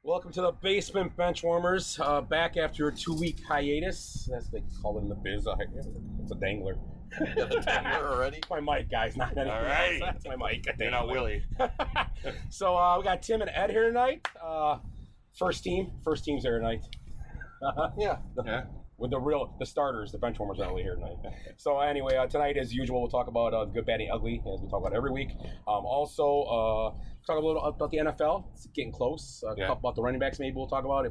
Welcome to the Basement Benchwarmers. Back after a 2-week hiatus. That's what they call it in the biz. It's a dangler. Yeah, the dangler already? That's my mic, guys. Not anything All right. else. That's my mic. You're not Willie. So we got Tim and Ed here tonight. First team's here tonight. Yeah. With the starters, the Benchwarmers are only here tonight. So anyway, tonight as usual, we'll talk about the good, bad, and ugly, as we talk about every week. Also, talk a little about the NFL. It's getting close. A couple about the running backs maybe we'll talk about.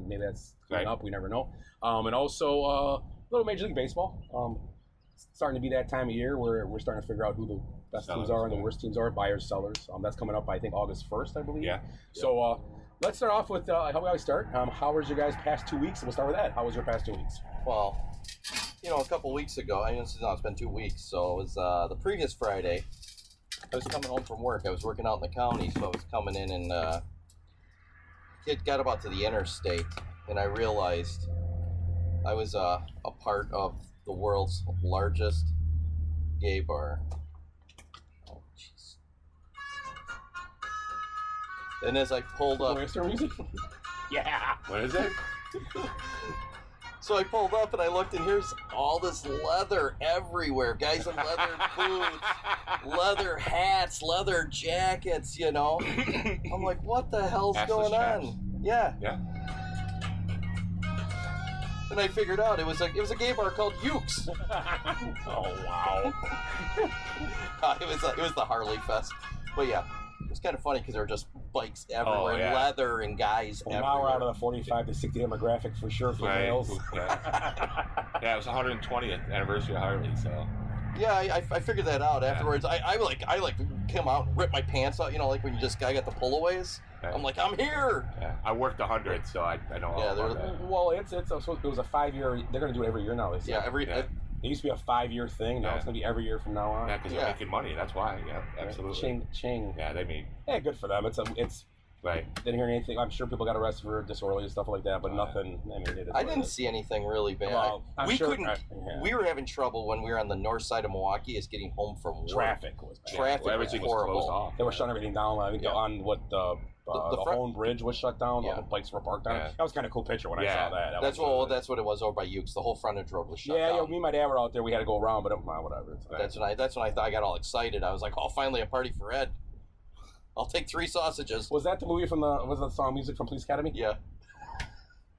Maybe that's coming up. We never know. And also a little Major League Baseball. It's starting to be that time of year where we're starting to figure out who the best teams are and the worst teams are, buyers, sellers. That's coming up, I think, August 1st, I believe. Yeah. So let's start off with how we always start. How was your guys' past 2 weeks? We'll start with that. How was your past 2 weeks? Well, a couple weeks ago, it's been 2 weeks, so it was the previous Friday. I was coming home from work. I was working out in the county, so I was coming in and it got about to the interstate, and I realized I was a part of the world's largest gay bar. Oh, jeez. And as I pulled up... Western music? Yeah! What is it? So I pulled up and I looked, and here's all this leather everywhere. Guys in leather boots, leather hats, leather jackets, I'm like, what the hell's going on? Yeah. And I figured out it was a gay bar called Ukes. Oh, wow. It was the Harley Fest. But yeah. It was kind of funny because there were just bikes everywhere, and leather, and guys everywhere. Now we're out of the 45 to 60 demographic for sure for males. Yeah, it was the 120th anniversary of Harley, so. Yeah, I figured that out afterwards. I come out and rip my pants out, like when I got the pullaways. I'm like, I'm here. Yeah, I worked 100, so I know all about that. Well, it was a 5-year. They're going to do it every year now. It used to be a 5-year thing. Now it's going to be every year from now on. Yeah, because they're making money. That's why. Yeah, absolutely. Ching. Yeah, they mean. Yeah, good for them. It's right. Didn't hear anything. I'm sure people got arrested for disorderly and stuff like that, but nothing. I didn't see anything really bad. Well, we were having trouble when we were on the north side of Milwaukee, is getting home from work. Traffic was bad. Traffic was horrible. Closed off. They were shutting everything down. I think on what the Hone Bridge was shut down. Yeah. The bikes were parked down. That was kind of a cool picture when I saw that. That's what it was over by Ukes. The whole frontage road was shut down. Yeah, me and my dad were out there. We had to go around, but whatever. That's when I thought I got all excited. I was like, oh, finally a party for Ed. I'll take 3 sausages. Was that the movie was the song music from Police Academy? Yeah.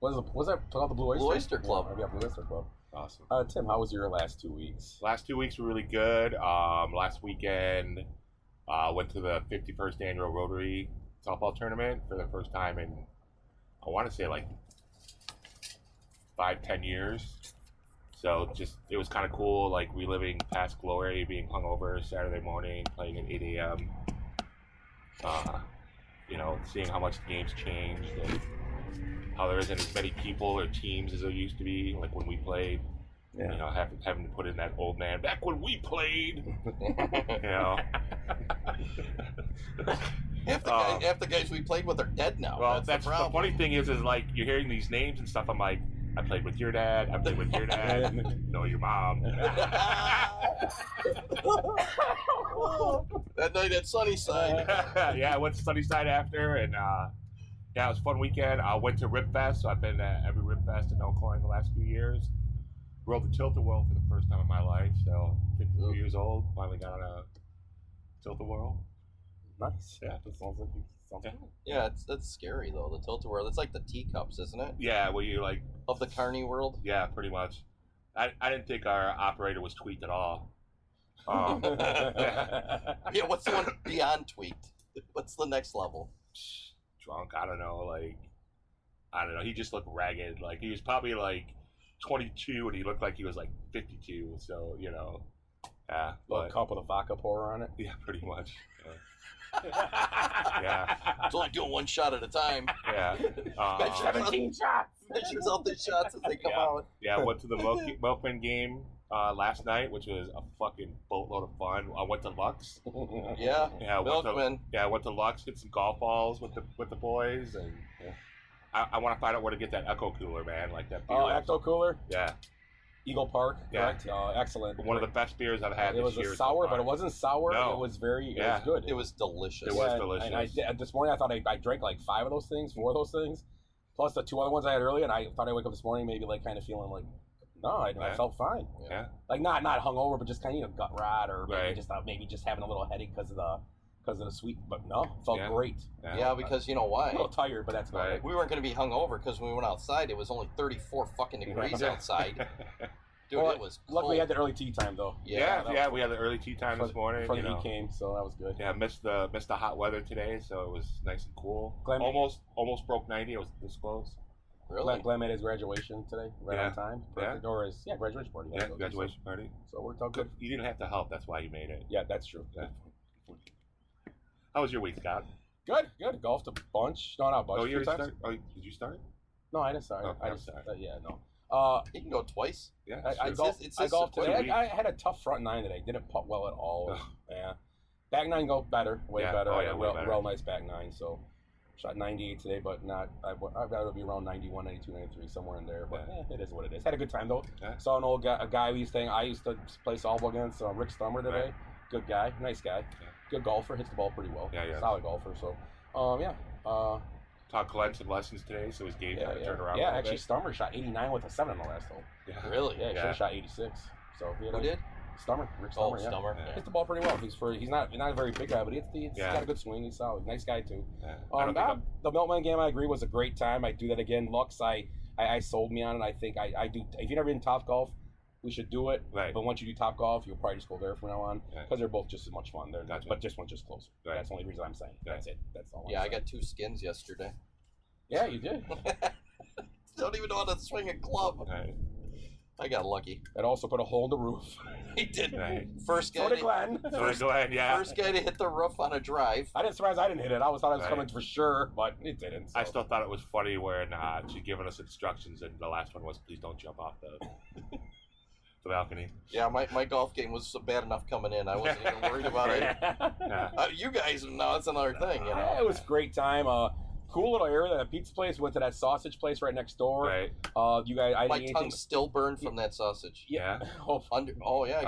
Was that called the Blue Oyster? Blue Oyster Club. Yeah, Blue Oyster Club. Awesome. Tim, how was your last 2 weeks? Last 2 weeks were really good. Last weekend, went to the 51st annual Rotary softball tournament for the first time in, I want to say, like 5-10 years. So it was kind of cool, like reliving past glory, being hungover Saturday morning, playing at 8 a.m. Seeing how much the game's changed and how there isn't as many people or teams as there used to be, like when we played. Yeah. Having to put in that old man back when we played. Half the guys we played with are dead now. Well, that's the funny thing is like you're hearing these names and stuff. I'm like, I played with your dad. I played with your dad. No, your mom. That night at Sunnyside. Yeah, I went to Sunnyside after, and it was a fun weekend. I went to Rip Fest, so I've been at every Rip Fest in Elkhorn the last few years. Rode the Tilt-A-Whirl for the first time in my life, so 52 years old, finally got on a Tilt-A-Whirl. Nice. Yeah, that sounds like something. Yeah, that's scary though. The Tilt-A-Whirl. It's like the teacups, isn't it? Yeah, where you like of the carny world. Yeah, pretty much. I didn't think our operator was tweaked at all. Yeah, what's the one beyond tweaked? What's the next level? Drunk. I don't know. He just looked ragged. Like he was probably like 22 and he looked like he was like 52. So yeah. A cup with a vodka pourer on it. Yeah, pretty much. Yeah. It's only doing one shot at a time. Yeah. 17 shots. Measures out the shots as they come out. Yeah, I went to the Milkman game last night, which was a fucking boatload of fun. I went to Lux. Yeah. Milkman. I went to Lux, hit some golf balls with the boys, and I want to find out where to get that Echo cooler, man. Like that beer. Oh, Echo cooler? Yeah. Eagle Park, Yeah. correct? Excellent. One of the best beers I've had It this was year. a sour, so but far. it wasn't sour. No. It was it Yeah. was good. It was delicious. It was Yeah, delicious. And I did, this morning I thought I drank like 5 of those things, 4 of those things, plus the 2 other ones I had earlier, and I thought I'd wake up this morning maybe like kind of feeling like, no, I Yeah. felt fine. Yeah. Like not hungover, but just kind of gut rot, or Right. maybe just having a little headache because of the sweet. But no, felt Yeah. great. Yeah, because you know A why? little tired, but that's about Right. it. We weren't going to be hungover because when we went outside, it was only 34 fucking degrees Yeah. outside. Dude, Well, it was cold. Luckily, we had the early tea time though. Yeah, we had the early tea time this morning. Before you the know. heat came, so that was good. Yeah, missed the hot weather today, so it was nice and cool. Glenn- Almost broke 90. It was this close. Really? Glenn made his graduation today, right Yeah. on time. Yeah. Perfect. Or his graduation party. Yeah, graduation party. So it worked out good. You didn't have to help. That's why you made it. Yeah, that's true. Yeah. How was your week, Scott? Good. Golfed a bunch. No, not a bunch. Oh, a few you times. start? Oh, did you start? No, I didn't start. Oh, I I'm just, sorry. yeah, no. You can go twice. Yeah. I sure. golfed. it's I just golfed a today. week. I had a tough front 9 today. Didn't putt well at all. Ugh. Yeah. Back 9 go better. Way Yeah. better. Oh, I yeah, had a way real, better. real nice back 9. So shot 98 today, but not. I'd rather be around 91, 92, 93, somewhere in there. But it is what it is. Had a good time though. Yeah. Saw an old guy, a guy I used to play softball against, Rick Stummer today. Right. Good guy, nice guy. Good golfer, hits the ball pretty well. Yeah. Solid golfer. So, yeah. Taught Glenn some lessons today, so his game kind of turned around. a Yeah, little actually, bit. Stummer shot 89 with a 7 on the last hole. Yeah. Really? Yeah, he should have shot 86. So he had Who did? Stummer, Rick Oh, Stummer. Yeah. Stummer. Yeah. Hits the ball pretty well. He's not a very big guy, but he's Yeah. got a good swing. He's solid. Nice guy too. Yeah. I don't think The Milkman game, I agree, was a great time. I do that again. Lux, I sold me on it. I think I do. If you've never been Top Golf, we should do it. Right. But once you do Top Golf, you'll probably just go there from now on Yeah. because they're both just as much fun. Gotcha. But this one's just closer. Right. That's the only reason I'm saying. Right. That's it. That's all. Yeah, I'm I saying. got 2 skins yesterday. Yeah, you did. Don't even know how to swing a club. Right. I got lucky. It also put a hole in the roof. He did. Right. First guy. So did Glenn. So go ahead. Yeah. First guy to hit the roof on a drive. I didn't surprise I didn't hit it. I thought it was Right. coming for sure, but it didn't. So. I still thought it was funny when she'd given us instructions, and the last one was, "Please don't jump off the balcony." Yeah, my golf game was bad enough coming in. I wasn't even worried about it. Yeah. You guys, no, that's another thing, you know. Yeah, it was a great time. Cool little area. That pizza place. Went to that sausage place right next door. Right. You guys, I My didn't eat tongue anything. still burned from that sausage. Yeah. Oh yeah, I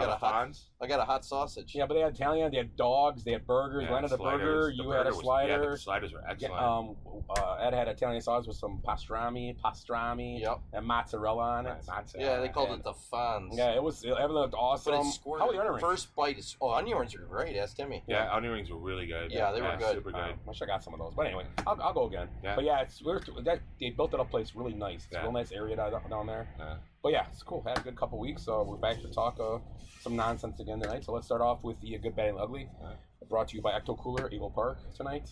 got a hot sausage. Yeah, but they had Italian. They had dogs. They had burgers. Yeah, Glenn had a sliders. burger. The You had a burger was- slider. Yeah, the sliders were excellent. Ed had Italian sauce with some pastrami, Yep. and mozzarella on it. Right, that's it. Yeah, they called and- it the Fonz. Yeah, it looked awesome. But it squirted. How were the onion rings? First bite is. Oh, onion rings are great. Ask Timmy. Yeah, onion rings were really good. Yeah, they were good. Super good. I wish I got some of those. But anyway, I'll go again. Yeah. But yeah, they built it up place really nice. It's Yeah. a real nice area down there. Yeah. But yeah, it's cool. Had a good couple weeks. We're back to talk some nonsense again tonight. So let's start off with the good, bad, and ugly. Brought to you by Ecto Cooler, Eagle Park tonight.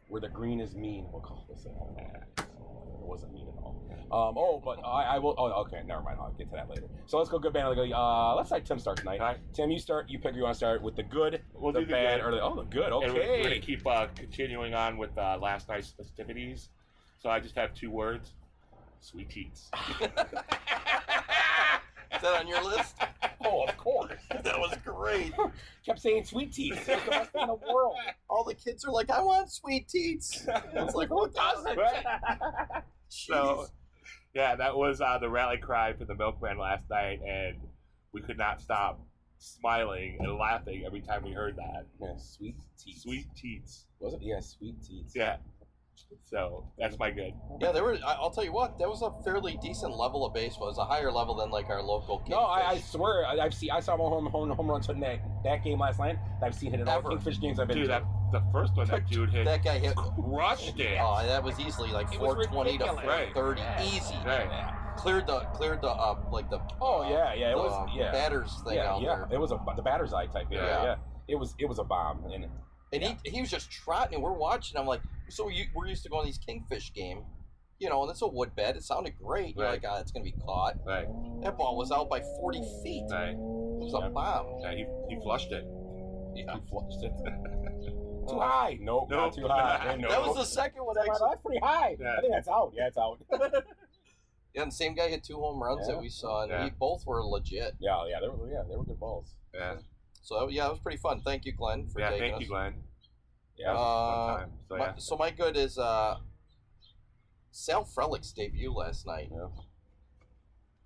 Where the green is mean. We'll call this it. It wasn't mean at all. But I will. Oh, okay. Never mind. I'll get to that later. So let's go good, bad, and ugly. Let's let Tim start tonight. All right. Tim, you start. You pick. You want to start with the good, We'll the do the bad, good. or the good. Okay. And we're going to keep continuing on with last night's festivities. So I just have 2 words: sweet teats. Is that on your list? Oh, of course. That was great. Kept saying sweet teas. It's the best thing in the world. All the kids are like, "I want sweet teats." It's like, who doesn't? Right. Jeez. So, yeah, that was the rally cry for the milkman last night, and we could not stop smiling and laughing every time we heard that. Yeah, sweet teas. Sweet teats. Was it? Yeah, sweet teas. Yeah. So that's my good. Yeah, there were. I'll tell you what. That was a fairly decent level of baseball. It was a higher level than like our local. No, I Kingfish. swear, I saw more home runs hitting that game last night. I've seen hit in all Ever. Kingfish games I've been Dude, to. the first one that dude hit That guy hit. crushed it. Oh, that was easily like It was 420 to ridiculous. 430, Right. easy. Right. Cleared the like the. Oh yeah, it the was batters thing out there. It was the batter's eye type. Yeah. It was a bomb. And he was just trotting, and we're watching. I'm like, we're used to going to these Kingfish game, and it's a wood bed. It sounded great. You're Right. like, it's gonna be caught. Right. That ball was out by 40 feet. Right. It was a bomb. Yeah, he flushed it. Yeah. He flushed it. Too high? Nope, not too high. No. That was the second one. That's Actually. pretty high. Yeah. I think that's out. Yeah, it's out. Yeah, and the same guy hit 2 home runs Yeah. that we saw, and Yeah. both were legit. yeah, they were good balls. Yeah. So yeah, it was pretty fun. Thank you, Glenn, for Yeah, taking thank us. you, Glenn. Yeah. That was a fun time. So, yeah. So my good is Sal Frelick's debut last night. Yeah.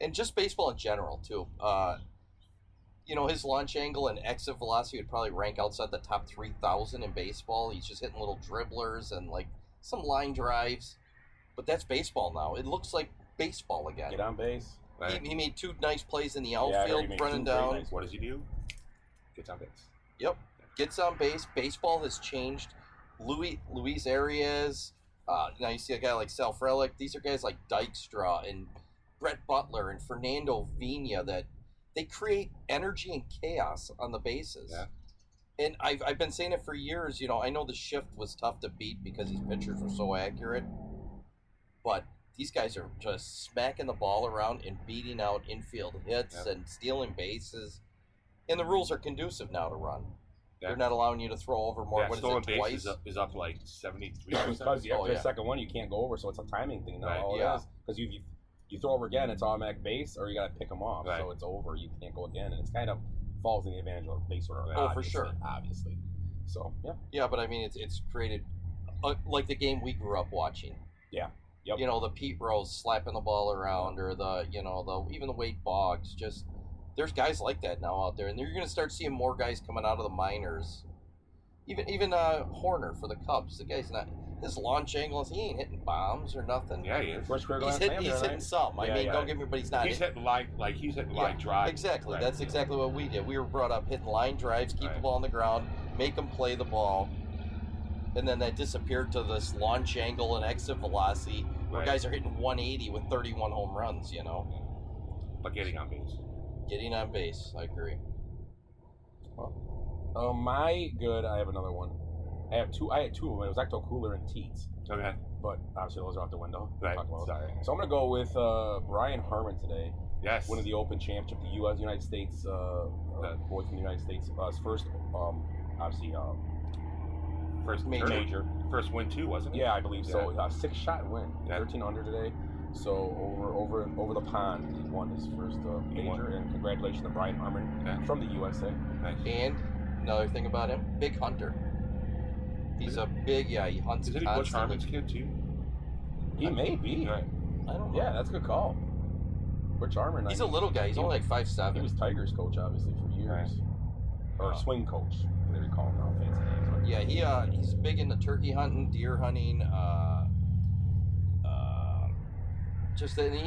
And just baseball in general too. His launch angle and exit velocity would probably rank outside the top 3,000 in baseball. He's just hitting little dribblers and like some line drives, but that's baseball now. It looks like baseball again. Get on base. Right. He made 2 nice plays in the Yeah, I heard outfield, he made running 2 great down. nice- What does he do? Gets on base. Yep, gets on base. Baseball has changed. Luis Arias. Now you see a guy like Sal Frelick. These are guys like Dykstra and Brett Butler and Fernando Vina that they create energy and chaos on the bases. Yeah. And I've been saying it for years. I know the shift was tough to beat because these pitchers were so accurate, but these guys are just smacking the ball around and beating out infield hits and stealing bases. And the rules are conducive now to run. Yeah. They're not allowing you to throw over more. What is stolen it, base twice? is up like 73%. Because after the second one, you can't go over, so it's a timing thing now. Right. All it is. Because you throw over again, it's automatic base, or you got to pick them off, Right. so it's over. You can't go again, and it's kind of falls in the advantage of the base runner. Oh, for sure. Obviously. So, yeah. Yeah, but I mean, it's created like the game we grew up watching. Yeah. Yep. The Pete Rose slapping the ball around, or even the Wade Boggs. Just there's guys like that now out there, and you're going to start seeing more guys coming out of the minors. Even Horner for the Cubs. The guy's not his launch angles. He ain't hitting bombs or nothing. Yeah, he is. First career He's grand slam, hitting right? some. I mean, don't get me, but he's not. He's hitting line drive. Exactly. Right. That's exactly what we did. We were brought up hitting line drives, keep Right. the ball on the ground, make them play the ball, and then that disappeared to this launch angle and exit velocity where Right. guys are hitting 180 with 31 home runs. But getting on base. Getting on base. I agree. My good, I have another one. I had two of them. It was Ecto Cooler and Teats. Okay. But obviously those are out the window. Right. Talk about Sorry. those. So I'm going to go with Brian Harmon today. Yes. Winning the Open Championship, the United States, boy from the United States. His first, obviously, First major. First win too, wasn't it? Yeah, I believe so. Yeah. 6-shot win. Yeah. 13 under today. So over the pond, he won his first major. And congratulations to Brian Harmon from the USA. Nice. And another thing about him, big hunter. He's a big, he hunts Isn't he constantly. Butch Harmon's kid too? He may be. Right. I don't know. Yeah, that's a good call. Butch Harmon. He's a little guy. He's only like 5'7". He was Tigers coach, obviously, for years. Or swing coach, whatever you call him now, fancy names. But Yeah, he's big into turkey hunting, deer hunting,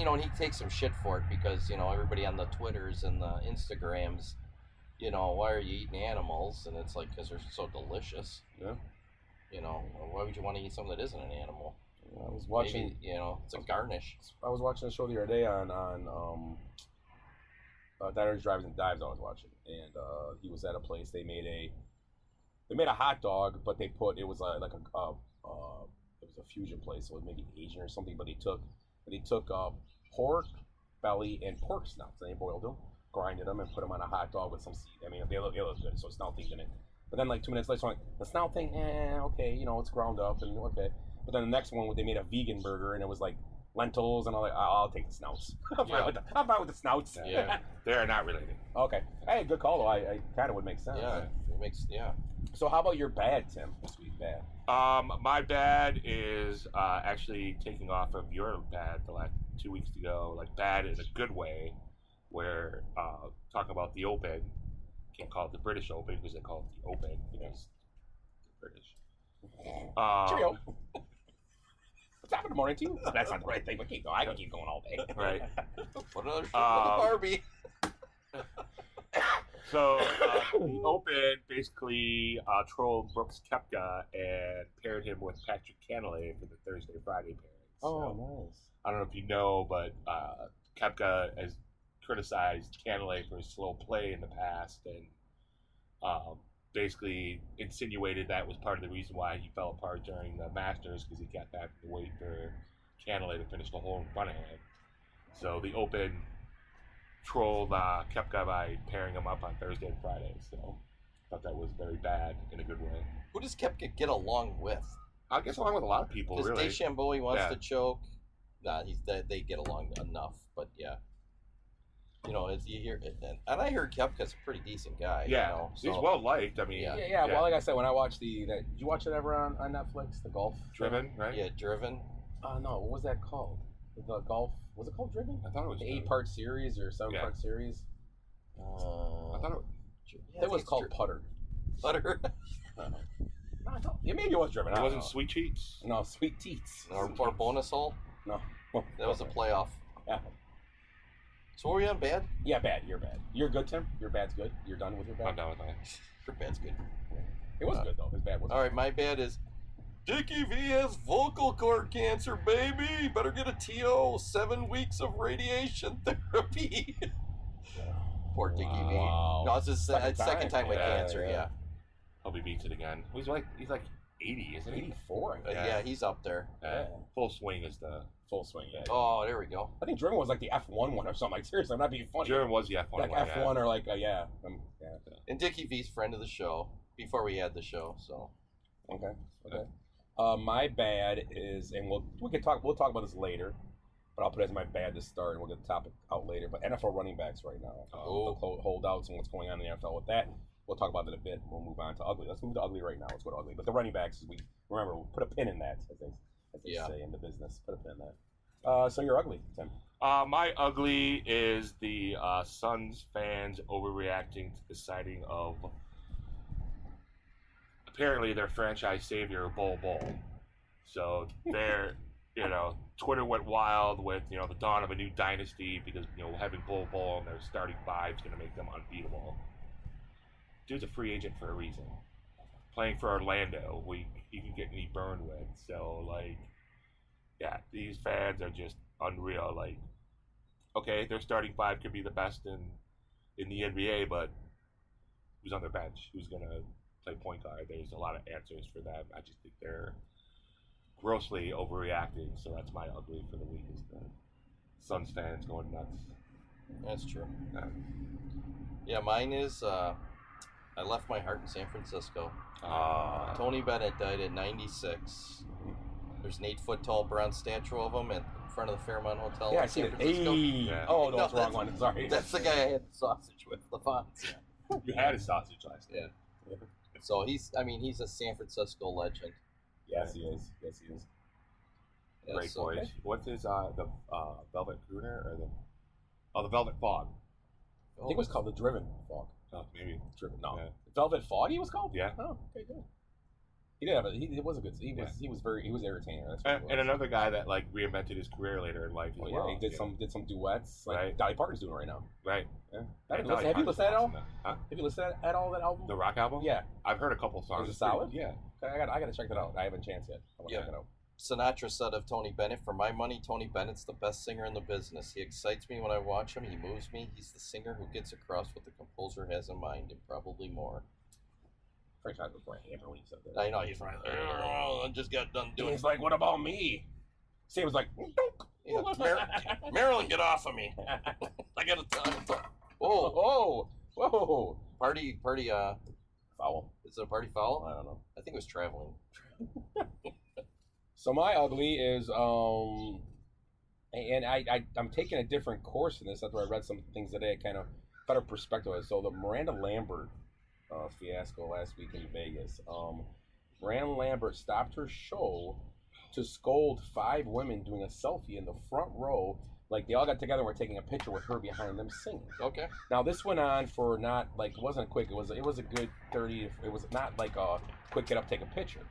and he takes some shit for it because, everybody on the Twitters and the Instagrams, why are you eating animals? And it's like, because they're so delicious. Yeah. Why would you want to eat something that isn't an animal? I was watching. Maybe, it's a garnish. I was watching a show the other day on Diners, Drives, and Dives. I was watching, and he was at a place. They made a hot dog, but it was like it was a fusion place, so it was maybe Asian or something. But they took pork belly and pork snouts, and they boiled them, grinded them, and put them on a hot dog with some seed. I mean, they look good, so snout things in it. But then like 2 minutes later, I'm like, the snout thing, okay, it's ground up and okay. But then the next one, they made a vegan burger, and it was like lentils, and I'm like, I'll take the snouts. I'm fine with the snouts. Yeah. They are not related. Okay. Hey, good call though. I kind of would make sense. Yeah, it makes, So how about your bad, Tim? This week, bad. My bad is actually taking off of your bad the last 2 weeks ago. Like bad in a good way, where talking about the Open. Can't call it the British Open because they call it the Open because they're British. Cheerio. What's happening in the morning too? That's not the right thing, but keep going. I can keep going all day. Right. Put another shit with the Barbie. So the Open basically trolled Brooks Koepka and paired him with Patrick Cantlay for the Thursday-Friday pairing. Nice. I don't know if you know, but Koepka has criticized Cantlay for his slow play in the past and basically insinuated that was part of the reason why he fell apart during the Masters because he kept having to wait for Cantlay to finish the hole in front of him. So the Open trolled Koepka by pairing him up on Thursday and Friday. So I thought that was very bad in a good way. Who does Koepka get along with? I guess along with a lot of people, Because really. DeChambeau wants to choke. Nah, they get along enough, but yeah. You hear, and I heard Koepka's a pretty decent guy. Yeah, so, he's well liked. I mean, Yeah. Well, like I said, when I watched did you watch it ever on Netflix? The golf Driven, right? Yeah, Driven. No, what was that called? The golf, was it called Driven? I thought it was the 8-part series or 7-part series. I thought It was called Putter. Putter. Maybe it was Driven. It wasn't Sweet Cheats. No, Sweet Teats. Or bonus hole. No, that was a playoff. Yeah. So were we on bad? Yeah, bad. You're bad. You're good, Tim. Your bad's good. You're done with your bad. I'm done with that. Your bad's good. It was good though. His bad was. All right, my bad is Dickie V has vocal cord cancer, baby. Better get a TO. 7 weeks of radiation therapy. Poor Dickie V. Wow. No, it's his second time with cancer. Yeah. Hope he beats it again. He's like 80, isn't he? 84. Yeah, he's up there. Full swing is the full swing. Yeah. Oh, there we go. I think Driven was like the F1 one or something. Like seriously, I'm not being funny. Driven was the F1 like one. F1 or like yeah. And Dickie V's friend of the show before we had the show. So. Okay. My bad is, and we'll talk about this later, but I'll put it as my bad to start, and we'll get the topic out later. But NFL running backs right now, the holdouts and what's going on in the NFL with that. We'll talk about it a bit. We'll move on to ugly. Let's move to ugly right now. Let's go to ugly. But the running backs, we'll put a pin in that, as they say in the business. Put a pin in that. So you're ugly, Tim. My ugly is the Suns fans overreacting to the sighting of apparently their franchise savior, Bol Bol. So they're, Twitter went wild with, the dawn of a new dynasty because, having Bol Bol in their starting five is going to make them unbeatable. Dude's a free agent for a reason. Playing for Orlando, he can get me burned with. So, these fans are just unreal. Like, okay, their starting five could be the best in the NBA, but who's on their bench? Who's going to play point guard? There's a lot of answers for them. I just think they're grossly overreacting. So that's my ugly for the week is the Suns fans going nuts. That's true. Yeah, mine is... I left my heart in San Francisco. Tony Bennett died at 96. There's an 8-foot tall bronze statue of him in front of the Fairmont Hotel in San Francisco. Yeah. Oh, no, that's the wrong one. Sorry. That's the guy I had the sausage with, the Fonz. Yeah. You had a sausage last night. Yeah. So he's a San Francisco legend. Yes, he is. Great voice. Okay. What's his the Velvet Crooner or the Velvet Fog? I think it was called the Driven Fog. Oh, maybe Driven. No, Velvet Fog. He was called. Yeah. Oh, okay, good. He did have it was a good. He was entertaining. That's and another guy that reinvented his career later in life. Oh yeah, he did some duets. Like Dolly Parton's doing right now. Right. Yeah. Have you listened to that at all? Huh? Have you listened at all that album? The rock album? Yeah. I've heard a couple songs. Is it solid? Yeah. I got to check that out. I haven't chance yet. I want to check it out. Sinatra said of Tony Bennett, "For my money, Tony Bennett's the best singer in the business. He excites me when I watch him. He moves me. He's the singer who gets across what the composer has in mind, and probably more." Frank Sinatra was going hammer when he said that. I know, he's right. I just got done doing. He's like, "What about me?" Sam was like, "Marilyn, get off of me! I gotta tell." Whoa! Party. Foul. Is it a party foul? I don't know. I think it was traveling. So my ugly is and I'm taking a different course in this after I read some things today, kind of better perspective. So the Miranda Lambert fiasco last week in Vegas. Miranda Lambert stopped her show to scold 5 women doing a selfie in the front row. Like, they all got together and were taking a picture with her behind them singing. Okay. Now, this went on for not, it wasn't quick. It was a good 30, it was not like a quick get up, take a picture.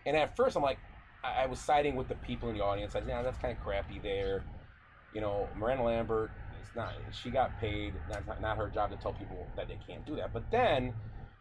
And at first, I'm like, I was siding with the people in the audience. I said, yeah, that's kind of crappy there. Miranda Lambert, she got paid. That's not her job to tell people that they can't do that. But then,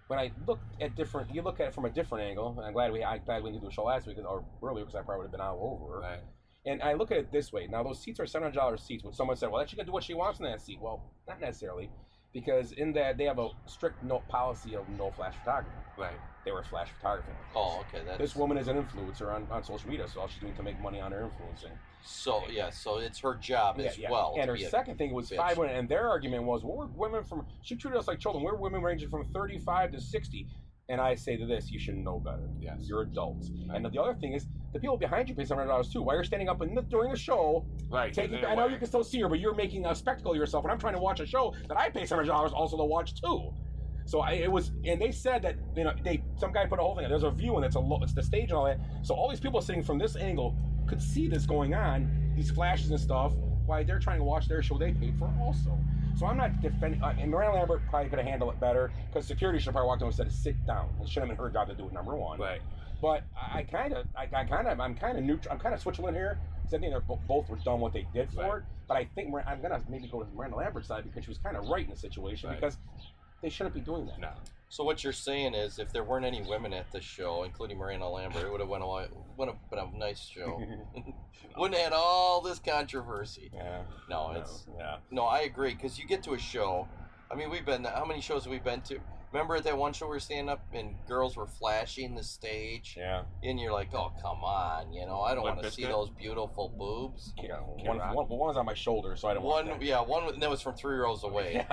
when I looked at you look at it from a different angle, and I'm glad we didn't do a show last week or earlier because I probably would have been all over. Right. And I look at it this way. Now, those seats are $700 seats. When someone said, well, she can do what she wants in that seat. Well, not necessarily, because in that they have a strict policy of no flash photography. Right. They were flash photographing. Oh, okay. This woman is an influencer on social media, so all she's doing to make money on her influencing. So, so it's her job as well. And her second thing was 5 women, and their argument was, well, we're women she treated us like children. We're women ranging from 35 to 60. And I say to this, you should know better. Yes. You're adults. Right. And the other thing is, the people behind you pay $700 too. While you're standing up during the show, right? I know you can still see her, but you're making a spectacle of yourself. And I'm trying to watch a show that I pay $700 also to watch too. So and they said that some guy put a whole thing. There's a view and it's the stage and all that. So all these people sitting from this angle could see this going on, these flashes and stuff. Why they're trying to watch their show they paid for also. So I'm not defending. And Miranda Lambert probably could have handled it better because security should have probably walked over and said, "Sit down." It should have been her job to do it. Number one. Right. But I'm kind of neutral. I'm kind of switching in here. I think they're both were done what they did for it. But I think I'm gonna maybe go to Miranda Lambert's side because she was kind of right in the situation because they shouldn't be doing that. No. So what you're saying is, if there weren't any women at this show, including Miranda Lambert, it would have been a nice show. Wouldn't have had all this controversy. Yeah. No, I agree, because you get to a show. I mean, how many shows have we been to? Remember at that one show we were standing up and girls were flashing the stage? Yeah. And you're like, oh, come on, I don't want to see those beautiful boobs. Yeah. One was on my shoulder, so I don't want that. Yeah, and that was from 3 rows away.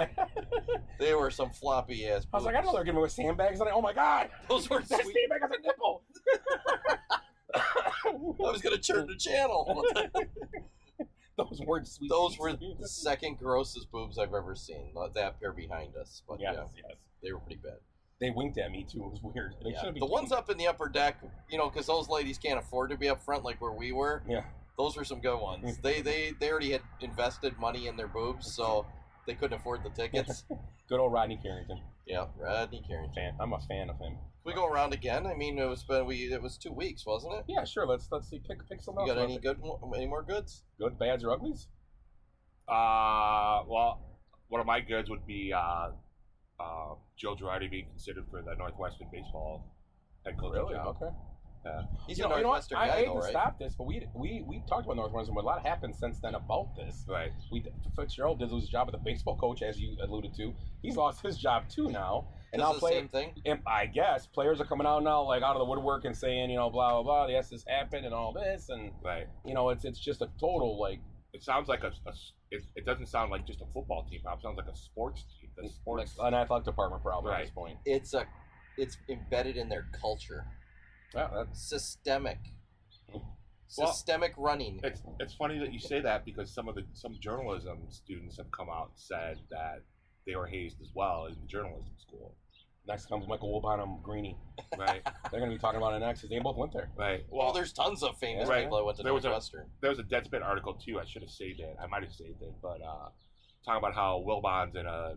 They were some floppy ass boobs. I was like, I know they're giving away sandbags. And oh my God. Those were that sweet. sandbag has a nipple. I was going to turn the channel. Those weren't sweet. Those were the second grossest boobs I've ever seen. That pair behind us. But yes. They were pretty bad. They winked at me too. It was weird. The ones up in the upper deck, because those ladies can't afford to be up front like where we were. Yeah. Those were some good ones. They already had invested money in their boobs, so they couldn't afford the tickets. Good old Rodney Carrington. Yeah, Rodney Carrington. I'm a fan of him. Can we go around again? I mean, it was 2 weeks, wasn't it? Yeah, sure. Let's see. Pick some else. You got any more goods? Good, bads, or uglies? Well, one of my goods would be Joe Girardi being considered for the Northwestern baseball head coach job. Okay. He's a Northwestern guy, I hate though, to right? stop this, but we talked about Northwestern, but a lot happened since then about this. Right. Fitzgerald did lose his job as a baseball coach, as you alluded to. He's lost his job too now. And Is now it the same thing? And I guess players are coming out now, like out of the woodwork and saying, blah blah blah. Yes, this happened and all this, and it's just a total like. It sounds like it doesn't sound like just a football team. It sounds like a sports team. An athletic department problem at this point. It's embedded in their culture. Yeah, that's systemic running. It's funny that you say that because some journalism students have come out and said that they were hazed as well in journalism school. Next comes Michael Wilbon and Greeny. Right. They're going to be talking about it next because they both went there. Right. Well, there's tons of famous people that went to Northwestern. There was a Deadspin article too. I should have saved it. I might have saved it, but talking about how Wilbon's in a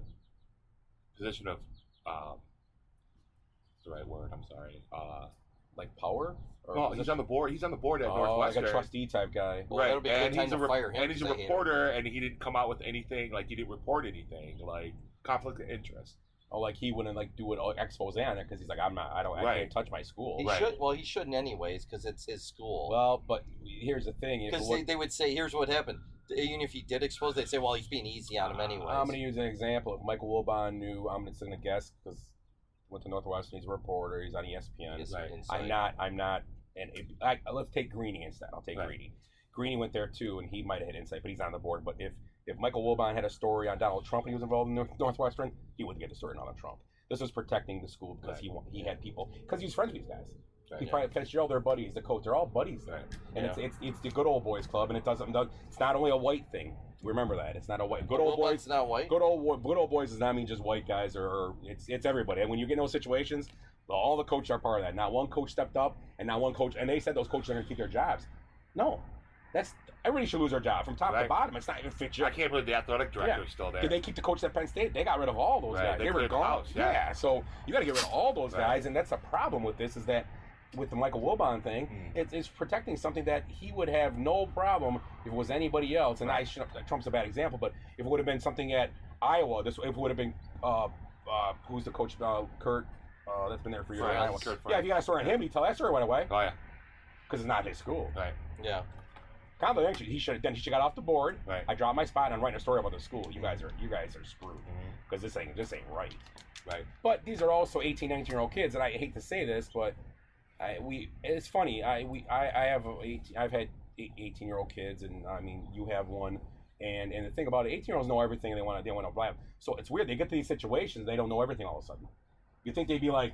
position of what's the right word? I'm sorry. Like power? Well, he's on the board. He's on the board at Northwestern. Like a trustee type guy. Well, that'll be a good time to fire him. And he's a reporter, and he didn't come out with anything. Like he didn't report anything. Like conflict of interest. Oh, like he wouldn't do an expose on it because he's like, I can't touch my school. He shouldn't anyways because it's his school. Well, but here's the thing. Because they would say, here's what happened. Even if he did expose, they'd say, well, he's being easy on him anyways. I'm going to use an example. If Michael Wilbon knew, I'm just going to guess because went to Northwestern, he's a reporter, he's on ESPN. I'm not, and let's take Greeny instead. I'll take Greeny. Greeny went there too, and he might have had insight, but he's on the board. But if Michael Wilbon had a story on Donald Trump and he was involved in Northwestern, he wouldn't get the story on Donald Trump. This was protecting the school because he had people, because he was friends with these guys. He probably Fitzgerald, their buddies, the coach, they're all buddies there, and it's the good old boys club, and it's not only a white thing. Remember that it's not a white good old boys. Not white. Good old boys does not mean just white guys, or it's everybody. And when you get in those situations, all the coaches are part of that. Not one coach stepped up, and not one coach, and they said those coaches are going to keep their jobs. No, everybody should lose their job from top to bottom. It's not even Fitzgerald. I can't believe the athletic director is still there. Did they keep the coach at Penn State? They got rid of all those guys. They were gone. Yeah, so you got to get rid of all those guys, and that's a problem with this. Is that with the Michael Wilbon thing, it's protecting something that he would have no problem if it was anybody else. And Trump's a bad example, but if it would have been something at Iowa, if it would have been who's the coach? Kurt. That's been there for years. If you got a story on him, you tell that story right away. Oh yeah, because it's not his school. Right. Yeah. Actually, he should got off the board. Right. I dropped my spot and I'm writing a story about the school. You guys are screwed because this ain't right. Right. But these are also 18, 19-year-old kids, and I hate to say this, but it's funny. I've had 18-year-old kids, and I mean you have one, and the thing about it, 18-year-olds know everything. They want to blab. So it's weird. They get to these situations, they don't know everything all of a sudden. You think they'd be like,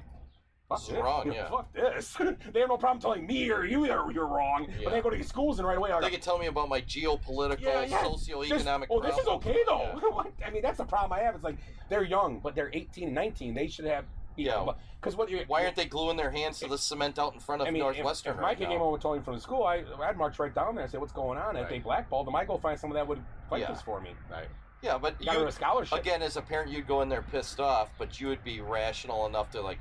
fuck this. Wrong, yeah. Fuck this. They have no problem telling me or you you're wrong. Yeah. But they go to these schools and right away they can tell me about my geopolitical, socioeconomic problems. This is okay though. Yeah. I mean, that's the problem I have. It's like they're young, but they're 18 and 19. They should have Yeah. Because why aren't they gluing their hands to the cement out in front of Northwestern If right Micah now? came over and told me from the school, I'd march right down there and say, what's going on? If they blackballed them, I'd go find someone that would fight this for me. Right. Yeah, but you got a scholarship. Again, as a parent, you'd go in there pissed off, but you would be rational enough to like,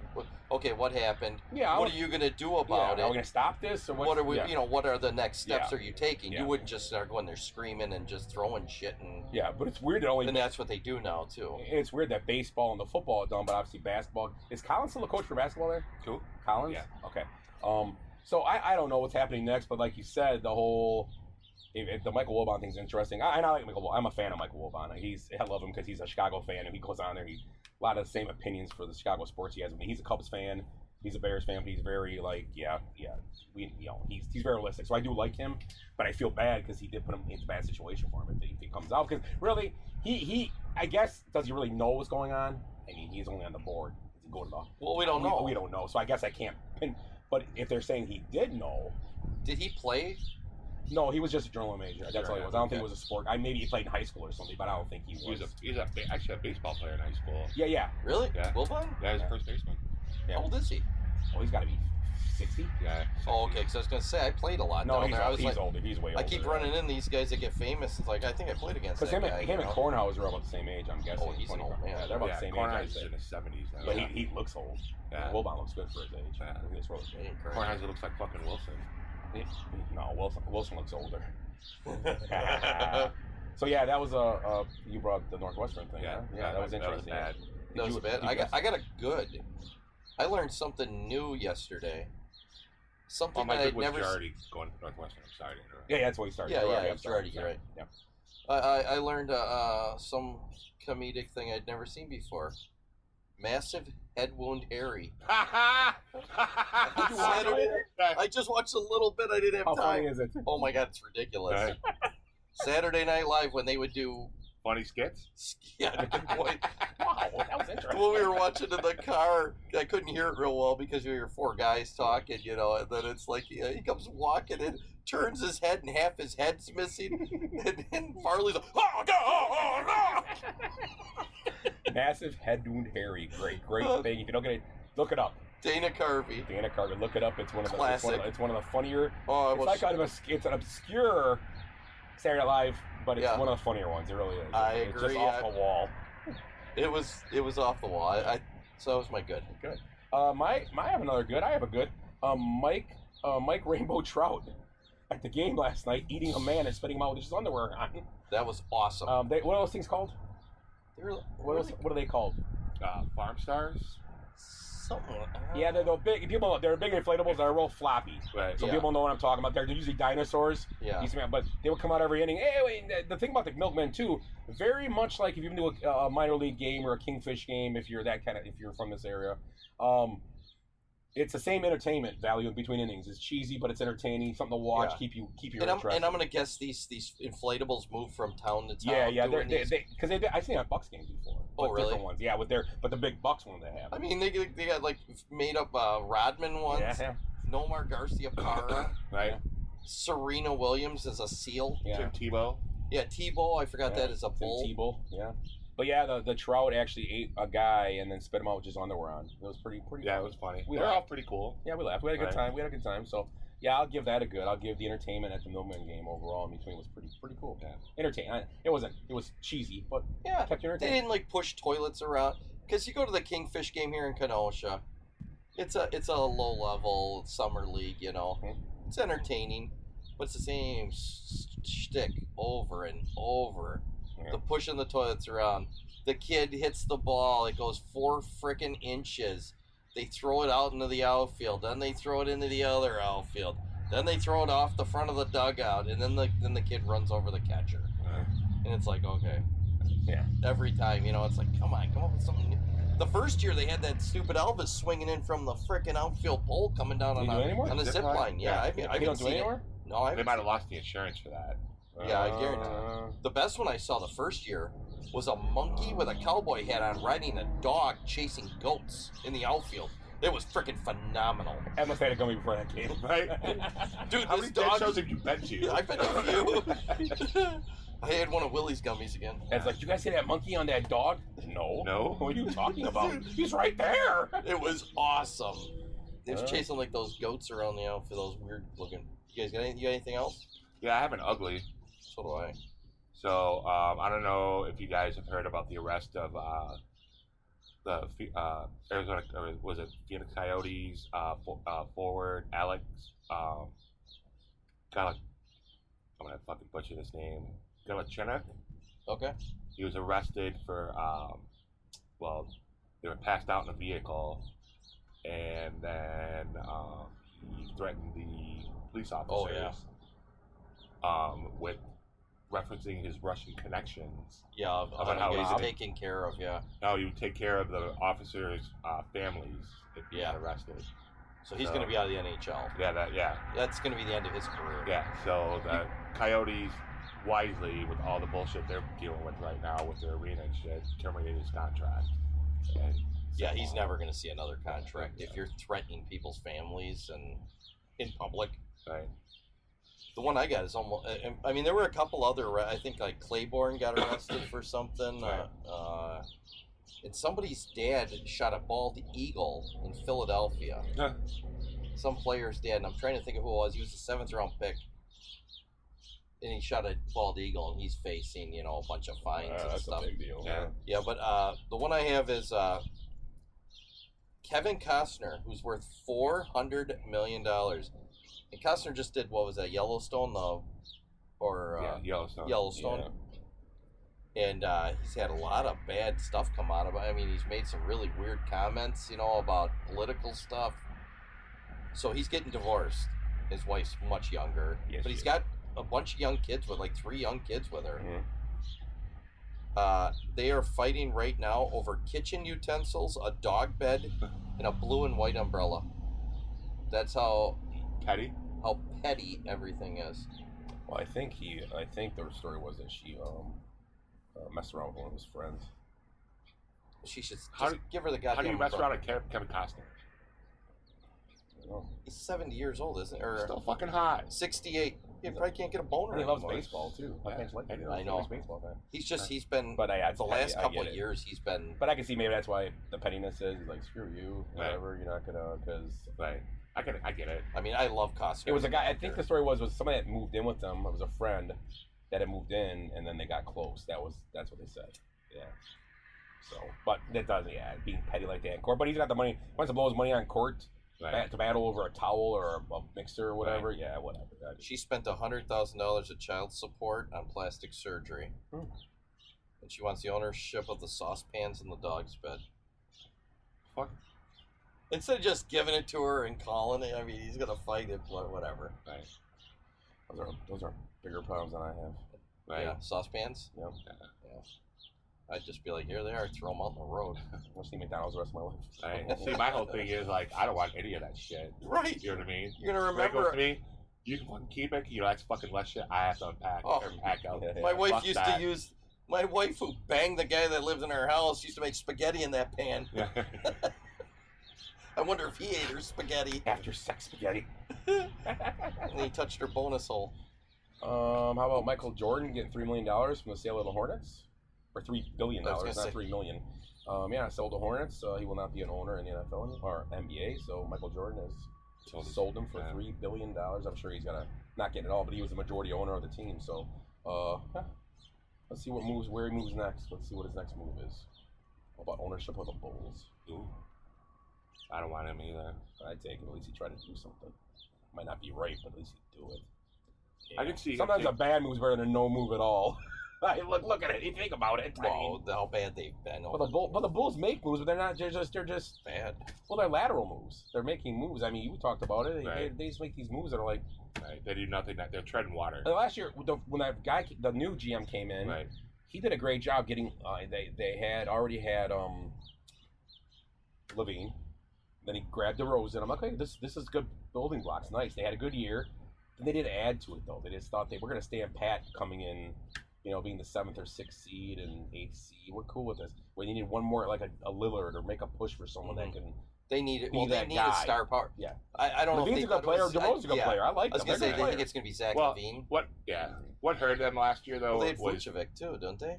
okay, what happened? Yeah, what are you gonna do about it? Are we gonna stop this? Or what are we? You know, what are the next steps are you taking? Yeah. You wouldn't just start going there screaming and just throwing shit and. Yeah, but it's weird. And that's what they do now too. It's weird that baseball and the football are done, but obviously basketball. Is Collins still a coach for basketball there? Who? Collins. Yeah. Okay. So I don't know what's happening next, but like you said, the whole. The Michael Wilbon thing's interesting. I like Michael Wilbon. I'm a fan of Michael Wilbon. I love him because he's a Chicago fan, and he goes on there. A lot of the same opinions for the Chicago sports he has. I mean, he's a Cubs fan. He's a Bears fan, but he's very he's very realistic. So I do like him, but I feel bad because he did put him into a bad situation for him if he comes out. Because really, I guess, does he really know what's going on? I mean, he's only on the board. Does he go to the? Well, we don't know. We don't know. So I guess I can't pin. But if they're saying he did know, did he play? No, he was just a journalism major. That's all he was. I don't think it was a sport. Maybe he played in high school or something, but I don't think he was. He was actually a baseball player in high school. Yeah. Really? Yeah. Wilbon? Yeah, he's a first baseman. Yeah. How old is he? Oh, he's got to be 60. Yeah. 60. Oh, okay. Because I was gonna say I played a lot down there. He's older. He's way older. I keep running in these guys that get famous. It's like I think I played against that guy. Because him and Kornhauser are about the same age. I'm guessing. Oh, he's an old man. Yeah, they're about the same age. Kornhauser's in his 70s now. But he looks old. Yeah. Wilbon looks good for his age. Yeah. Kornhauser looks like fucking Wilson. No, Wilson looks older. So yeah, that was you brought the Northwestern thing. Yeah, huh? That was interesting. That was bad. I got a good. I learned something new yesterday. Something that I'd never. Girardi going to Northwestern. I'm sorry to interrupt. Yeah, that's what he started. Yeah, Girardi, you're right. Yeah. I learned some comedic thing I'd never seen before. Massive head wound Harry. I just watched a little bit. I didn't have How time. funny is it? Oh my god, it's ridiculous. Right. Saturday Night Live when they would do funny skits. Yeah, good point. Wow, that was interesting. When we were watching in the car, I couldn't hear it real well because we were four guys talking, and then it's like he comes walking and turns his head and half his head's missing, and Farley's like, oh no! Massive head wound Harry. Great thing. If you don't get it, look it up. Dana Carvey. Look it up. It's one of the classic. It's one of the funnier. Oh, it's like it's an obscure Saturday Night Live, but it's one of the funnier ones. It really is. It's agree. just off the wall. It was off the wall. So that was my good. Good. I have another good. I have a good. Mike Rainbow Trout at the game last night, eating a man and spitting him out with his underwear on. That was awesome. What are those things called? What are they called? Farm Stars. Something. Yeah, they're big. They're big inflatables that are real floppy. Right. So people know what I'm talking about. They're usually dinosaurs. Yeah. But they would come out every inning. Hey, the thing about the Milkmen too, very much like if you've been to a minor league game or a Kingfish game, if you're from this area, it's the same entertainment value in between innings. It's cheesy, but it's entertaining, something to watch, keep you interested. And I'm gonna guess these inflatables move from town to town. Yeah, because I've seen it at Bucks games before. Oh, really? Different ones, yeah. But the big Bucks one they have. I mean, they got like made up Rodman ones. Yeah. Nomar Garcia Parra. Right. Serena Williams as a seal. Yeah. Tim Tebow. Yeah, Tebow. I forgot that as a bull. Tim Tebow. Yeah. But yeah, the Trout actually ate a guy and then spit him out with his underwear on. It was pretty. Yeah, it was funny. They're all pretty cool. Yeah, we laughed. We had a good time. So yeah, I'll give that a good. I'll give the entertainment at the Milkman game overall in between was pretty cool. Yeah, entertaining. It was cheesy, but kept you entertained. They didn't like push toilets around because you go to the Kingfish game here in Kenosha. It's a low level summer league, Mm-hmm. It's entertaining, but it's the same shtick over and over. Yeah. The pushing the toilets around. The kid hits the ball. It goes 4 frickin' inches. They throw it out into the outfield. Then they throw it into the other outfield. Then they throw it off the front of the dugout. And then the kid runs over the catcher. And it's like, okay. Yeah. Every time, it's like, come on, come up with something new. The first year they had that stupid Elvis swinging in from the frickin' outfield pole coming down on the zip line. Yeah, I haven't seen it. No, I haven't. They might have lost the insurance for that. Yeah, I guarantee. The best one I saw the first year was a monkey with a cowboy hat on riding a dog chasing goats in the outfield. It was freaking phenomenal. I must have had it going before that game, right? Dude, how many dog shows have you been to? I've been to a few. I had one of Willie's gummies again. And it's like, you guys see that monkey on that dog? No. No. What are you talking about? He's right there. It was awesome. They was chasing like those goats around the outfit, those weird looking. You guys got anything else? Yeah, I have an ugly. So do I. So I don't know if you guys have heard about the arrest of the Arizona, or was it Phoenix Coyotes forward Alex? I'm gonna fucking butcher this name. Galchenyuk. Okay. He was arrested for they were passed out in a vehicle, and then he threatened the police officers. With referencing his Russian connections. Yeah, about how he's taken care of. Yeah. How he would take care of the officers' families if he got arrested. So he's going to be out of the NHL. Yeah, That's going to be the end of his career. Yeah. So the Coyotes, wisely, with all the bullshit they're dealing with right now with their arena and shit, terminated his contract. And yeah, he's never going to see another contract if you're threatening people's families and in public. Right. The one I got is almost. I mean, there were a couple other. I think like Claiborne got arrested for something. Right. And somebody's dad shot a bald eagle in Philadelphia. Huh. Some player's dad, and I'm trying to think of who it was. He was a 7th round pick, and he shot a bald eagle, and he's facing a bunch of fines and that's stuff. a big deal. Yeah, but the one I have is Kevin Costner, who's worth $400 million. And Costner just did, what was that, Yellowstone? Yellowstone. Yellowstone. Yeah. And he's had a lot of bad stuff come out of it. I mean, he's made some really weird comments, about political stuff. So he's getting divorced. His wife's much younger. Yes, but he's got a bunch of young kids with, like 3 young kids with her. Mm-hmm. They are fighting right now over kitchen utensils, a dog bed, and a blue and white umbrella. That's how Petty everything is. Well, I think the story was that she messed around with one of his friends. She should just give her the goddamn. How do you mess around with Kevin Costner? He's 70 years old, isn't he? Or Still fucking hot. 68. He probably can't get a boner. He loves anymore. baseball too. I know. He's a baseball fan. He's been. But the last couple of years, he's been. But I can see maybe that's why the pettiness is. He's like, screw you, whatever. Right. You're not gonna, because. Right. I get it. I mean, I love Costner. It was a guy. I think the story was somebody that moved in with them. It was a friend that had moved in, and then they got close. That's what they said. Yeah. So, but that does, being petty like that in court. But he's got the money. Wants to blow his money on court. Right. To battle over a towel or a mixer or whatever. Right. Yeah, whatever. She spent $100,000 of child support on plastic surgery. And she wants the ownership of the saucepans in the dog's bed. Fuck. Instead of just giving it to her and calling it, I mean, he's gonna fight it, whatever. Right. Those are bigger problems than I have. Right. Yeah, saucepans. Yeah. I'd just be like, here they are, throw them out in the road. I'll see McDonald's the rest of my life. Right. See, my whole thing is like, I don't want any of that shit. Right. You know what I mean? You're gonna Right, remember. to me, you can fucking keep it. That's fucking less shit. I have to unpack or pack out. Yeah. My wife Fuck used that. to use. My wife, who banged the guy that lived in her house, used to make spaghetti in that pan. Yeah. I wonder if he ate her spaghetti. After sex spaghetti. And he touched her bonus hole. How about Michael Jordan getting $3 million from the sale of the Hornets? Or $3 billion, not $3 million. Sold the Hornets. He will not be an owner in the NFL or NBA. So Michael Jordan has sold him for $3 billion. I'm sure he's gonna not get it all, but he was the majority owner of the team. So let's see where he moves next. Let's see what his next move is. How about ownership of the Bulls? Ooh. I don't want him either. I'd take it. At least he tried to do something. Might not be right, but at least he'd do it. Yeah. I can see. Sometimes a bad move is better than no move at all. Look at it. You think about it. Wow, how bad they've been. But the Bulls make moves, but they're not. They're just bad. Well, they're lateral moves. They're making moves. I mean, you talked about it. Right. They just make these moves that are like. Right. They do nothing. They're treading water. Last year, when that guy, the new GM came in, right. He did a great job getting. They had already had Levine. Then he grabbed DeRozan. I'm like, okay, this is good building blocks. Nice. They had a good year. Then they did add to it though. They just thought they were going to stay in pat coming in. Being the 7th or 6th seed and 8th seed, we're cool with this. We needed one more, like a Lillard, or make a push for someone that can They need it. Be Well, they that need guy. a star power. Yeah. I don't know if Levine's they a good thought it player. was- DeRozan's a good player. I like I was them. gonna say They're they good think it's gonna be Zach Well, Levine. what hurt them last year though Well, they had was Vucevic too, don't they?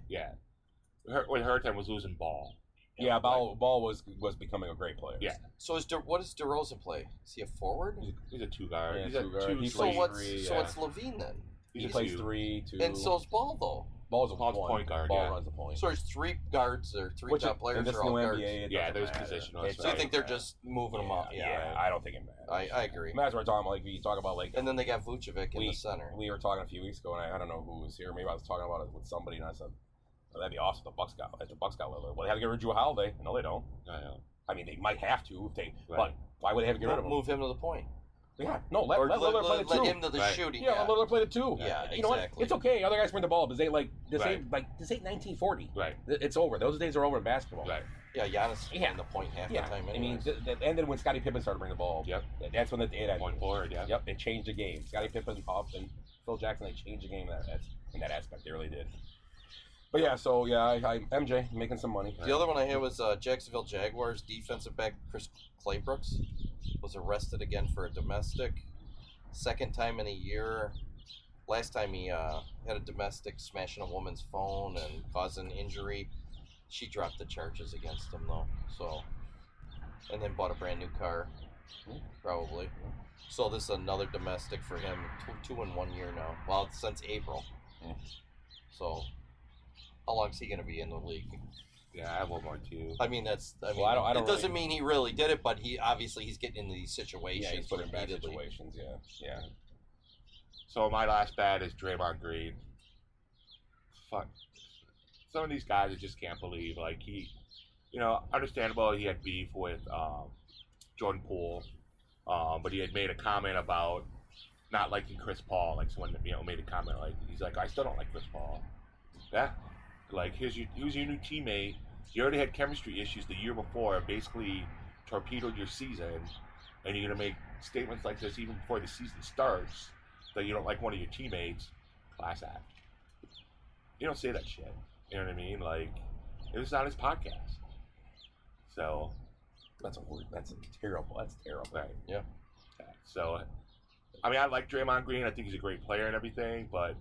what hurt them was losing Ball. Yeah, Ball was becoming a great player. Yeah. So what does DeRozan play? Is he a forward? He's a two guard. Yeah, he's a two guard. two. He's So three, what's three, so yeah. what's Levine then? He He's plays two. 3, 2. And so's Ball though. Ball's a Ball's point guard, Ball yeah. runs the point. So there's 3 guards or 3 Which top in players this are all new guards. NBA, it Yeah, doesn't there's matter. positional. It So you think they're doesn't just moving them matter. up? Yeah, I don't think it matters. I agree. That's what we're talking about. Like, you talk about, like, And then they got Vucevic in the center. we were talking a few weeks ago, and I don't know who was here. Maybe I was talking about it with somebody, and I said, well, that'd be awesome if the Bucks got Lillard. Well, they have to get rid of Drew Holiday. No, they don't. I know. I mean, they might have to if they, Right. but why would they have to get rid of him? Move him to the point. Yeah, no, let Or Lillard play the let 2. him to the Right. shooting. Yeah, let Lillard play the 2. Yeah, You know what? exactly. It's okay. Other guys bring the ball, but this ain't Right. 1940. Right. It's over. Those days are over in basketball. Right. Yeah, Giannis Yeah. in the point half Yeah, the time. I mean, Anyways. that ended when Scottie Pippen started bringing the ball. Yep. That's when it ended. Point forward. Yeah. Yep, it changed the game. Scottie Pippen, Puff, and Phil Jackson, they changed the game in that aspect. They really did. But yeah, so yeah, I MJ making some money. The other one I had was Jacksonville Jaguars defensive back Chris Claybrooks was arrested again for a domestic. Second time in a year. Last time he had a domestic smashing a woman's phone and causing injury. She dropped the charges against him though. So, and then bought a brand new car, probably. So this is another domestic for him. Two in 1 year now. Well, since April. So, how long is he going to be in the league? Yeah, I have one more too. I mean, that's. I mean, Well, I don't it doesn't really- mean he really did it, but he obviously he's getting into these situations. Yeah, he's put in bad repeatedly. situations. Yeah. So my last bad is Draymond Green. Fuck. Some of these guys I just can't believe. Like understandable he had beef with Jordan Poole, but he had made a comment about not liking Chris Paul. Like someone made a comment like he's like, I still don't like Chris Paul. Yeah. Like he was your new teammate. You already had chemistry issues the year before. Basically torpedoed your season, and you're gonna make statements like this even before the season starts that you don't like one of your teammates. Class act. You don't say that shit. You know what I mean? Like it was on his podcast. So That's a word. That's terrible. That's terrible. right. Yeah. So I mean I like Draymond Green. I think he's a great player and everything, but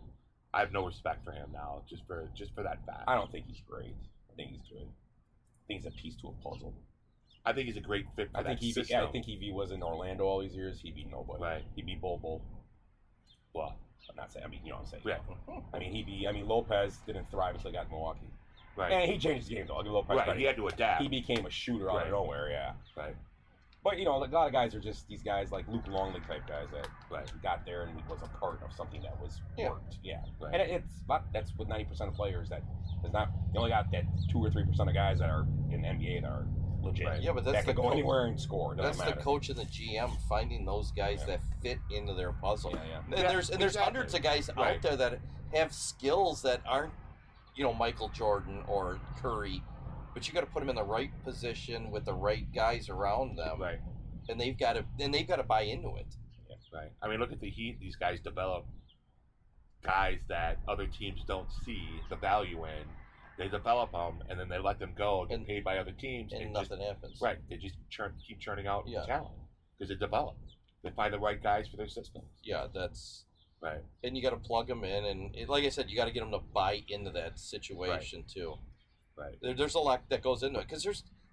I have no respect for him now, just for that fact. I don't think he's great. I think he's good. I think he's a piece to a puzzle. I think he's a great fit for that system. I think if he was in Orlando all these years, he'd be nobody. Right. He'd be Bobo. Well, I'm not saying. I mean, you know what I'm saying. yeah. I mean, Lopez didn't thrive until he got to Milwaukee. Right. And he changed his game though. I mean, Lopez. Right. He had to adapt. He became a shooter out Right. of nowhere. Yeah. Right. But a lot of guys are just these guys like Luke Longley type guys that Right. got there and was a part of something that was worked. Yeah. Right. And that's with 90% of players that is not. You only got that 2 or 3% of guys that are in the NBA that are legit. Right. Yeah, but that's that could the go coach. anywhere and score. It doesn't That's matter. the coach and the GM finding those guys Yeah. that fit into their puzzle. Yeah. And Yeah, there's exactly. hundreds of guys Right. out there that have skills that aren't, Michael Jordan or Curry, but you got to put them in the right position with the right guys around them, Right. and they've got to buy into it. Right. I mean, look at the Heat. These guys develop guys that other teams don't see the value in. They develop them, and then they let them go, get And- paid by other teams, And just, nothing happens. right. They just keep churning out Yeah. talent because they develop. They find the right guys for their systems. Yeah, that's. Right. And you got to plug them in, and like I said, you got to get them to buy into that situation too. Right. There's a lot that goes into it because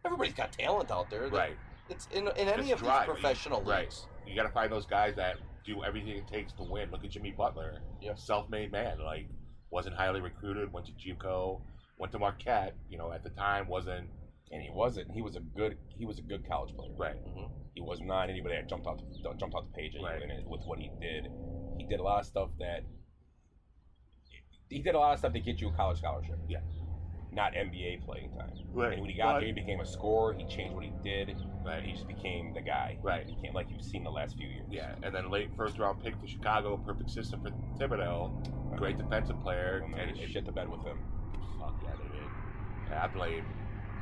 everybody's got talent out there. Right. It's in any It's of drive. these professional Right. leagues. You got to find those guys that do everything it takes to win. Look at Jimmy Butler. Yeah. Self-made man. Like, wasn't highly recruited. Went to JUCO. Went to Marquette. At the time wasn't. And he wasn't. He was a good college player. Right. Mm-hmm. He was not anybody that jumped out the page at Right. you with what he did. He did a lot of stuff that. He did a lot of stuff to get you a college scholarship. Yeah. Not NBA playing time. Right. And when he got there, he became a scorer. He changed what he did. Right. He just became the guy. Right. He became like you've seen the last few years. Yeah, and then late first round pick for Chicago, perfect system for Thibodeau, great defensive player, And and they shit the bed with him. fuck yeah, they did. Yeah, I blame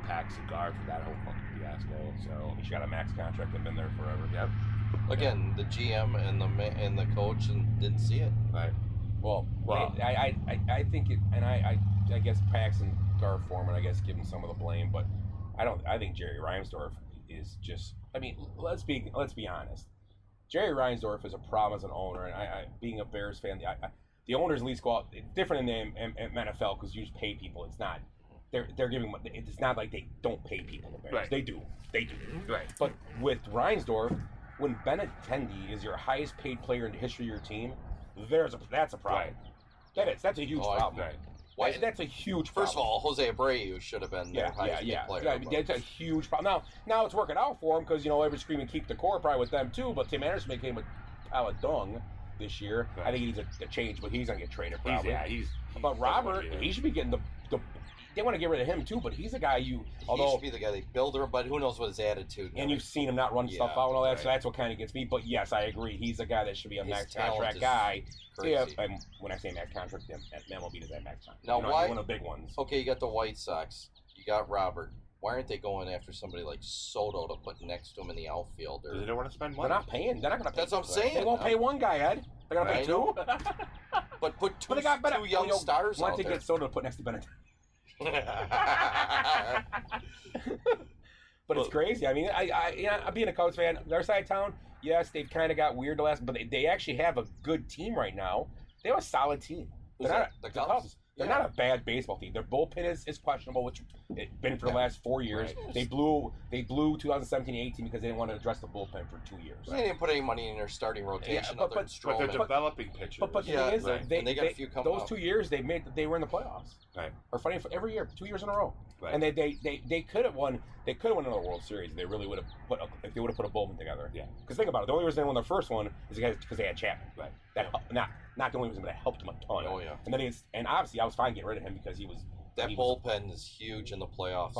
Pax and Gar for that whole fucking fiasco. So He got a max contract. They've been there forever. yep, Again, the GM and the coach didn't see it. right. Well, Well- I think it, and I guess Pax and Gar Foreman, I guess, give him some of the blame, but I think Jerry Reinsdorf, is just. I mean, let's be honest. Jerry Reinsdorf is a problem as an owner, and I being a Bears fan, the owners at least go out. It's different in the NFL because you just pay people. It's not. They're giving. It's not like they don't pay people. The Bears. Right. They do. Right. But with Reinsdorf, when Benintendi is your highest paid player in the history of your team, that's a problem. Right. That's a huge problem. Right. Why? That's a huge problem. First of all, Jose Abreu should have been their highest paid player. Yeah, that's a huge problem. Now it's working out for him because everybody's screaming keep the core probably with them too. But Tim Anderson became a pile of dung this year. Right. I think he needs a change, but he's gonna get traded probably. He's but Robert, he should be getting the. They want to get rid of him too, but he's a guy he should be the guy they build her, but who knows what his attitude. And you've seen him not run stuff out and all that, right. so that's what kind of gets me. But yes, I agree. He's a guy that should be a max contract guy. Crazy. Yeah, and when I say max contract, MLB does that max contract. Now why? One of the big ones. Okay, you got the White Sox. You got Robert. Why aren't they going after somebody like Soto to put next to him in the outfield? Because they don't want to spend money. They're not paying. They're not going to pay. That's what I'm saying. They won't pay one guy, Ed. They're going to pay two. But put two young stars out there. To get Soto to put next to Bennett. But it's crazy. I mean, I'm being a Cubs fan. Their side of town, yes, they've kind of got weird the last, but they actually have a good team right now. They have a solid team. The Cubs? They're not a bad baseball team. Their bullpen is questionable, which it's been for the last 4 years. Right. They blew 2017-18 because they didn't want to address the bullpen for 2 years. They didn't put any money in their starting rotation. but they're developing pitchers. But the thing is, right. They got a few coming those up. 2 years they were in the playoffs. Right. Or funny for every year, 2 years in a row. Right. And they could have won. They could have won another World Series. They really would have if they would have put a bullpen together. Yeah. Because think about it. The only reason they won their first one is because they had Chapman. Right. That not the only reason, but that helped them a ton. Oh yeah. And obviously I was fine getting rid of him because he was. Bullpen is huge in the playoffs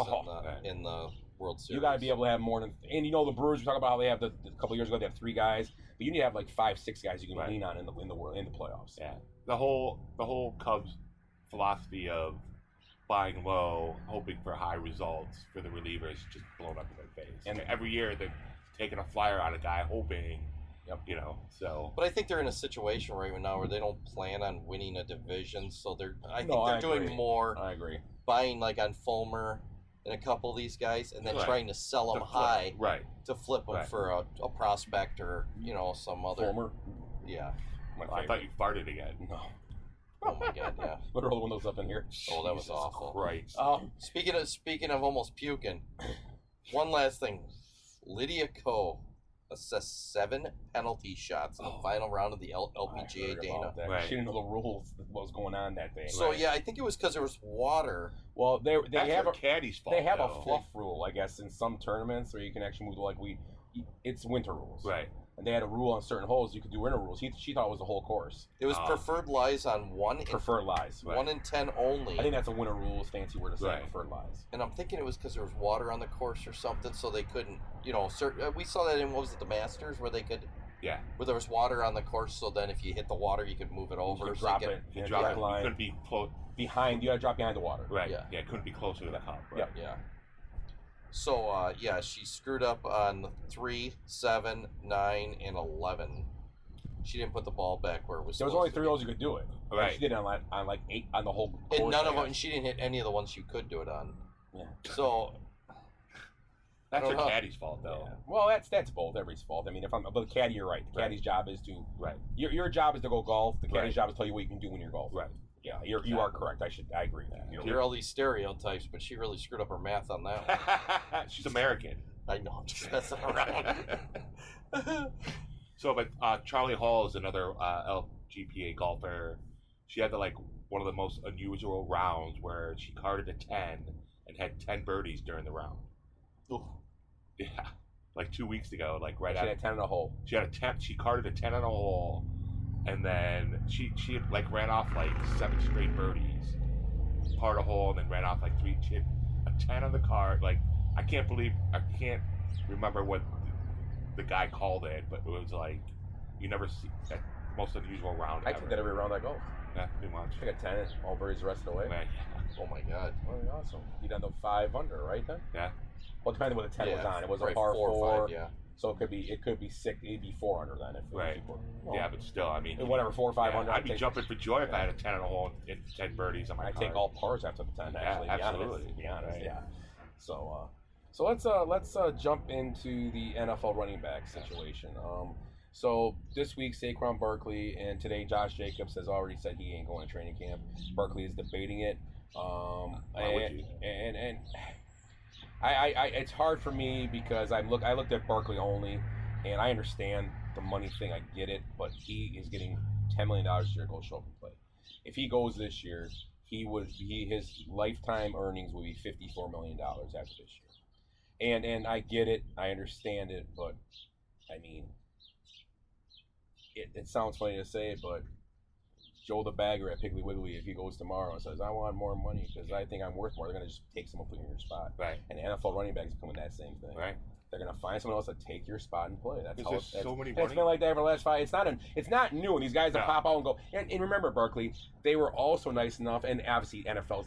in the World Series. You got to be able to have more than. And the Brewers. We talk about how they have a couple of years ago they have 3 guys, but you need to have like 5-6 guys you can lean on in the playoffs. Yeah. The whole Cubs philosophy of buying low, hoping for high results for the relievers just blown up in their face. And every year they're taking a flyer on a guy hoping. Yep. So. But I think they're in a situation right now where they don't plan on winning a division, so they're doing more. I agree. Buying like on Fulmer and a couple of these guys, and then trying to sell them high, to flip them for a prospect or some other. Fulmer. Yeah. I thought you farted again. No. Oh my God! Yeah. Put roll the windows up in here. Oh, that was awful. Christ. Speaking of almost puking, one last thing. Lydia Ko assessed 7 penalty shots in the final round of the LPGA Dana. Right. She didn't know the rules, what was going on that day. So yeah, I think it was because there was water. Well, they have a caddy's fault. They have a fluff rule, I guess, in some tournaments where you can actually move to it's winter rules. Right. And they had a rule on certain holes you could do winter rules. She thought it was the whole course. It was preferred lies on 1 preferred lies. 1 in 10 only. I think that's a winter rules, fancy word to say preferred lies. And I'm thinking it was because there was water on the course or something, so they couldn't. We saw that in the Masters where they could. Yeah. Where there was water on the course, so then if you hit the water, you could move it over. You could drop it. You couldn't be close behind. You got to drop behind the water. Right. Yeah. It couldn't be closer to the cup. Right? Yeah. So she screwed up on 3, 7, 9, and 11. She didn't put the ball back where it was. There was only 3 holes you could do it. Right. And she did it on like 8 on the whole course. And none of them. And she didn't hit any of the ones you could do it on. Yeah. So. That's her caddy's fault, though. Yeah. Well, that's both everybody's fault. I mean, but the caddy, you're right. The caddy's job is to. Right. Your job is to go golf. The caddy's job is to tell you what you can do when you're golfing. Right. Yeah, you are correct. I agree with that. You're all these stereotypes, but she really screwed up her math on that one. She's American. I know. I'm just messing around. So, but Charlie Hall is another LGPA golfer. She had one of the most unusual rounds where she carded a 10 and had 10 birdies during the round. Ooh. Yeah, 2 weeks ago, right she out. She had 10 on a hole. She had a 10. She carded a 10 on a hole, and then she ran off 7 straight birdies, parred a hole, and then ran off 3. She had a 10 on the card. I can't remember what the guy called it, but it was you never see that most unusual round. I take that every round I go. Yeah, pretty much. I got 10, all birdies the rest of the way. Man, oh my God. Well, awesome. You done the 5 under, right then? Yeah. Well, depending on what the 10 was on. It was a par 4 or 5, yeah. So it could be 6, it'd be 4 under then. Yeah, but still, I mean, whatever, 4 or 5 under. I'd be jumping for joy if I had a 10 on a hole and 10 birdies on my card. I take all pars after the 10. Actually, absolutely. To be honest, yeah. So, So let's jump into the NFL running back situation. So this week Saquon Barkley and today Josh Jacobs has already said he ain't going to training camp. Barkley is debating it. And I it's hard for me because I looked at Barkley only, and I understand the money thing. I get it, but he is getting $10 million this year to go show up and play. If he goes this year, his lifetime earnings will be $54 million after this year. And I get it, I understand it, but I mean, it sounds funny to say it, but Joe the bagger at Piggly Wiggly, if he goes tomorrow and says, I want more money because I think I'm worth more, they're going to just take someone, put you in your spot. Right. And NFL running backs becoming that same thing. Right. They're going to find someone else to take your spot and play. That's how There's so many it's been like that for the last 5. It's not new. And these guys that pop out and go. And remember, Barkley, they were also nice enough. And obviously, NFL's,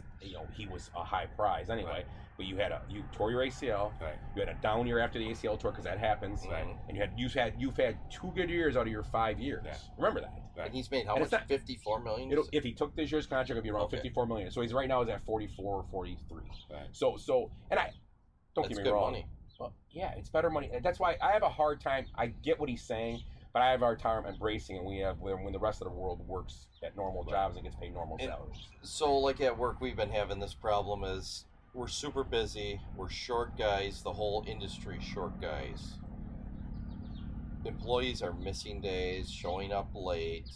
he was a high prize anyway. Right. But you tore your ACL. Right. You had a down year after the ACL tour because that happens. Right. And you've had 2 good years out of your 5 years. Yeah. Remember that. Right. And he's made how much? $54 million. If he took this year's contract, it'd be around $54 million. So he's right now is at 44 or 43. Right. So and I don't get me wrong. Money. Well, yeah, it's better money. That's why I have a hard time. I get what he's saying, but I have a hard time embracing it. When the rest of the world works at normal jobs and gets paid normal salaries. So, like at work, we've been having this problem is we're super busy. We're short guys. The whole industry short guys. Employees are missing days, showing up late.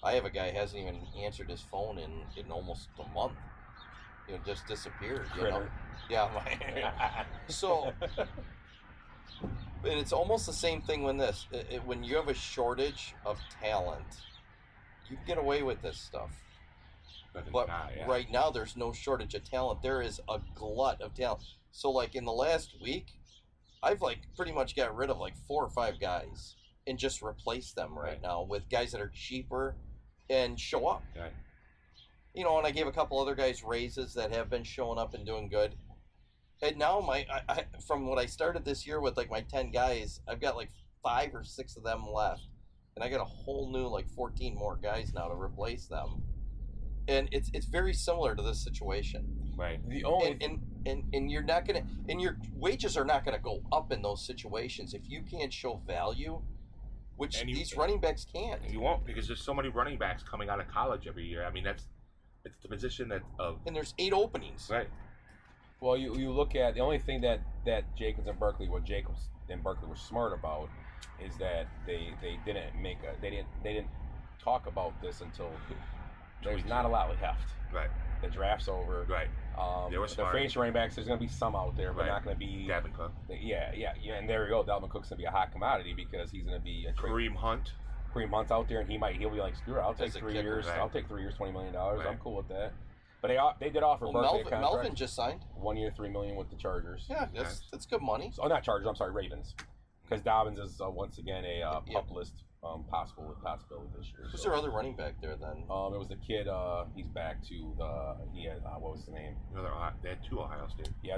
I have a guy who hasn't even answered his phone in almost a month. Just disappeared. Yeah. So, and it's almost the same thing when you have a shortage of talent, you can get away with this stuff. But right now, there's no shortage of talent. There is a glut of talent. So, like in the last week, I've pretty much got rid of 4 or 5 guys and just replaced them right now with guys that are cheaper and show up. Right. And I gave a couple other guys raises that have been showing up and doing good. And now from what I started this year with my 10 guys, I've got 5 or 6 of them left. And I got a whole new 14 more guys now to replace them. And it's very similar to this situation. Right. The only and you're not gonna, and your wages are not gonna go up in those situations if you can't show value, which these running backs can't. You won't, because there's so many running backs coming out of college every year. I mean, it's the position and there's 8 openings. Right. Well, you look at the only thing that Jacobs and Barkley were smart about is that they didn't talk about this until there's not a lot left. Right. The draft's over. Right. They were smart. The face running backs, there's going to be some out there, but not going to be Dalvin Cook. Yeah, and there you go. Dalvin Cook's going to be a hot commodity because he's going to be a Kareem Hunt out there, and he'll be like, screw it, I'll take 3 years. Right. I'll take 3 years, $20 million. Right. I'm cool with that. But they did offer Barkley a contract. Melvin just signed 1 year, $3 million with the Chargers. Yeah, that's good money. So, not Chargers. I'm sorry, Ravens. Because Dobbins is once again a pup list possibility this year. Who's their other running back there then? It was the kid. He's back to what was his name? They had 2 Ohio State. Yeah,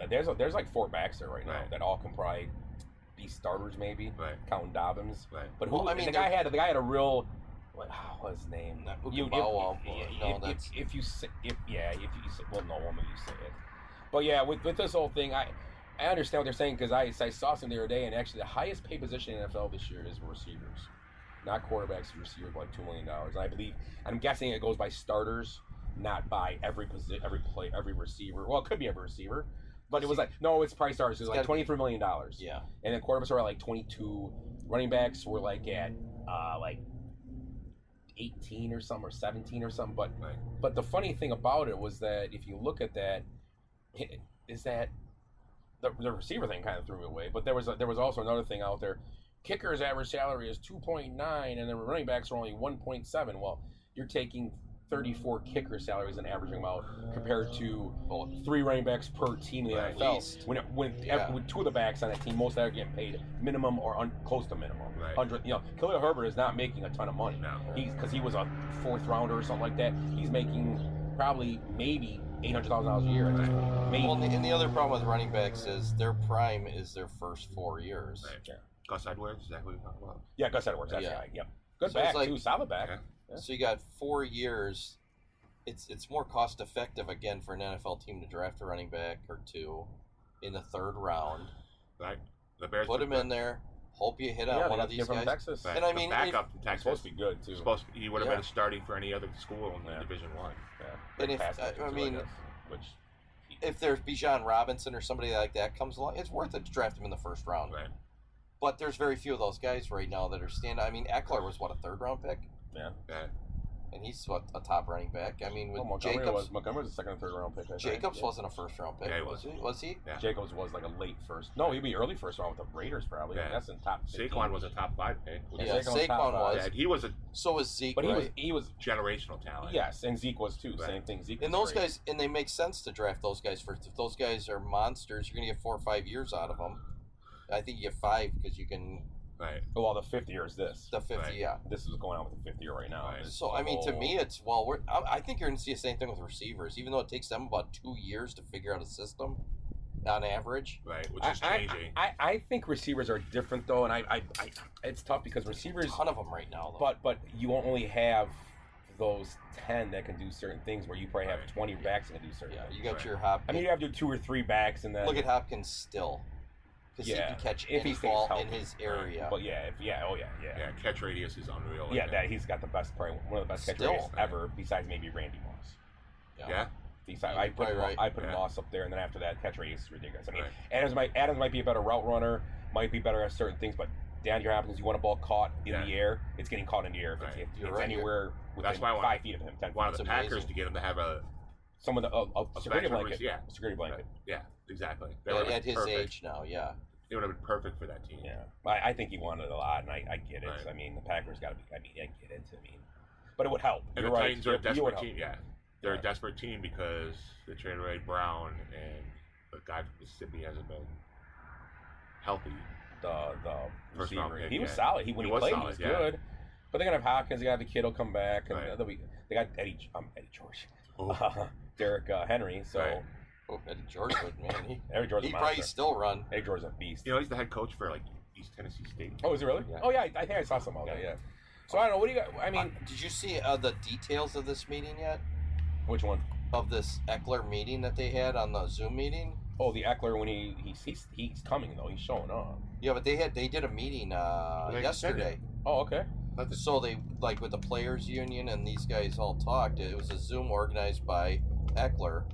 there's 4 backs there right now that all can probably be starters maybe. Right. Counting Dobbins. Right. But the guy had a real. What's his name? If you say, well, no, one of you say it. But yeah, with this whole thing, I understand what they're saying because I saw something the other day, and actually the highest paid position in the NFL this year is receivers, not quarterbacks. Receivers $2 million. And I'm guessing it goes by starters, not by every receiver. Well, it could be every receiver, but it was it's probably starters. It was $23 million. Yeah. And then quarterbacks were at 22. Running backs were at 18 or something, or 17 or something. But the funny thing about it was that if you look at that, is that the receiver thing kind of threw me away. But there was also another thing out there. Kickers' average salary is 2.9, and the running backs are only 1.7. Well, you're taking 34 kicker salaries and averaging them out compared to 3 running backs per team in the NFL. When 2 of the backs on that team, most of them are getting paid minimum or close to minimum. Right. 100. Khalil Herbert is not making a ton of money. No. Because he was a 4th rounder or something like that. He's making maybe $800,000 a year at this point. Maybe. Well, and the other problem with running backs is their prime is their first 4 years. Right. Yeah. Gus Edwards, is that what you're talking about? Yeah, Gus Edwards. That's right. Yep. Good back too. Solid back. Yeah. So you got 4 years it's more cost effective again for an NFL team to draft a running back or two in the third round. Right. The Bears put him in there. Hope you hit on one of these from guys. Texas. Right. And I mean, the backup from Texas supposed to be good too. He would have been starting for any other school in Division One. Yeah. And if I mean, which if there's Bijan Robinson or somebody like that comes along, it's worth it to draft him in the first round. Right. But there's very few of those guys right now that are standing. I mean, Eckler was what, a third round pick? Yeah. And he's what, a top running back. I mean, with Montgomery Jacobs was a second or third round pick. Jacobs wasn't a first round pick. Yeah, he was he? Was he? Yeah. Jacobs was like a late first. No, he'd be early first round with the Raiders probably. Yeah. That's in top 15. Saquon was a top 5 pick. Yeah, Saquon was. Yeah, he was a. So was Zeke. But right? he was generational talent. Yes, and Zeke was too. Right. Same thing. Zeke. And was those great. guys, and they make sense to draft those guys first. If those guys are monsters, you're gonna get 4 or 5 years out of them. I think you get 5 because you can. Right. Well, the 5th year is this. The 50, Right. yeah. This is going on with the 5th year right now. Right. So I mean, to me, it's I think you're going to see the same thing with receivers, even though it takes them about 2 years to figure out a system, on average. Right, which is changing. I think receivers are different though, and I it's tough because receivers. A ton of them right now, though. But you only have those 10 that can do certain things, where you probably have 20 backs that can do certain. Yeah, things. you got your Hopkins. I mean, you have to do 2 or 3 backs, and then Look at Hopkins still, because he can catch if any he stays ball healthy. in his area. But yeah, Yeah, catch radius is unreal. Yeah, that he's got the best, probably one of the best catch Still. rates ever, besides maybe Randy Moss. Yeah. Besides, You're I put probably right. Moss up there, and then after that, catch radius is ridiculous. I mean, Right. Adams might be a better route runner, might be better at certain things, but DeAndre Hopkins, you want a ball caught in the air, it's getting caught in the air. If Right. it's anywhere within That's why I 5 feet of him, 10 feet. One of the That's Packers amazing. to get him to have a security veteran blanket. Yeah. Security blanket. Yeah, exactly. That would've At been his perfect. age now, yeah. It would have been perfect for that team. Yeah, I think he wanted a lot, and I get it. Right. I mean, the Packers got to be. I mean, I get it. I mean, but it would help. And You're the right. Titans are a You would desperate help. team. Yeah, they're Yeah. a desperate team because they traded away Brown, and the guy from Mississippi hasn't been healthy. The First round receiver. pick, He was yeah. solid. When he played, solid, he was yeah. good. But they're gonna have Hopkins. They got the kid will come back, and Right. they got Eddie George, Oh. Derek Henry. So Right. Oh, Eddie George would, man. Eddie George, He'd probably still run. Eddie George's a beast. You know, he's the head coach for like East Tennessee State. Oh, is he really? Yeah. Oh yeah, I think I saw some of that. Yeah. So I don't know. What do you got? I mean, Did you see the details of this meeting yet? which one? Of this Eckler meeting that they had on the Zoom meeting? Oh, the Eckler when he's coming though. He's showing up. Yeah, but they did a meeting yesterday. Oh, okay. So they, like, with the players union and these guys all talked. It was a Zoom organized by Eckler,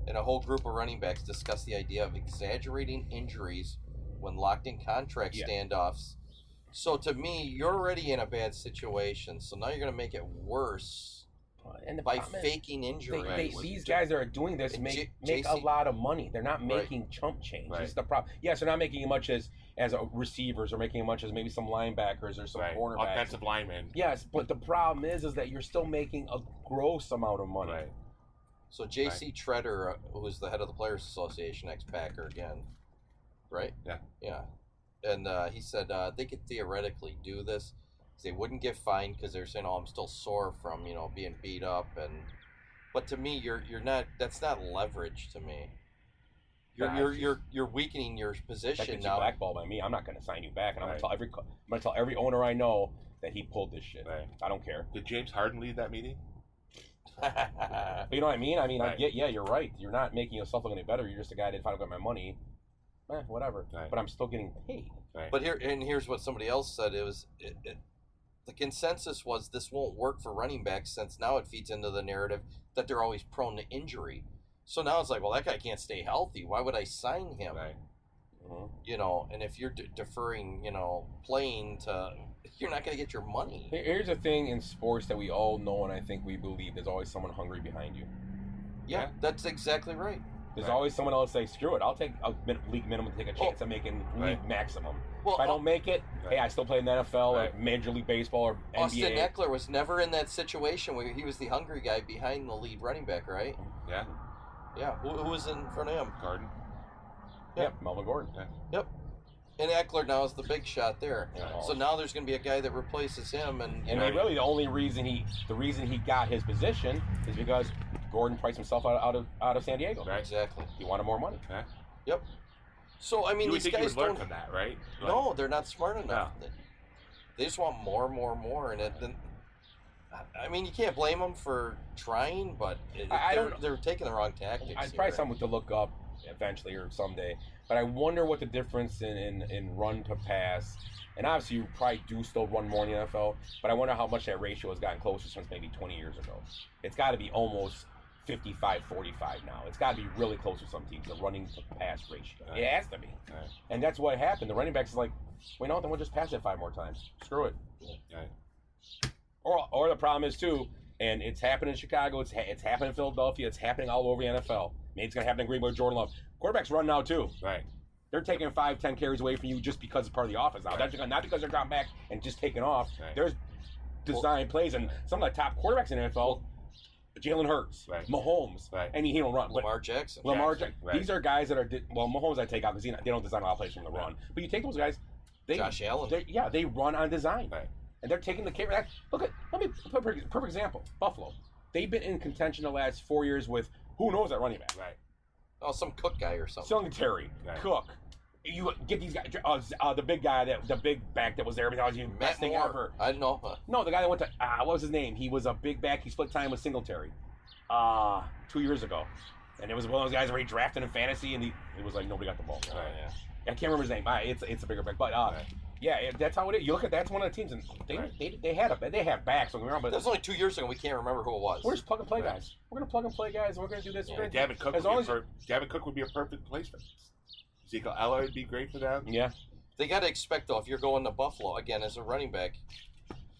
and a whole group of running backs discussed the idea of exaggerating injuries when locked in contract standoffs. So to me, you're already in a bad situation. So now you're going to make it worse And by faking injury. These guys that are doing this And make JC a lot of money. They're not making chump change. Right. It's the problem. Yes, they're not making as much as receivers, or making as much as maybe some linebackers or some cornerbacks. Offensive linemen. Yes, but the problem is that you're still making a gross amount of money. Right. So J.C. Treader, who was the head of the Players Association, ex-Packer again, right? Yeah. Yeah. And he said they could theoretically do this. They wouldn't get fined because they're saying, "Oh, I'm still sore from being beat up." But to me, you're not. That's not leverage to me. You're weakening your That position gets you now. blackballed by me. I'm not going to sign you back, and I'm Right. going to tell every owner I know that he pulled this shit. Right. I don't care. Did James Harden lead that meeting? But you know what I mean? I mean, Right. I get, you're right. You're not making yourself look any better. You're just a guy that finally got my money. Whatever. Right. But I'm still getting paid. Right. But here's what somebody else said. The consensus was this won't work for running backs, since now it feeds into the narrative that they're always prone to injury. So now it's like, well, that guy can't stay healthy. Why would I sign him? Right. And if you're deferring, playing to, you're not going to get your money. Here's the thing in sports that we all know, and I think we believe: there's always someone hungry behind you. Yeah, that's exactly right. There's Right. always someone else say, "Screw it, I'll take a league minimum to take a chance at making league maximum. Well, If I don't make it, Right. hey, I still play in the NFL Right. or Major League Baseball or Austin NBA." Eckler was never in that situation where he was the hungry guy behind the lead running back, right? Yeah. Yeah. Who was in front of him? Garden. Yep, Melvin Gordon. Yeah. Yep. And Eckler now is the big shot there. Yeah. So now there's going to be a guy that replaces him, and And really, the only reason he got his position is because Gordon priced himself out of San Diego. Right. exactly. He wanted more money. Yeah. Yep. So I mean, You would these think you guys would learn don't. from that, right? No, they're not smart enough. They just want more, and then I mean, you can't blame them for trying, but they're taking the wrong tactics. I'd probably something to look up eventually or someday. But I wonder what the difference in run to pass. And obviously, you probably do still run more in the NFL, but I wonder how much that ratio has gotten closer since maybe 20 years ago. It's got to be almost 55-45 now. It's got to be really close to some teams, the running to pass ratio. It has to be. Right. And that's what happened. The running backs is like, well, no, then we'll just pass it 5 more times. Screw it. Right. Or the problem is, too, and it's happened in Chicago, it's happened in Philadelphia, it's happening all over the NFL. Maybe it's going to happen in Green Bay with Jordan Love. Quarterbacks run now, too. Right. They're taking 5-10 carries away from you just because it's part of the offense now. Right. That's not because they're dropping back and just taking off. Right. There's design plays, and some of the top quarterbacks in the NFL, Jalen Hurts, right. Mahomes, right. and he don't run. Lamar Jackson. Right. These are guys that are, Mahomes I take out because they don't design a lot of plays from the run. But you take those guys, Josh Allen. They run on design. Right. And they're taking the carry. Let me put a perfect example. Buffalo. They've been in contention the last 4 years with who knows that running back. Right. Oh, some Cook guy or something. Singletary, right. Cook. You get these guys. The big guy, the big back that was there. Everything was the best thing ever. I don't know. No, the guy that went to what was his name? He was a big back. He split time with Singletary 2 years ago, and it was one of those guys already drafted in fantasy, and it was like nobody got the ball. Oh, yeah. I can't remember his name. It's a bigger back, but right. yeah, that's how it is. You look at that's one of the teams, and they have backs. Don't get me wrong, but that was only 2 years ago. We can't remember who it was. We're just plug and play guys. We're gonna plug and play guys. And we're gonna do this. Yeah, Gavin Cook would be a perfect placement. Ezekiel Elliott would be great for them. Yeah. They got to expect, though, if you're going to Buffalo, again, as a running back,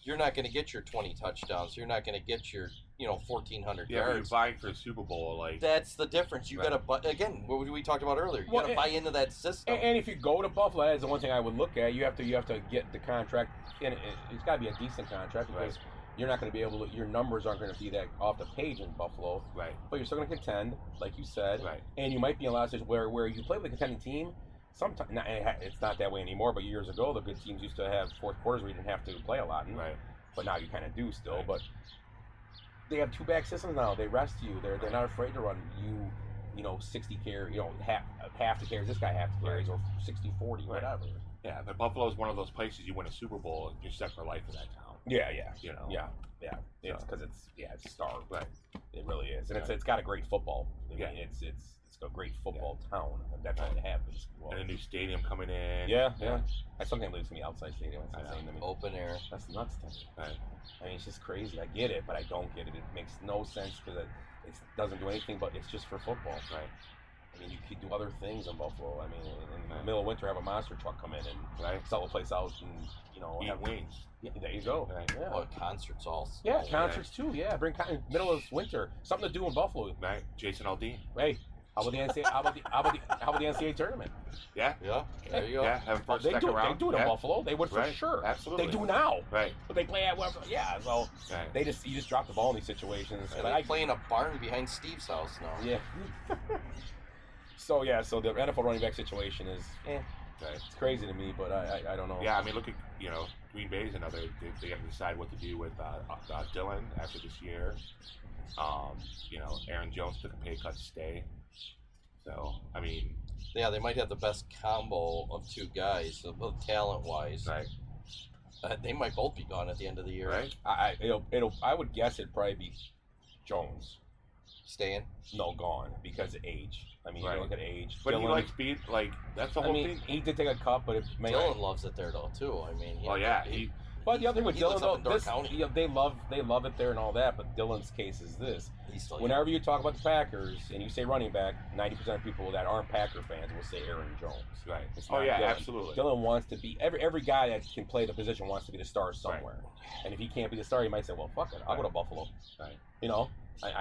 you're not going to get your 20 touchdowns. You're not going to get your, 1,400 yards. yards. You're vying for a Super Bowl. That's the difference. You got to, again, what we talked about earlier, you got to buy into that system. And if you go to Buffalo, that's the one thing I would look at. You have to get the contract, and it's got to be a decent contract because you're not going to be able to, your numbers aren't going to be that off the page in Buffalo. Right. But you're still going to contend, like you said. Right. And you might be in a lot of situations where you play with a contending team. Sometimes it's not that way anymore, but years ago the good teams used to have fourth quarters where you didn't have to play a lot. Right. But now you kind of do still. Right. But they have 2 back systems now. They rest you. They're not afraid to run you 60 carries, half the carries. This guy half the carries, or 60-40, whatever. Yeah, but Buffalo is one of those places you win a Super Bowl and you're set for life in that town. Yeah. Yeah. It's because it's starved. Right. It really is, and it's got a great football. I mean, it's a great football town. And that's what it happens. And a new stadium coming in. Yeah. I still can't believe it's gonna be outside stadium. It's insane to me. Open air. That's nuts to me. Right. I mean, it's just crazy. I get it, but I don't get it. It makes no sense because it doesn't do anything, but it's just for football. Right. I mean, you could do other things in Buffalo. I mean, in the middle of winter, have a monster truck come in and sell the place out and, eat wings. Yeah, there you go. Right. Yeah. Oh, concerts also. Yeah, concerts too. Yeah, bring middle of winter. Something to do in Buffalo. Right. Jason Aldean. Hey, how about the NCAA? How about the NCAA tournament? Yeah. There you go. Yeah, have first, they do it in Yeah. Buffalo. They would for sure. Absolutely. They do now. Right. But they play at whatever. Yeah. So you just drop the ball in these situations. And they play in a barn behind Steve's house now. Yeah. So the NFL running back situation is, it's crazy to me, but I don't know. Yeah, I mean, look at Green Bay's another. They got to decide what to do with Dylan after this year. Aaron Jones took a pay cut to stay. So I mean, yeah, they might have the best combo of 2 guys, both talent-wise. Right. They might both be gone at the end of the year. Right. I would guess it'd probably be Jones. Staying? No, gone because of age. I mean, you look at age. But Dylan, he likes speed. That's the whole thing. He did take a cut, but Dylan loves it there though too. I mean, but the other thing with Dylan, though, they love it there and all that. But Dylan's case is this: whenever you talk about the Packers and you say running back, 90% of people that aren't Packer fans will say Aaron Jones. Right. Dylan. Absolutely. Dylan wants to be every guy that can play the position wants to be the star somewhere. Right. And if he can't be the star, he might say, "Well, fuck it, I'll go to Buffalo." Right.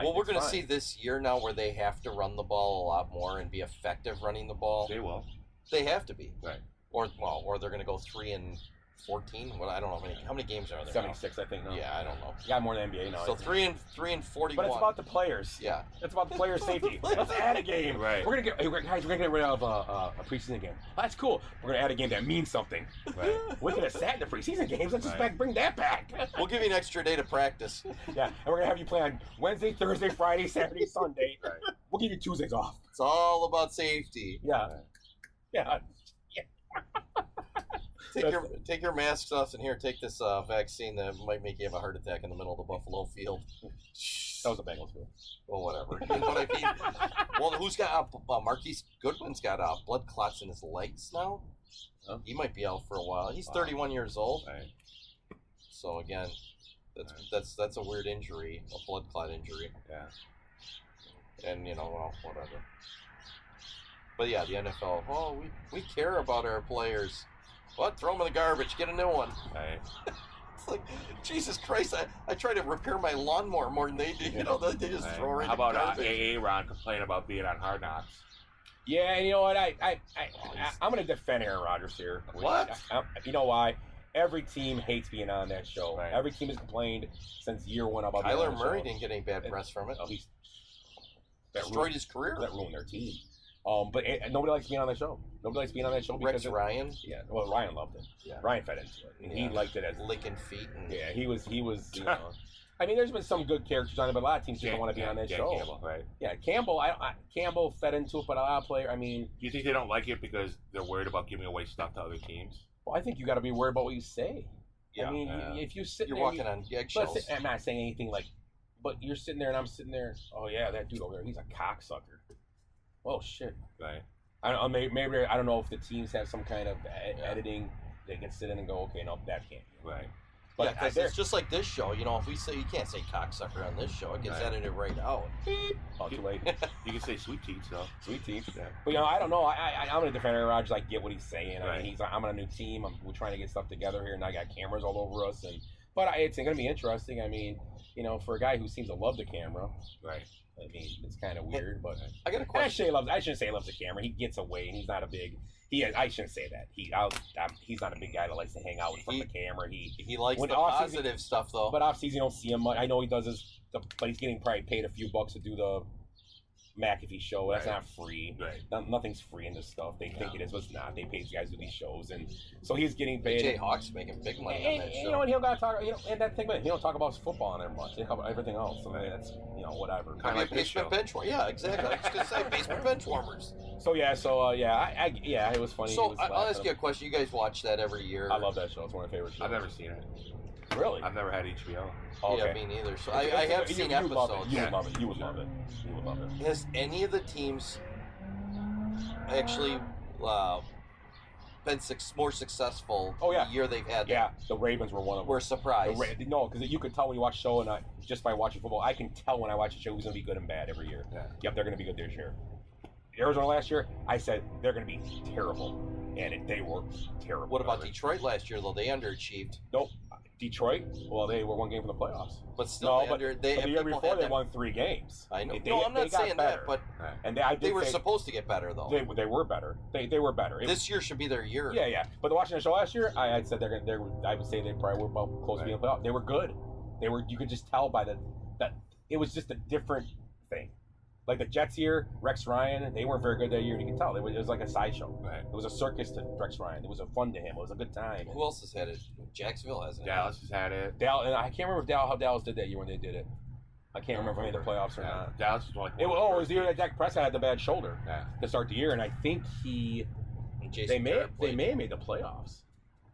We're going to see this year now where they have to run the ball a lot more and be effective running the ball. They will. They have to be. Right. Or they're going to go 3-14. Well, I don't know how many games are there. 76, now? I think. No. Yeah, I don't know. You got more than NBA now. So 3-41. But it's about the players. Yeah. It's about the player safety. Let's add a game. Right. We're gonna get rid of a preseason game. That's cool. We're gonna add a game that means something. Right. We could have sat in the preseason games. Let's just bring that back. We'll give you an extra day to practice. Yeah, and we're gonna have you play on Wednesday, Thursday, Friday, Saturday, Sunday. Right. We'll give you Tuesdays off. It's all about safety. Yeah. Yeah. take your masks off and here, take this vaccine that might make you have a heart attack in the middle of the Buffalo field. That was a Bengals field. Well, whatever. You know what I mean? Well, who's got Marquise Goodwin's got blood clots in his legs now. Huh? He might be out for a while. He's 31 years old. Right. So again, that's a weird injury, a blood clot injury. Yeah. And well, whatever. But yeah, the NFL. Oh, we care about our players. What? Throw them in the garbage. Get a new one. Right. It's like, Jesus Christ! I try to repair my lawnmower more than they do. They just Right. throw it in How the about garbage. Ron complaining about being on Hard Knocks? Yeah, and you know what? I'm going to defend Aaron Rodgers here. What? You know why? Every team hates being on that show. Right. Every team has complained since year one about being Kyler on the Murray show. didn't get any bad press from it. Oh, he's Destroyed his career. That ruined their team. But nobody likes being on that show. Nobody likes being on that show because Rex Ryan. Yeah, well, Ryan loved it. Yeah. Ryan fed into it. And he liked it as licking feet. And yeah, he was. I mean, there's been some good characters on it, but a lot of teams just don't want to be on that show. Campbell, right? Yeah, Campbell. Campbell fed into it, but a lot of players. I mean, Do you think they don't like it because they're worried about giving away stuff to other teams? well, I think you got to be worried about what you say. Yeah. I mean, if you sit you're there, walking on eggshells. I'm not saying anything like, but you're sitting there and I'm sitting there. Oh yeah, that dude over there, he's a cocksucker. Oh shit. Right. I don't, maybe I don't know if the teams have some kind of editing. They can sit in and go, okay, no, that can't be. Right. But yeah, because it's just like this show. If we say you can't say cocksucker on this show, it gets edited right out. Oh, too late. You can say sweet teeth, though. Sweet teeth. Yeah. But I don't know. I'm gonna defend Aaron Rodgers. I get what he's saying. Right. I mean, I'm on a new team. We're trying to get stuff together here, and I got cameras all over us. But it's gonna be interesting. I mean, for a guy who seems to love the camera. Right. I mean, it's kind of weird, but I got a question. I shouldn't say he loves the camera. He gets away, and he's not a big. I shouldn't say that. He's not a big guy that likes to hang out in front of the camera. He likes when the positive stuff though. But off season, you don't see him much. I know he does but he's getting probably paid a few bucks to do the McAfee show. That's not free. Right. Nothing's free in this stuff. They think it is, but it's not. They pay these guys to do these shows, and so he's getting paid. Jay Hawk's making big money on that show. And he'll gotta talk. And that thing, but he don't talk about football on there much. They talk about everything else. So that's whatever. Kind of like this show. Basement bench warmers. Yeah, exactly. I was just gonna say basement bench warmers. So it was funny. So I'll ask you a question. You guys watch that every year? I love that show. It's one of my favorite shows. I've never seen it. Really? I've never had HBO. Oh, Yeah, okay. me neither. So I have seen episodes. You would love it. You would love it. You would love it. Has any of the teams actually been more successful the year they've had? Yeah, the Ravens were one of them. We're surprised. No, because you could tell when you watch the show, and just by watching football, I can tell when I watch a show who's going to be good and bad every year. Yeah. Yep, they're going to be good this year. Arizona last year, I said they're going to be terrible, and they were terrible. What about Detroit last year, though? They underachieved. Nope. Detroit, well, they were one game from the playoffs. But still, the year before, they won 3 games. I know. I'm they not saying better. that, but and they were supposed to get better, though. They were better. They were better. This year should be their year. Yeah. But watching the show last year, I said I would say they probably were about close to being playoff. They were good. You could just tell by that it was just a different thing. Like the Jets year, Rex Ryan, they weren't very good that year, and you can tell. It was like a sideshow. Right. It was a circus to Rex Ryan. It was a fun to him. It was a good time. Who else has had it? Jacksonville hasn't. Dallas has had it. And I can't remember how Dallas did that year when they did it. I can't remember if they made the playoffs or not. Dallas was like It was the year that Dak Prescott had the bad shoulder to start the year, and I think they may have made the playoffs.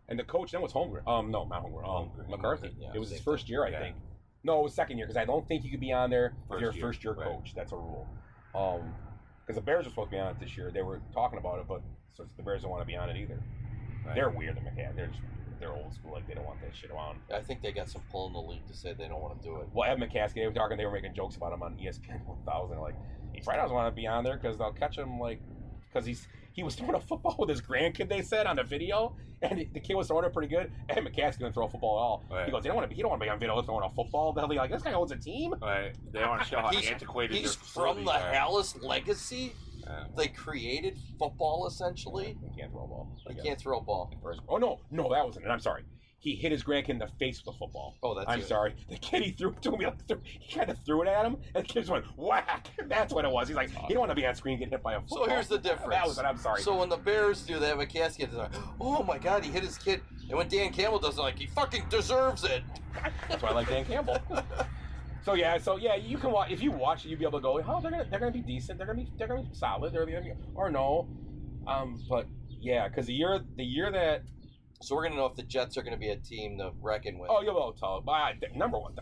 And the coach then was Holmgren. No, not Holmgren. McCarthy. Yeah, it was his first year, I think. No, it was second year because I don't think you could be on there if you're a first year right. coach. That's a rule. Because the Bears were supposed to be on it this year. They were talking about it, but the Bears don't want to be on it either. Right. They're weird, the McCann. They're old school. Like, they don't want that shit on. I think they got some pull in the league to say they don't want to do it. Well, Ed McCaskey, they were making jokes about him on ESPN 1000. Like, he probably doesn't want to be on there because they'll catch him, like, because he was throwing a football with his grandkid, they said, on the video, and the kid was throwing it pretty good. Ed McCaskey didn't throw a football at all. Right. He goes, you don't want to be on video throwing a football. They'll be like, this guy owns a team. Right. They don't want to show how antiquated he's their from the Hallis legacy. They created football, essentially. He can't throw a ball. He can't throw a ball. Oh, no, that wasn't it. I'm sorry. He hit his grandkid in the face with a football. Oh, that's I'm sorry. The kid he threw it to him, he kind of threw it at him, and the kid just went, whack. That's what it was. He's like, you don't want to be on screen getting hit by a football. So here's the difference. That was it. I'm sorry. So when the Bears do that, McCaskey is like, oh my God, he hit his kid. And when Dan Campbell does it, like, he fucking deserves it. That's why I like Dan Campbell. So yeah, you can watch. If you watch it, you'll be able to go, oh, they're gonna be decent. They're gonna be solid. They're gonna be, or no, but yeah, because the year that So we're gonna know if the Jets are gonna be a team to reckon with. Oh, you'll tell. Number one,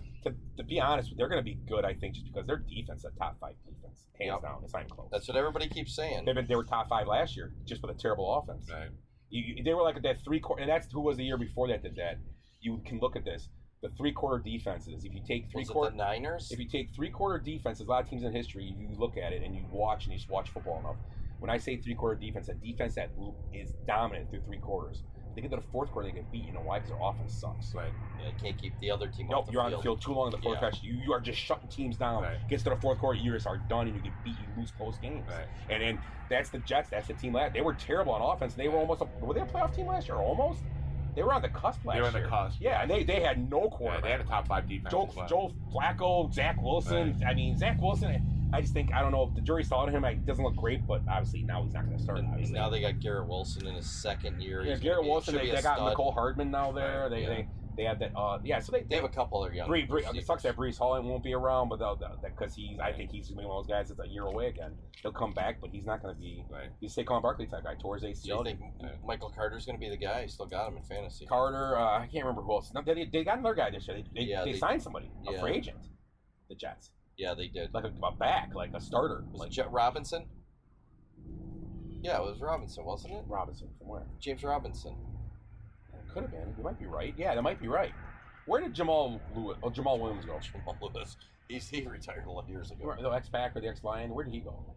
to be honest, they're going to be good. I think just because their defense is a top 5 defense, hands down. It's not even close. That's what everybody keeps saying. They were top 5 last year, just with a terrible offense. Right. They were like that 3-quarter, and that's who was the year before that did that. You can look at this. The 3-quarter defenses. If you take the Niners? If you take 3-quarter defenses, a lot of teams in history, you look at it and you watch football enough. When I say 3-quarter defense, a defense that is dominant through 3 quarters. They get to the 4th quarter, they get beat. You know why? Because their offense sucks. Right. Yeah, you can't keep the other team off the you're field. on the field too long in the 4th quarter. You are just shutting teams down. Right. Gets to the 4th quarter, you just are done, and you get beat. You lose close games. Right. And then that's the Jets. That's the team last. They were terrible on offense. And they were almost. Were they a playoff team last year? Almost. They were on the cusp last year. They were on the cusp. Yeah, and they had no quarterback. Yeah, they had a top 5 defense. Joe Flacco, Zach Wilson. Right. I mean, Zach Wilson. I just think, I don't know, the jury's still on him. It doesn't look great, but obviously now he's not going to start. And now they got Garrett Wilson in his 2nd year. Yeah, Garrett Wilson. They got Nicole Hardman now there. Right. They have that. So they have a couple other young. It sucks that Breece Hall won't be around, but because I think he's one of those guys that's a year away again. He'll come back, but he's not going to be. Right. He's Saquon Barkley type guy. Tore his ACL. Do you think Michael Carter's going to be the guy? He still got him in fantasy. Carter, I can't remember who else. No, they got another guy this year. They signed somebody, a free agent. The Jets. Yeah, they did. Like a back, like a starter. Was like it Jet Robinson? Yeah, it was Robinson, wasn't it? Robinson from where? James Robinson. It could have been. You might be right. Yeah, that might be right. Where did Jamal Williams go? Jamal Lewis. He retired a lot of years ago. The ex-back or the ex-Lion? Where did he go?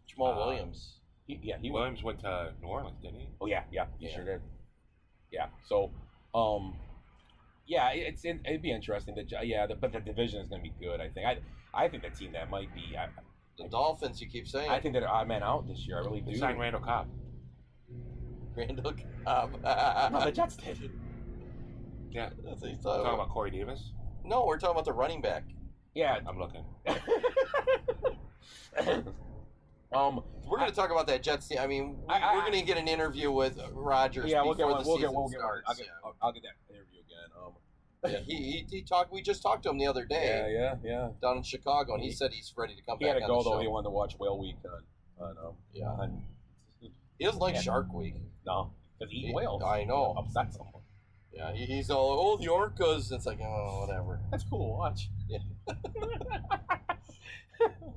Jamal Williams. Williams went to New Orleans, didn't he? Oh, yeah. He sure did. Yeah. So, it'd be interesting. But the division is going to be good. I think the team that might be the Dolphins. You keep saying. I think that are odd man out this year. I really do. They signed Randall Cobb. Randall Cobb. No, the Jets did. Yeah. That's what he's talking about Corey Davis. No, we're talking about the running back. Yeah, I'm looking. We're going to talk about that Jets team. I mean, we're going to get an interview with Rodgers. Yeah, we'll get one. I'll get that interview again. He talked. We just talked to him the other day. Yeah. Down in Chicago, and he said he's ready to come back. He had to go though. Show. He wanted to watch Whale Week. He doesn't like Shark Week. No, because he eats whales. I know. Upset someone. Yeah, he's all the orcas. It's like, oh, whatever. That's cool to watch. Yeah.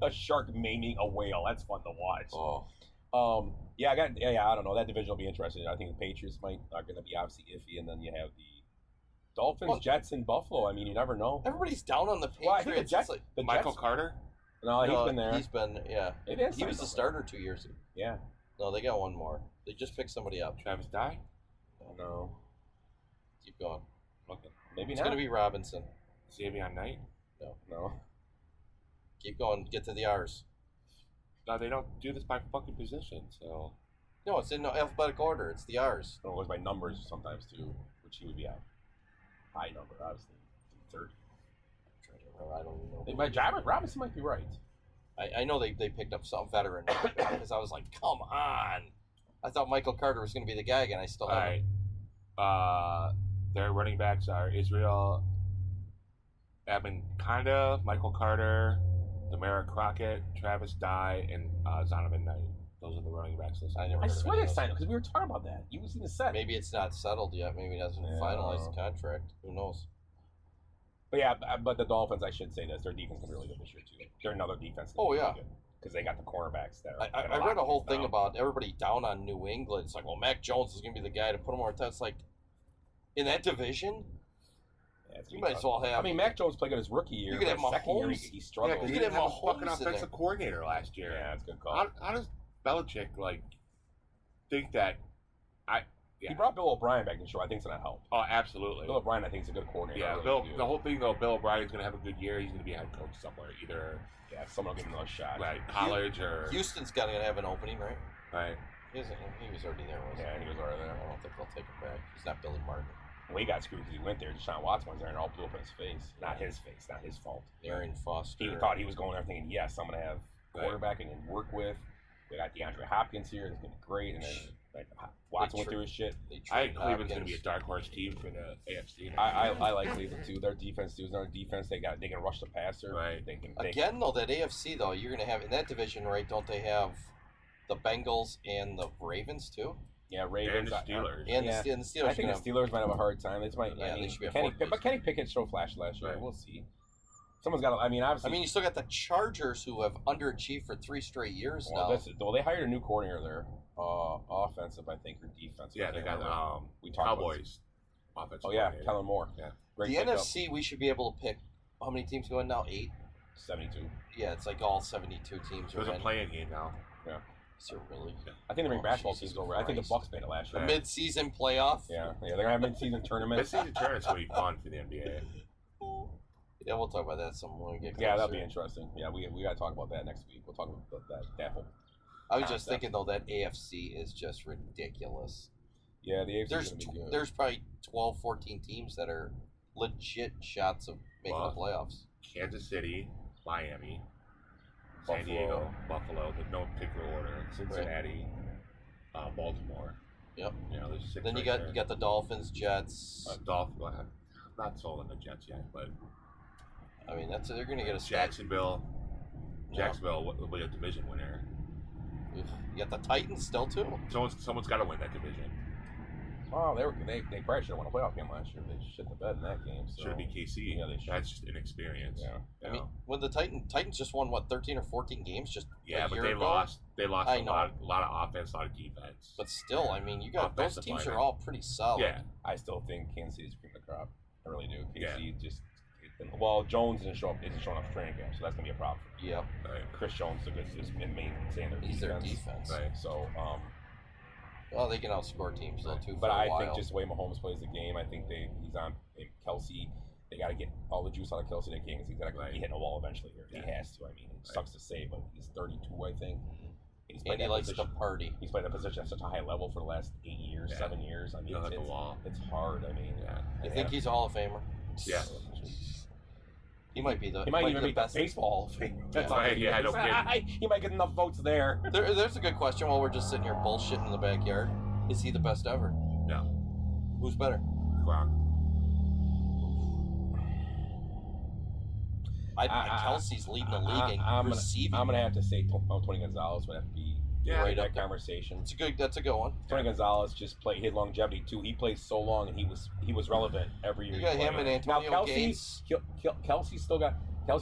A shark maiming a whale. That's fun to watch. Oh. I don't know. That division will be interesting. I think the Patriots are going to be obviously iffy, and then you have the Dolphins, Jets, and Buffalo. I mean, you never know. Everybody's down on the Patriots. Well, I think the Jets, Michael Carter? No, he's been there. He's been, yeah. He was the starter 2 years ago. Yeah. No, they got one more. They just picked somebody up. Travis Dye? No. Keep going. Okay. Maybe it's not. going to be Robinson. Xavier Knight? No. Keep going. Get to the R's. No, they don't do this by fucking position, so... No, it's in alphabetical order. It's the R's. It goes by numbers sometimes, too, which he would be a high number, obviously. Third. I don't even know. Robinson might be right. I know they picked up some veteran because I was like, come on. I thought Michael Carter was going to be the guy again. I still haven't. Their running backs are Israel Abanikanda, Michael Carter, Demara Crockett, Travis Dye, and Zonovan Knight. Those are the running backs. I swear they signed him because we were talking about that. He was in the set. Maybe it's not settled yet. Maybe he hasn't finalized the contract. Who knows? But the Dolphins, I should say this, their defense is really good this year too. They're another defense. Oh yeah, because they got the cornerbacks there. I read a whole thing about everybody down on New England. It's like, well, Mac Jones is going to be the guy to put him over top. It's like, in that division, you might as well have. I mean, Mac Jones played good his rookie year. You could have Mahomes. He struggled. Yeah, you could have a fucking offensive coordinator last year. Yeah, that's a good call. How does Belichick think that? He brought Bill O'Brien back to the show. I think it's going to help. Oh, absolutely. Bill O'Brien, I think, is a good coordinator. Yeah, the whole thing, though, Bill O'Brien's going to have a good year. He's going to be a head coach somewhere. Either someone will give him another shot. Right, college or... Houston's got to have an opening, right? Right. He was already there, wasn't he? Yeah, he was already there. I don't think they'll take him back. He's not Billy Martin. Well, he got screwed because he went there. Deshaun Watson was there and all blew up in his face. Not his face. Not his fault. Arian Foster. He thought he was going there thinking, yes, I'm going to have a quarterback I can work with. We got DeAndre Hopkins here. It's going to be great. And then Watson went through his shit. I think Cleveland's going to be a dark horse team for the AFC. I like Cleveland too. Their defense too. Their defense, they can rush the passer. Right. Again, though, that AFC though, you're going to have in that division, right? Don't they have the Bengals and the Ravens too? Yeah, Ravens. And the Steelers. And Yeah. the Steelers. I think the Steelers might have a hard time. It's might. Yeah, I mean, they should be a Kenny, fourth but Kenny Pickett showed flash last year. Right. We'll see. Someone's got to. I mean, obviously. I mean, you still got the Chargers who have underachieved for 3 straight years now. Well, they hired a new coordinator there, offensive, I think, or defensive. Yeah, they got Cowboys. Offensive. Oh yeah, coordinator. Kellen Moore. Yeah. Great The pickup. NFC, we should be able to pick. How many teams go in now? 8. 72. Yeah, it's like all 72 teams are There's a in. playing game now. Is there really? I think they bring basketball Jesus teams over. I think the Christ. Bucks made it last A year. mid-season playoff. Yeah, they're gonna have mid-season tournaments. Mid-season tournament's gonna be fun for the NBA. Yeah, we'll talk about that some when we get closer. Yeah, that'll be interesting. Yeah, we got to talk about that next week. We'll talk about that whole. I was just thinking though that AFC is just ridiculous. Yeah, the AFC is There's gonna be good. there's probably 12, 14 teams that are legit shots of making the playoffs. Kansas City, Miami, Buffalo. San Diego, Buffalo, with no particular order. Cincinnati, Baltimore. Yep. You know, there's 6. Then you got the Dolphins, Jets. Dolphins. I'm not sold on the Jets yet, but I mean they're gonna get a stack. Jacksonville will be a division winner. You got the Titans still too. Someone's got to win that division. Oh, they probably should have won a playoff game last year. They shit the bed in that game. So. Should be KC. Yeah, they should. That's just inexperience. Yeah. I mean, when the Titans just won 13 or 14 games just a but year they ago? lost. They lost I a know. lot of offense, a lot of defense. But still, I mean, you got those Offensive teams line. are all pretty solid. Yeah, I still think Kansas City's cream of the crop. I really do. Yeah. KC just. Well, Jones isn't showing up for training camp, so that's gonna be a problem. Yep. right. Chris Jones is maintaining their He's their defense. Right. So, Well, they can outscore teams though too. but for a I while. think just the way Mahomes plays the game, I think he's on Kelsey. They got to get all the juice out of Kelsey they can because he's got to be hitting a wall eventually here. Yeah. He has to. I mean, it sucks to say, but he's 32, I think. And he likes to party. He's played that position at such a high level for the last 8 years, 7 years. I mean, He'll hit the wall. it's hard. I mean, You think he's a Hall of Famer? Yeah. He might be the. He might even be be the best. baseball Hall of Fame. That's Right, all yeah, no kidding. He might get enough votes there. There's a good question while we're just sitting here bullshitting in the backyard. Is he the best ever? No. Who's better? Gronk. Kelsey's leading the league in I'm receiving. I'm gonna have to say Tony Gonzalez would have to be right that up there. conversation. That's a good one. Tony Gonzalez just played his longevity too. He played so long and he was relevant every year. You he got played. him and Antonio now Gates. Kelsey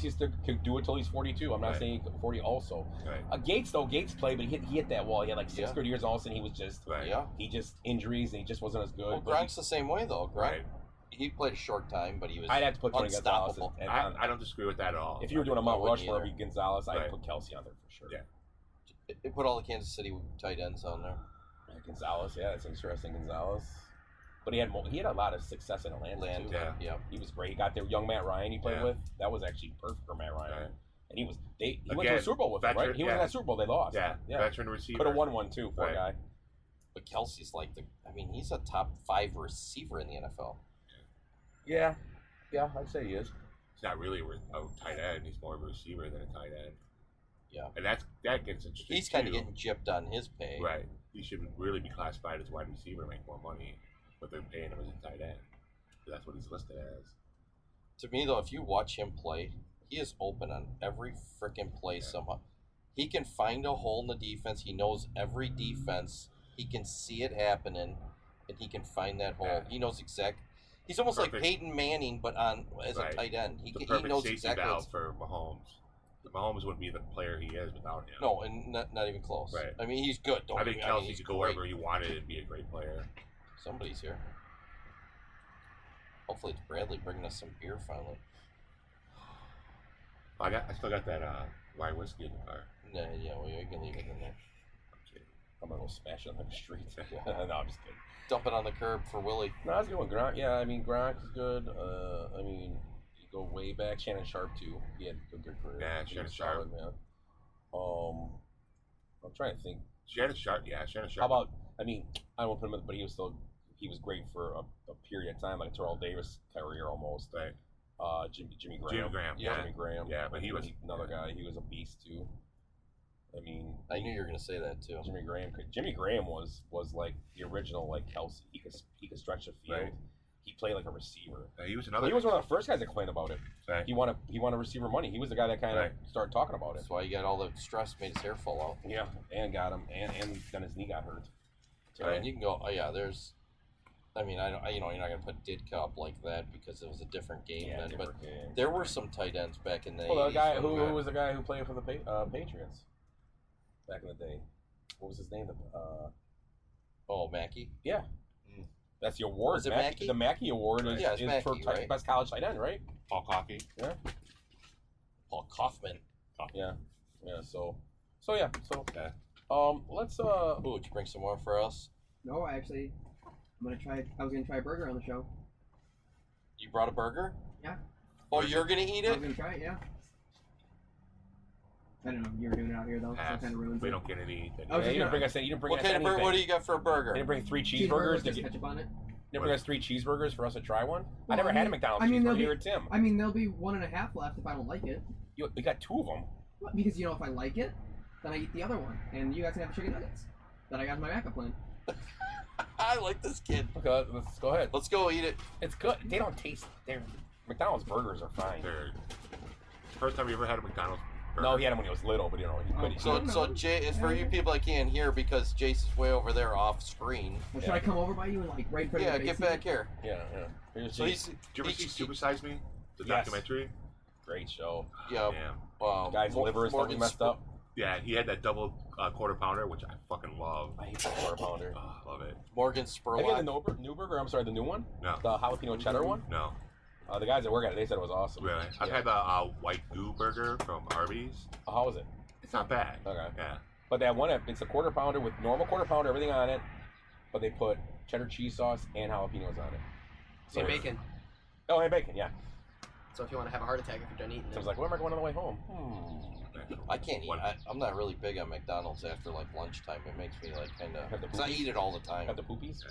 still could do it till he's 42. I'm not Right. saying 40 also. Right. Gates played, but he hit that wall. He had like 6 Yeah. good years, and all of a sudden he was just Right. Yeah. he just injuries and he just wasn't as good. Well, But Gronk's the same way though. Gronk, Right. he played a short time, but he was I'd have to put Tony Gonzalez. unstoppable. I don't disagree with that at all. If you were doing a Mount wouldn't Rushmore, either. it'd be Gonzalez. I'd Right. put Kelsey on there for sure. Yeah. It put all the Kansas City tight ends on there. Gonzalez, yeah, that's interesting. Gonzalez, but he had a lot of success in Atlanta too. Yeah. He was great. He got there. Young Matt Ryan he played Yeah. with. That was actually perfect for Matt Ryan. Right. And he went to Again, a Super Bowl with him, right? veteran- He was in yeah. that Super Bowl. They lost. Yeah. Veteran receiver. Could have won one too, poor Right. guy. But Kelsey's like he's a top 5 receiver in the NFL. Yeah, I'd say he is. He's not really a tight end. He's more of a receiver than a tight end. Yeah. And that gets interesting. He's kind of too. getting gypped on his pay. Right. He should really be classified as a wide receiver to make more money, but they're paying him as a tight end. So that's what he's listed as. To me, though, if you watch him play, he is open on every freaking play somehow. He can find a hole in the defense. He knows every defense. He can see it happening, and he can find that hole. Yeah. He knows exact. He's almost like Perfect. Peyton Manning, but as Right. a tight end. The He perfect knows safety exactly. valve for Mahomes. Mahomes wouldn't be the player he is without him. No, and not even close. Right. I mean, he's good. I think Kelsey he's could go great. wherever he wanted and be a great player. Somebody's here. Hopefully, it's Bradley bringing us some beer finally. I still got that rye whiskey in the car. Nah, yeah, we can leave it in there. I'm kidding. I'm gonna go smash it on the street. No, I'm just kidding. Dump it on the curb for Willie. No, I was going Gronk. Yeah, I mean Gronk is good. I mean, you go way back. Shannon Sharp too. He had a good career. Yeah, He Shannon was Sharp. solid, man. I'm trying to think. Shannon Sharp. Shannon Sharp. How about? I mean, I don't put him in, but he was great for a period of time, like a Terrell Davis career almost. Right. Jimmy Graham. Jimmy Graham, yeah. Jimmy Graham. Yeah, but he was another guy. He was a beast too. I mean, I knew you were going to say that too. Jimmy Graham was like the original like Kelsey. He could stretch the field. Right. He played like a receiver. He was another. He was one of the first guys that complained about it. Right. He wanted receiver money. He was the guy that kind of Right. started talking about it. That's why he got all the stress, made his hair fall out. Yeah, and got him, and then his knee got hurt. I mean, you can go. Oh yeah, there's. I mean, I don't. You know, you're not gonna put Ditka up like that because it was a different game then. But game. there were some tight ends back in the. Well, the 80s guy who was the guy who played for the Patriots back in the day. What was his name? Mackey. Yeah. That's the award. Was it Mackey? The Mackey Award is, Mackey, for right? best college tight end, right? Paul Coffey. Yeah. Paul Kaufman. Yeah. Yeah. So yeah. So Okay. let's Ooh, would you bring some more for us? No, actually, I was gonna try a burger on the show. You brought a burger? Yeah. Oh, you're gonna eat I was it? gonna try it, yeah. I don't know. You were doing it out here though, so it kind of ruins We it. don't get any. I was you just didn't gonna- bring us. You didn't bring What us kind of burger? anything. What do you got for a burger? You didn't bring 3 Cheeseburgers cheeseburgers. with ketchup on it. You didn't bring us 3 cheeseburgers for us to try one. I Well, never I had a mean- McDonald's I mean, cheeseburger there'll be- here at Tim. I mean, there'll be 1.5 left if I don't like it. We got 2 of them. What? Because if I like it, then I eat the other one, and you guys can have the chicken nuggets that I got in my backup plan. I like this kid. Okay, let's go ahead. Let's go eat it. It's good. They don't taste. McDonald's burgers are fine. First time you ever had a McDonald's burger? No, he had them when he was little, but you know he Oh, couldn't. so- So Jay, it's for you people that can't hear because Jace is way over there off screen. Well, should I come over by you and like right in front of Yeah, your get face? back here. Yeah. Here's So Jason. he's. Did you ever see he- Super Size Me? The Yes. documentary? Great show. Yeah. Yeah. Guy's liver is totally messed up. Yeah, he had that double quarter pounder, which I fucking love. I hate the quarter pounder. Oh, I love it. Morgan Have you had Spurlock. the new burger? I'm sorry, the new one? No. The jalapeno cheddar one? No. The guys that work at it, they said it was awesome. Really? I've Yeah. had the white goo burger from Arby's. How was it? It's not bad. Okay. Yeah. But that one, it's a quarter pounder with normal quarter pounder, everything on it, but they put cheddar cheese sauce and jalapenos on it. And bacon. Oh, and bacon, yeah. So if you want to have a heart attack if you're done eating So I it. was like, where am I going on the way home? I can't eat. One. I'm not really big on McDonald's after like lunchtime. It makes me like kind of. Have the Because I poopies? eat it all the time. Got the poopies?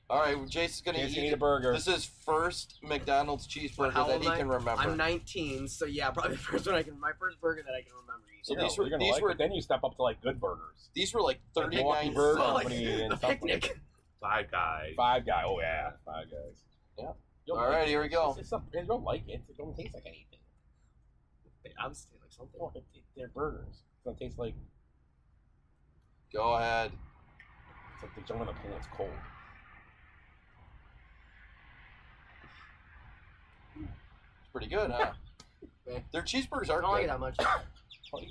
All right, Jason's gonna Jason's eat gonna eat a burger. This is first McDonald's cheeseburger How that old he am I? can remember. I'm 19, so yeah, probably the first one my first burger that I can remember eating. So Yeah, these were- you're gonna these like were- it. Then you step up to like good burgers. These were like Like Milwaukee 39 Burger cents. Oh, like Company and a stuff like picnic. 5 Guys. Five Guy. Oh yeah, Five Guys. Yeah. You'll All like right, it. here we go. It's not, you don't like it. It don't taste like anything. I'm still like something. Well, they're burgers. It don't taste like Go ahead. it's like they jump in the pool. It's cold. It's pretty good, huh? Yeah. Their cheeseburgers I are don't like it good. that much.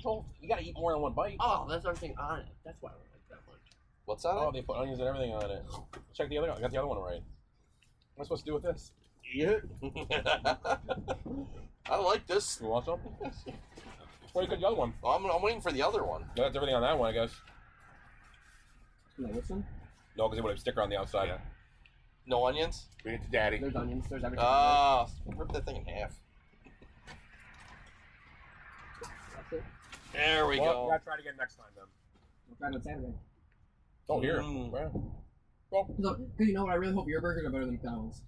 Well, you gotta eat more than one bite. Oh, that's everything on it. That's why I don't like that much. What's that? Oh, they put onions and everything on it. Check the other one. I got the other one right. What am I supposed to do with this? Eat it? I like this. You want some? What do you got the other one? Well, I'm waiting for the other one. That's everything on that one, I guess. Can I listen? No, because they would have a sticker on the outside. Yeah. No onions? Bring it to Daddy. There's onions. There's everything. Ah, rip that thing in half. That's it. There we Well, go. we gotta try it again next time then. We'll try it on Saturday. Oh, here. Mm. Well, Because you know what? I really hope your burgers are better than McDonald's.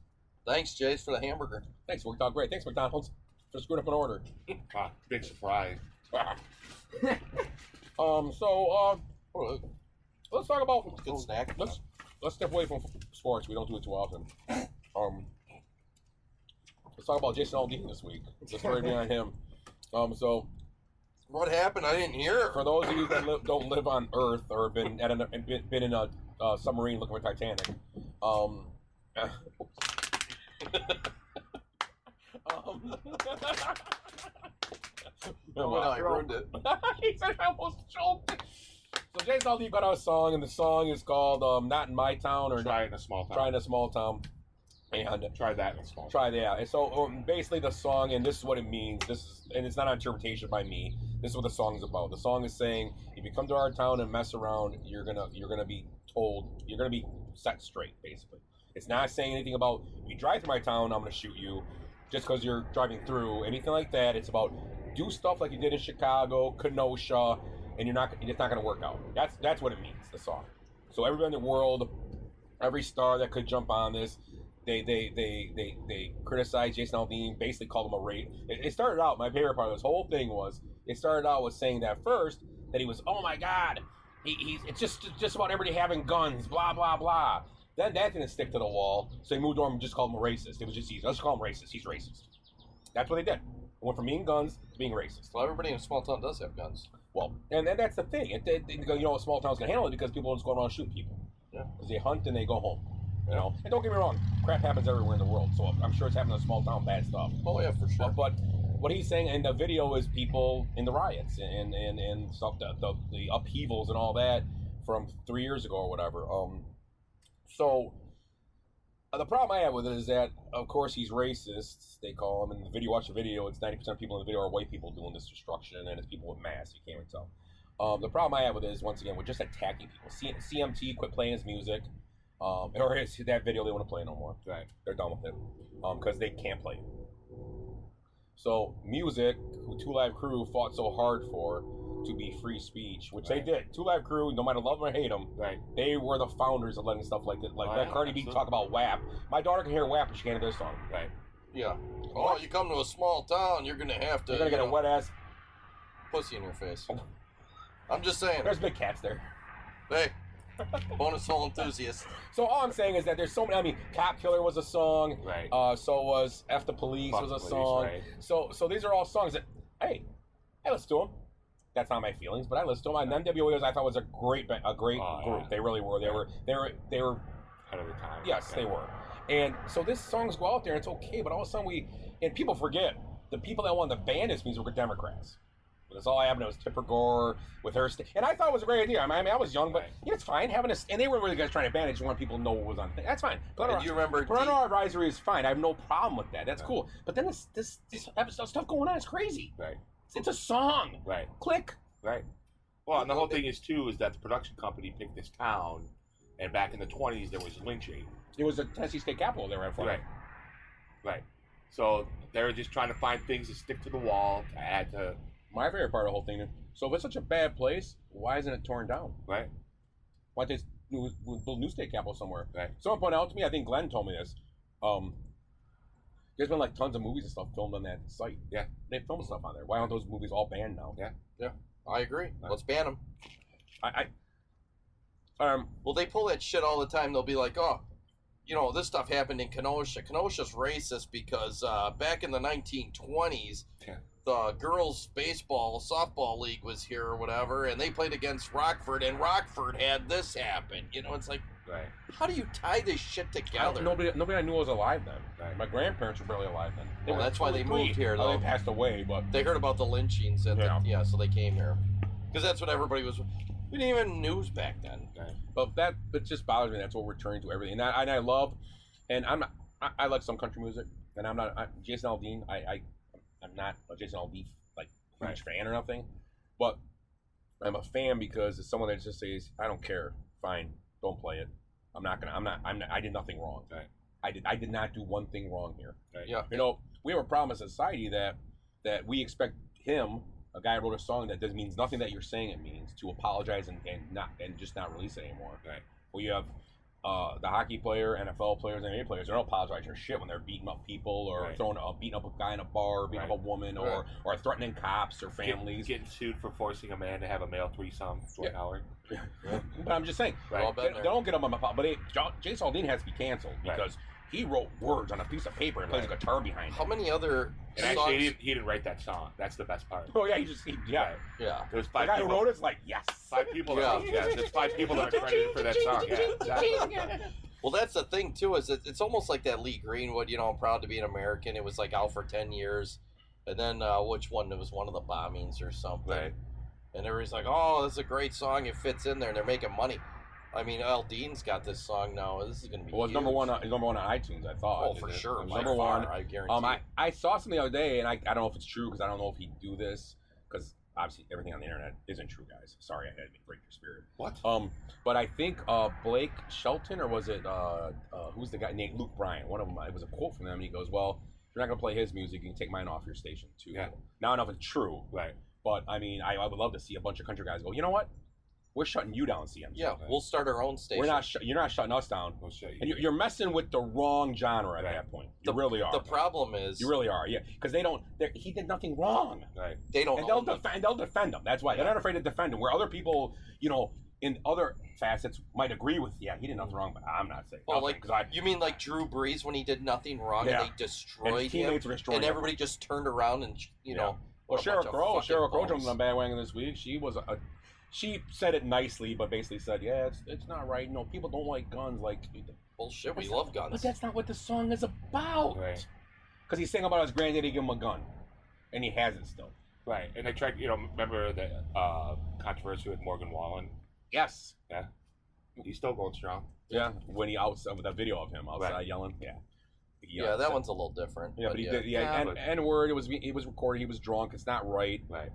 Thanks, Jace, for the hamburger. thanks. Worked out great. Thanks, McDonald's, for screwing up an order. Ah, big surprise. So, Oh, let's talk about good snack. Let's step away from sports. We don't do it too often. Let's talk about Jason Aldean this week. The story behind him. So, What happened? I didn't hear. for those of you that don't live on Earth or been been in a submarine looking for Titanic, Oh, no, I ruined it. He said I almost choked. So Jason Aldean got out a song, and the song is called "Not in My Town" or Try it in a small town. "Try in a Small Town." And Try that in a small town. try that. And so basically, the song, and this is what it means. And it's not an interpretation by me. This is what the song is about. The song is saying, if you come to our town and mess around, you're gonna be told, you're gonna be set straight. Basically, it's not saying anything about if you drive through my town, I'm gonna shoot you, just because you're driving through, anything like that. It's about do stuff like you did in Chicago, Kenosha, and it's not gonna work out. That's what it means. The song. So everybody in the world, every star that could jump on this. They criticized Jason Aldean, basically called him a rape. It started out, my favorite part of this whole thing was, it started out with saying that first, that he was, oh my God, it's just about everybody having guns, blah, blah, blah. Then that didn't stick to the wall, so they moved on and just called him a racist. It was just easy. Let's call him racist. He's racist. That's what they did. It went from being guns to being racist. Well, everybody in a small town does have guns. Well, and that's the thing. You know, a small town's going to handle it because people don't just go around shooting people. because they hunt and they go home. You know, and don't get me wrong, crap happens everywhere in the world. So I'm sure it's happening in a small town, bad stuff. Oh yeah, for sure. But what he's saying in the video is people in the riots and stuff, the upheavals and all that from 3 years ago or whatever. So the problem I have with it is that, of course, he's racist. They call him. And watch the video, it's 90% of people in the video are white people doing this destruction, and it's people with masks. You can't even tell. The problem I have with it is, once again, we're just attacking people. CMT quit playing his music. Or that video they want to play no more. Right. They're done with it. Because they can't play it. So music, who Two Live Crew fought so hard for to be free speech, which they did. Two Live Crew, no matter love them or hate them, they were the founders of letting stuff like that. Like Cardi B talk about WAP. My daughter can hear WAP and she can't hear this song. Right. Yeah. Oh, you come to a small town, you're gonna have to. You're gonna get a wet ass pussy in your face. I'm just saying. There's big cats there. Hey. Bonus hole enthusiast. So all I'm saying is that there's so many. I mean, Cop Killer was a song. Right. So was F the Police Fuck was a Police, song. right. So these are all songs that, hey, I listen to them. That's not my feelings, but I listen to them. And NWA I thought was a great group. Yeah. They really were. They were ahead of the time. Yes, they were. And so these songs go out there, and it's okay. But all of a sudden and people forget the people that wanted to ban this music were Democrats. That's all I happened. It was Tipper Gore with her, and I thought it was a great idea. I mean, I was young, but it's fine having a. And they weren't really guys trying to ban it. Just want people to know what was on. That's fine. And you remember parental advisory is fine. I have no problem with that. That's cool. But then this episode stuff going on is crazy. Right. It's a song. Right. Click. Right. Well, and the whole thing is too is that the production company picked this town, and back in the 20s there was lynching. It was a Tennessee State Capitol they were in front of. Right. So they were just trying to find things to stick to the wall to add to. My favorite part of the whole thing. So if it's such a bad place, why isn't it torn down? Right. Why don't they build a new state capitol somewhere? Right. Someone pointed out to me, I think Glenn told me this. There's been like tons of movies and stuff filmed on that site. Yeah. They filmed stuff on there. Why aren't those movies all banned now? Yeah. I agree. Let's ban them. Well, they pull that shit all the time. They'll be like, oh, this stuff happened in Kenosha. Kenosha's racist because back in the 1920s, the girls' softball league was here or whatever, and they played against Rockford, and Rockford had this happen. It's like, how do you tie this shit together? Nobody I knew was alive then. Right. My grandparents were barely alive then. Well, that's why they moved here, though. They passed away, but they heard about the lynchings, so they came here. Because that's what everybody was. We didn't even news back then. Right. But it just bothers me. That's what we're turning to everything. And I love, and I like some country music, and I'm not Jason Aldean. I'm not a Jason Aldean huge fan or nothing, but I'm a fan because it's someone that just says, I don't care, fine, don't play it. I did nothing wrong. Right. I did not do one thing wrong here. Right. Yeah. We have a problem in society that we expect him, a guy who wrote a song that means nothing that you're saying it means, to apologize and just not release it anymore. Right. Well, you have the hockey player, NFL players, NBA players, they don't apologize for shit when they're beating up people or beating up a guy in a bar, or beating up a woman, or threatening cops or families. Getting sued for forcing a man to have a male threesome for an hour. But I'm just saying, they don't get him on my fault. But Jason Aldean has to be canceled because he wrote words on a piece of paper and plays a guitar behind it. How many other And actually, he didn't write that song. That's the best part. Oh yeah, Yeah. There's The five guy who people. wrote it's like yes. 5 people. There's 5 people that are credited for that song. Yeah, exactly. Well, that's the thing too. Is it's almost like that Lee Greenwood. I'm proud to be an American. It was like out for 10 years, and then which one? It was one of the bombings or something. Right. And everybody's like, "Oh, this is a great song. It fits in there, and they're making money." I mean, Aldean's got this song now. This is going to be. Well, it's number one. It's number one on iTunes. I thought. Oh, for sure. It was By number far, one. I guarantee. I saw something the other day, and I don't know if it's true because I don't know if he'd do this because obviously everything on the internet isn't true, guys. Sorry, I had to break your spirit. What? But I think Blake Shelton, or was it who's the guy named Luke Bryan? One of them. It was a quote from them, and he goes, "Well, if you're not going to play his music, you can take mine off your station too." Yeah. Now I don't know if it's true, Right. but I mean, I would love to see a bunch of country guys go, you know what? We're shutting you down, CMC. Yeah, we'll start our own station. We're not. You're not shutting us down. We'll show you. And you're messing with the wrong genre at that point. You really are. The problem is You really are. Yeah, because they don't. He did nothing wrong. Right. they don't. And they'll defend him. That's why they're not afraid to defend him. Where other people, in other facets might agree with, yeah, he did nothing wrong, but I'm not saying. Well, nothing, you mean like Drew Brees when he did nothing wrong and they destroyed and his teammates were destroying and him. everybody just turned around and Well, Sheryl Crow jumped on the bandwagon this week. She was she said it nicely, but basically said, yeah, it's not right. No, people don't like guns. Like, Bullshit, we love guns. but that's not what the song is about. Right. Because he's saying about his granddaddy gave him a gun, and he has it still. Right. And they tried, remember the controversy with Morgan Wallen? Yes. Yeah. He's still going strong. Yeah. When he outside with that video of him outside Right. yelling. Yeah. Yeah, that one's a little different. Yeah, but he did. but- N-word. It was recorded. He was drunk. It's not right. Right.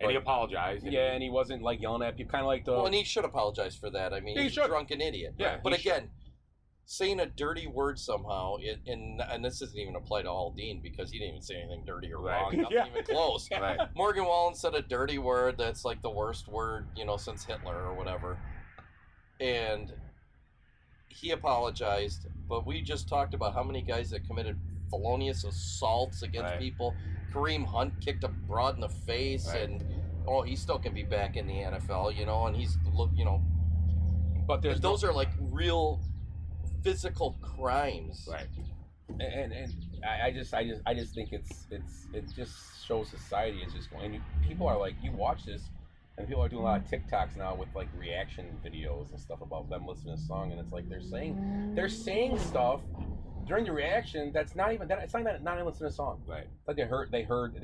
And he apologized. Yeah, and he wasn't like yelling at people, kind of like the. Well, and he should apologize for that. I mean, He he's should. a drunken idiot. Yeah, But he again, saying a dirty word somehow, and this doesn't even apply to Aldean because he didn't even say anything dirty or Right. wrong. Nothing Yeah. even close. Right. Morgan Wallen said a dirty word that's like the worst word, since Hitler or whatever. And he apologized, but we just talked about how many guys that committed felonious assaults against Right. people. Kareem Hunt kicked a broad in the face, Right. and he still can be back in the NFL, and he's But there's those are like real physical crimes. Right. and I just think it just shows society is just going. And people are like, you watch this, and people are doing a lot of TikToks now with like reaction videos and stuff about them listening to a song, and it's like they're saying stuff during the reaction that's not even that. It's not even listening to a song. Right. Like they heard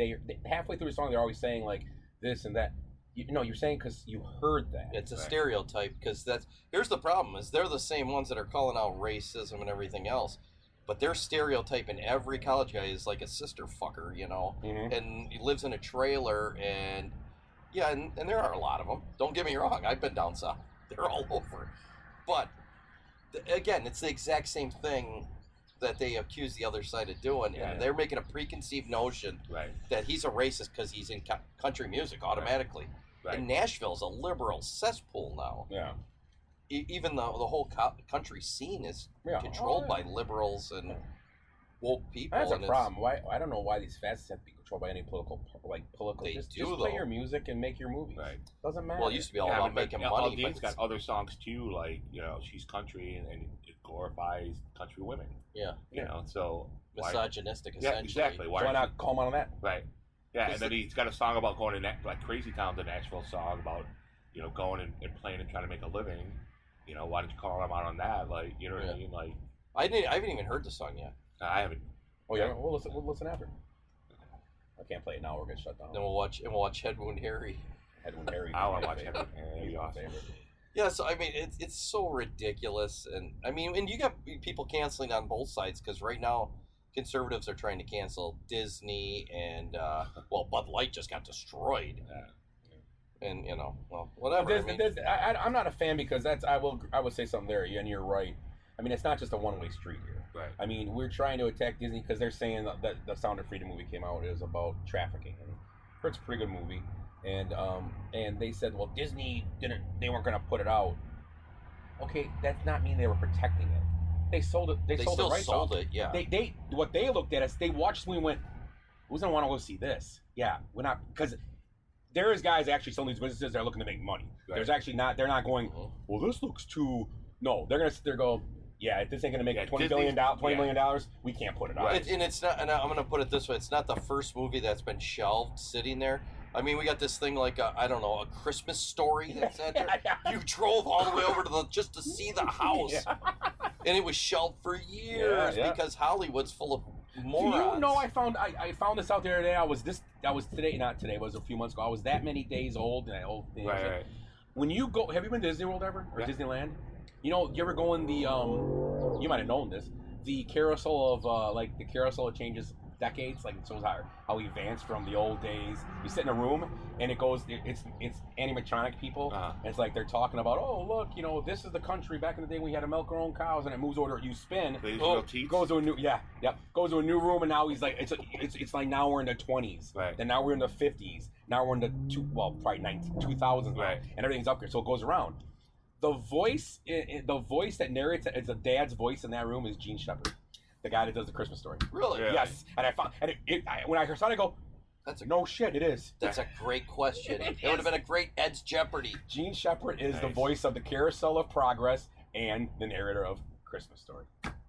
halfway through the song they're always saying like this and that. You're saying because you heard that. It's a Right. stereotype because here's the problem is they're the same ones that are calling out racism and everything else, but they're stereotyping every college guy is like a sister fucker, Mhm. and he lives in a trailer and there are a lot of them. Don't get me wrong, I've been down south. They're all over. But again, it's the exact same thing that they accuse the other side of doing, Yeah. and they're making a preconceived notion Right. that he's a racist because he's in country music automatically. Right. And Nashville's a liberal cesspool now. Yeah. Even though the whole country scene is Yeah. controlled Oh, yeah. by liberals and woke people. That's a and it's- problem. Why? I don't know why these fasts have to be controlled by any political. They Just do, play though. your music and make your movies. Right. Doesn't matter. Well, it used to be all Yeah, about but making yeah, money. Aldean's But got other songs too, like she's country and it glorifies country women. yeah, So why- misogynistic Yeah, essentially. exactly. So why not call him out on that? Right. Yeah, Because and then he's got a song about going to like Crazy Town, the Nashville song about going and playing and trying to make a living. Why don't you call him out on that? Like, you know what I mean? Like, I haven't even heard the song yet. I haven't. Oh yeah, we'll listen after. I can't play it now. We're gonna shut down. Then we'll watch Head Wound Harry. Edwin Harry. I want to watch He's him. my That'd be awesome. favorite. Yeah, so I mean, it's so ridiculous, and I mean, and you got people canceling on both sides because right now conservatives are trying to cancel Disney and Bud Light just got destroyed. Yeah. And whatever. I'm not a fan because I will say something there, and you're right. I mean, it's not just a one-way street here. Right. I mean, we're trying to attack Disney because they're saying that the Sound of Freedom movie came out. It was about trafficking, and it's a pretty good movie. And they said, well, Disney they weren't going to put it out. Okay, that's not mean they were protecting it. They sold it. They sold still the rights sold off. it. Yeah. They what they looked at us. They watched me and went, who's gonna want to go see this? Yeah, we're not because there is guys actually selling these businesses that are looking to make money. Right. There's actually not. They're not going. Mhm. Well, this looks too. No, they're gonna sit there and go. Yeah, if this ain't gonna make Yeah, $20 million, we can't put it out. Right. And it's not. And I'm gonna put it this way: it's not the first movie that's been shelved sitting there. I mean, we got this thing like a Christmas Story that's at there. You drove all the way over just to see the house, and it was shelved for years Yeah. because Hollywood's full of Do morons. you know I found this out the other day? I was today, not today, it was a few months ago. I was that many days old, and I old thing. Right. When you go, have you been to Disney World ever or Yeah. Disneyland? You ever go in the you might have known this, the carousel of the carousel changes decades, like it shows how we advanced from the old days. You sit in a room and it's animatronic people, and it's like they're talking about, oh look, this is the country back in the day we had to milk our own cows, and it moves over. You spin, They use real teeth. goes to a new goes to a new room, and now he's like it's like now we're in the 20s, Right. then now we're in the 50s, now we're in the probably 2000s now, Right. and everything's up here, so it goes around. The voice that narrates it, it's a dad's voice in that room is Gene Shepard, the guy that does the Christmas Story. Really? Yeah. Yes, and I found when I heard it, I go, That's a no shit, it is. That's a great question. It would have been a great Ed's Jeopardy. Gene Shepard is the Nice. voice of the Carousel of Progress and the narrator of Christmas Story.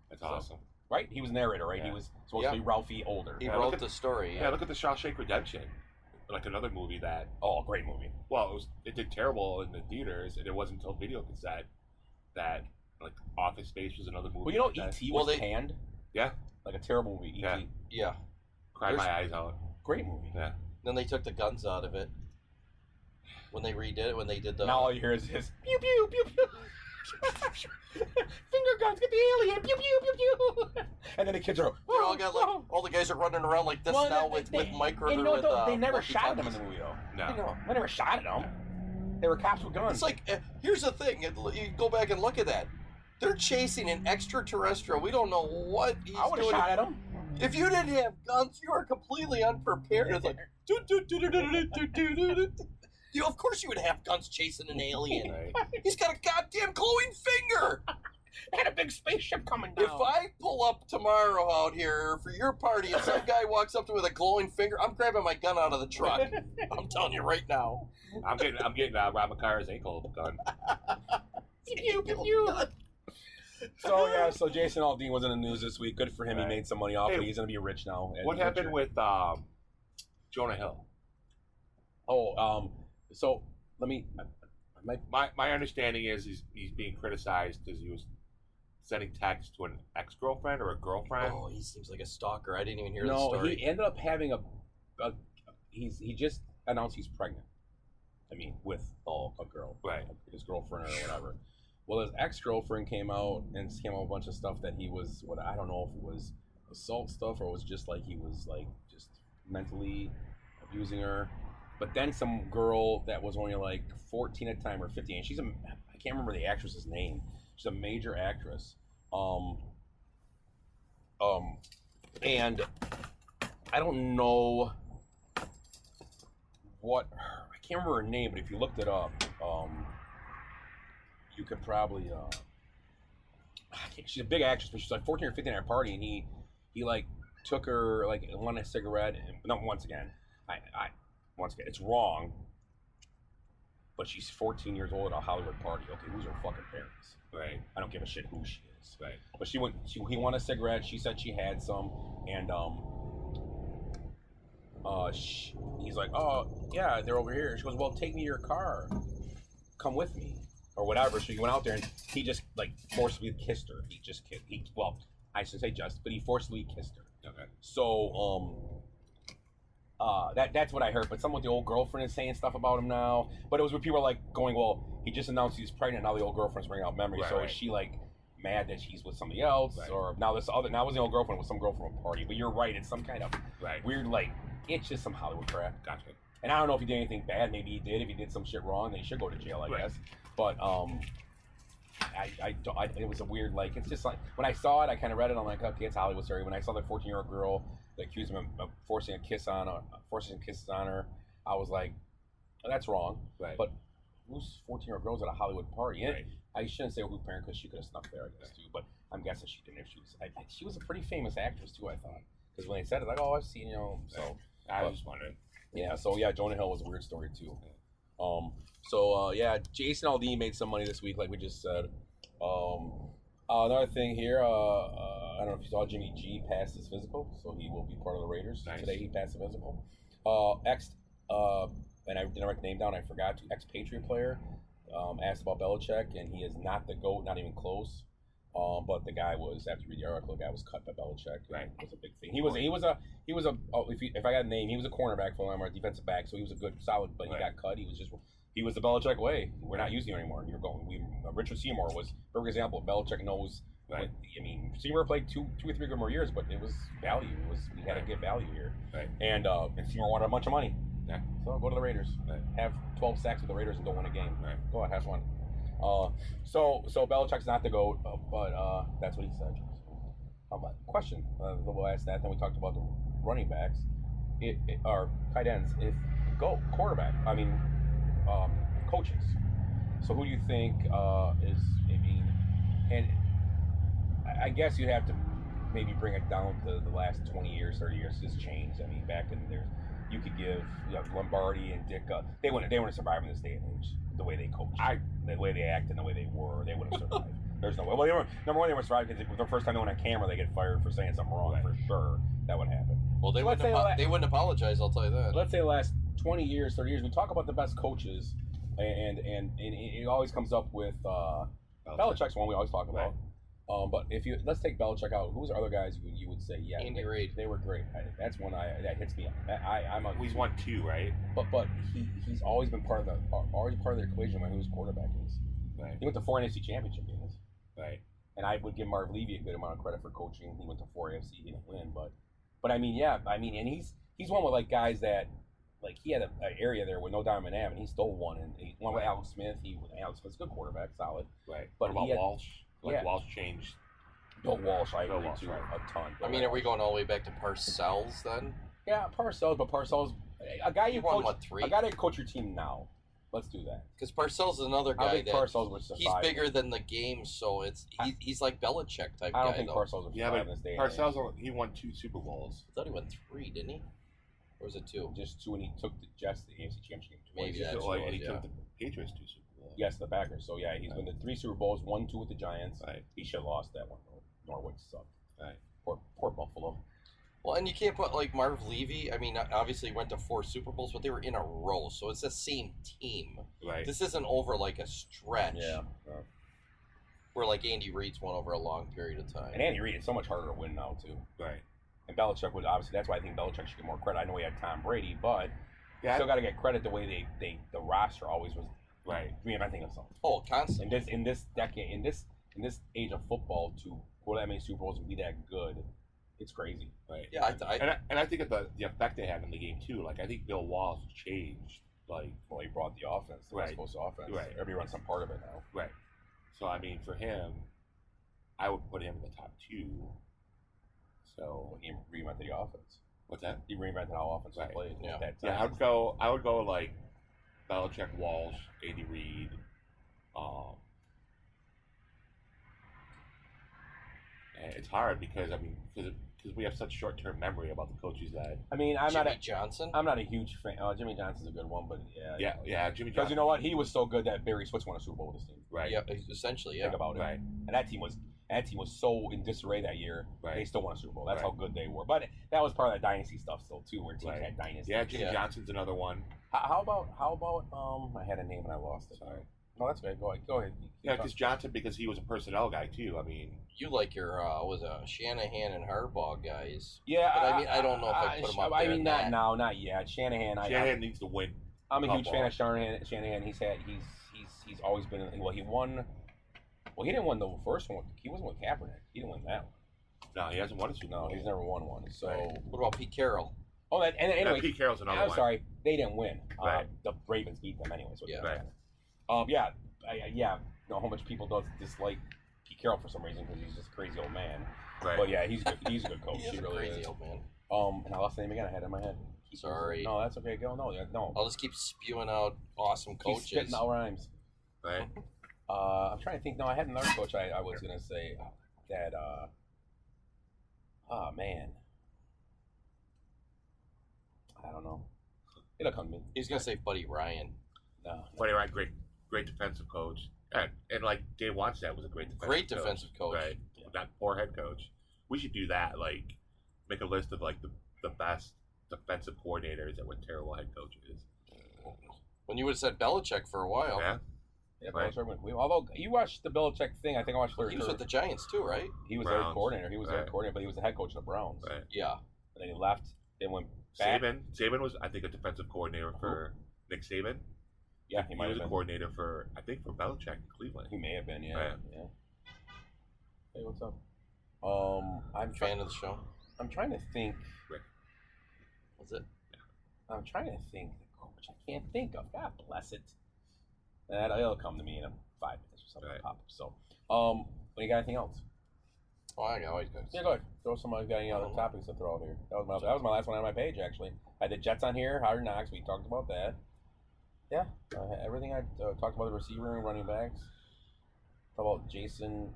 That's awesome. Right? He was narrator, right? Yeah. He was supposed to be Ralphie older. He Yeah, wrote look at- the story. Yeah, look at the Shawshank Redemption. like another movie that. Oh, great movie. Well, it did terrible in the theaters, and it wasn't until video cassette that like Office Space was another movie. Well, you know, like that. E.T. was panned. Yeah, like a terrible movie. E.T. Yeah. Yeah. Cried my eyes out. Great movie. Yeah. Then they took the guns out of it when they redid it. When they did the. Now all you hear is his pew pew pew pew. Finger guns, get the alien, pew pew pew pew. And then the kids are. They all got like all the guys are running around like this now with micro. And you know what? with, They never shot them in the movie though. No. They never shot at them. They were cops with guns. It's like here's the thing. You go back and look at that. They're chasing an extraterrestrial. We don't know what he's doing. I would have shot at him. If you didn't have guns, you are completely unprepared. It's like, you of course you would have guns chasing an alien. Right. He's got a goddamn glowing finger. They had a big spaceship coming down. If I pull up tomorrow out here for your party and some guy walks up to me with a glowing finger, I'm grabbing my gun out of the truck. I'm telling you right now. I'm getting Rob McCar's ankle gun. Pew pew pew. So yeah, so Jason Aldean was in the news this week. Good for him. Right. He made some money off it. Hey, He's gonna be rich now. What happened with Jonah Hill? Oh, so let me. My understanding is he's being criticized because he was sending texts to an ex-girlfriend or a girlfriend. Oh, he seems like a stalker. I didn't even hear the No, story. he ended up having he just announced he's pregnant. I mean, with a girl, Right. His girlfriend or whatever. Well, his ex-girlfriend came out with a bunch of stuff that he was, I don't know if it was assault stuff or it was just like he was like just mentally abusing her. But then some girl that was only like 14 at the time or 15, I can't remember the actress's name. She's a major actress. And I don't know I can't remember her name, but if you looked it up, you could probably she's a big actress, but she's like 14 or 15 at a party, and he like took her like wanted a cigarette, and once again it's wrong, but she's 14 years old at a Hollywood party. Okay, who's her fucking parents? Right. I don't give a shit who she is. Right. But he wanted a cigarette. She said she had some, and he's like, oh yeah, they're over here. She goes, well, take me to your car, come with me, or whatever. So he went out there and he just like forcibly kissed her. I should say but he forcibly kissed her. Okay. So that's what I heard. But some of the old girlfriend is saying stuff about him now. But it was where people were like going, well, he just announced he's pregnant. Now the old girlfriend's bringing out memories. Right, so right. is she like mad that she's with somebody else, Right. or now it was the old girlfriend with some girl from a party? But you're right, it's some kind of Right. weird like it's just some Hollywood crap. Gotcha. And I don't know if he did anything bad. Maybe he did. If he did some shit wrong, then he should go to jail, I Right. guess. But it was a weird, like, it's just like, when I saw it, I kind of read it, I'm like, okay, it's Hollywood story. When I saw the 14-year-old girl that accused him of forcing kisses on her, I was like, oh, that's wrong. Right. But who's 14-year-old girls at a Hollywood party? And Right. I shouldn't say who parent, because she could have snuck there, I guess, too. But I'm guessing she didn't. If she was a pretty famous actress, too, I thought. Because when they said it, like, oh, I've seen, so. I was just wondering. Yeah, so yeah, Jonah Hill was a weird story, too. Jason Aldean made some money this week, like we just said. Another thing here, I don't know if you saw Jimmy G passed his physical, so he will be part of the Raiders. Nice. Today he passed the physical. And I didn't write the name down, I forgot to, ex-Patriot player, asked about Belichick, and he is not the GOAT, not even close. But the guy was, after you read the article, the guy was cut by Belichick. Right. It was a big thing. If I got a name, he was a cornerback for them, or a defensive back, so he was a good, solid, but he Right. got cut. He was the Belichick way. We're not using him anymore. Richard Seymour was, for example, Belichick knows. Right. Seymour played two or three good more years, but it was value. We had to get value here. Right. And Seymour wanted a bunch of money. Yeah. So go to the Raiders. Right. Have 12 sacks with the Raiders and don't win a game. Right. Go ahead, have fun. So Belichick's not the GOAT, but that's what he said. Question. We'll ask that. Then we talked about the running backs, or tight ends. If GOAT, quarterback. Coaches. So who do you think is? And I guess you'd have to maybe bring it down to the last 20 years, 30 years. It's changed. Back in there, you could give Lombardi and Dick. They wouldn't survive in this day and age. The way they coach, the way they act, and the way they wouldn't survive. There's no way. Well, number one, they wouldn't survive because the first time they went on camera, they get fired for saying something wrong. Right. For sure, that would happen. Well, they wouldn't apologize. I'll tell you that. Let's say the last 20 years, 30 years, we talk about the best coaches, and it always comes up with Belichick's one we always talk about. But let's take Belichick out, who's the other guys you would say? Yeah, Andy Reid. They were great. That's one that hits me. He's won 2, right? But he's always been part of the equation when who's quarterback is. Right. He went to 4 NFC championship games. Right. And I would give Marv Levy a good amount of credit for coaching. He went to 4 AFC, he didn't win, but I mean, and he's one with like guys that like he had an area there with no Diamond Am, and he stole one, and he won with Alex Smith. Alex Smith's a good quarterback, solid. Right. But what about Walsh? Walsh changed. Bill Walsh, I agree Walsh, too, right. a ton. I mean, are we going all the way back to Parcells then? Yeah, Parcells, a guy you won, coach, 3? a guy that coach your team now. Let's do that. Because Parcells is another I guy think that Parcells would survive. he's bigger than the game, so he's like Belichick type guy. I don't think though. Parcells would survive in this day. Parcells, he won 2 Super Bowls. I thought he won 3, didn't he? Or was it 2? Just 2, and he took the Jets to the AFC Championship game. Maybe He that's took, what it and he was, took the Patriots 2 Super Bowls. Yes, the Packers. So yeah, he's been to 3 Super Bowls, 1, 2 with the Giants. Right. He should have lost that one. Norwich sucked. Right. Poor Buffalo. Well, and you can't put like Marv Levy. I mean, obviously he went to 4 Super Bowls, but they were in a row, so it's the same team. Right. This isn't over like a stretch. Yeah. Where like Andy Reid's won over a long period of time. And Andy Reid, it's so much harder to win now too. Right. And Belichick would obviously. That's why I think Belichick should get more credit. I know he had Tom Brady, but still got to get credit the way the roster always was. Right. Reinventing himself. Oh, constantly. In this decade, in this age of football, to go that many Super Bowls and be that good, it's crazy. Right. Yeah, I think of the effect they had in the game too. Like I think Bill Walsh changed. Like, well, he brought the offense, the West Coast offense. Right. Everybody runs some part of it now. Right. So I mean, for him, I would put him in the top 2. So He reinvented the offense. what's that? He reinvented how offense was played. Yeah. At that Yeah, time. I would go like Belichick, Walsh, Andy Reid. And it's hard because we have such short-term memory about the coaches that. I mean, Jimmy Johnson. I'm not a huge fan. Jimmy Johnson's a good one, but Yeah, Jimmy Johnson. Because you know what, he was so good that Barry Switz won a Super Bowl with his team. Right. Yeah, essentially. Yeah. Think about it. Right. And that team was so in disarray that year. Right. They still won a Super Bowl. That's Right. how good they were. But that was part of that dynasty stuff still too, where teams had dynasty. Yeah, Jimmy Johnson's another one. How about I had a name and I lost it. Sorry. No, that's okay. Go ahead. Yeah, because Johnson, because he was a personnel guy too. I mean, You like your Shanahan and Harbaugh guys. Yeah, But I mean, I don't know if I put him up there. I mean, not now, not yet. Shanahan. Shanahan needs to win. I'm a huge fan of Shanahan. He's always been. Well, he won. Well, he didn't win the first one. He wasn't with Kaepernick. He didn't win that one. No, he hasn't won a Super Bowl. No, he's never won one. So. Right. What about Pete Carroll? Oh, and anyway, Pete Carroll's another I'm one. sorry, they didn't win. Right. The Ravens beat them anyway. So Yeah. Right. Yeah. You know how much people dislike Pete Carroll for some reason because he's just a crazy old man. Right. But yeah, he's good. He's a good coach. He is a really crazy is. old man. And I lost the name again. I had it in my head. Sorry. No, that's okay. Go. No. I'll just keep spewing out awesome Keep coaches. spitting out rhymes. Right. I'm trying to think. No, I had another coach. I was gonna say that. Oh man. I don't know. It'll come to me. He's gonna say Buddy Ryan. No. But anyway, great defensive coach, and like Dave Wannstedt was a great defensive coach. Right. Yeah. That poor head coach. We should do that. Like, make a list of like the best defensive coordinators and what terrible head coaches. When you would have said Belichick for a while. Yeah. Yeah, Right. Belichick went. Although you watched the Belichick thing, I think I watched He was with the Giants too, right? He was Browns. their coordinator. He was their Right. coordinator, but he was the head coach of the Browns. Right. Yeah. And then he left. Then went back. Saban was, I think, a defensive coordinator for Nick Saban. Yeah, he He might was have a been. coordinator for Belichick in Cleveland. He may have been. Yeah. Right. Yeah. Hey, what's up? I'm Fan of the show. I'm trying to think. Was it? I'm trying to think. The coach I can't think of. God bless it. It'll come to me in 5 minutes or something. Right. Pop up. So, but you got anything else? Oh, I always go. Yeah, go ahead. Throw some. Got any other topics to throw out here? That was my last one on my page actually. I had the Jets on here. Hard Knocks. We talked about that. Yeah, everything I talked about the receiver and running backs. Talk about Jason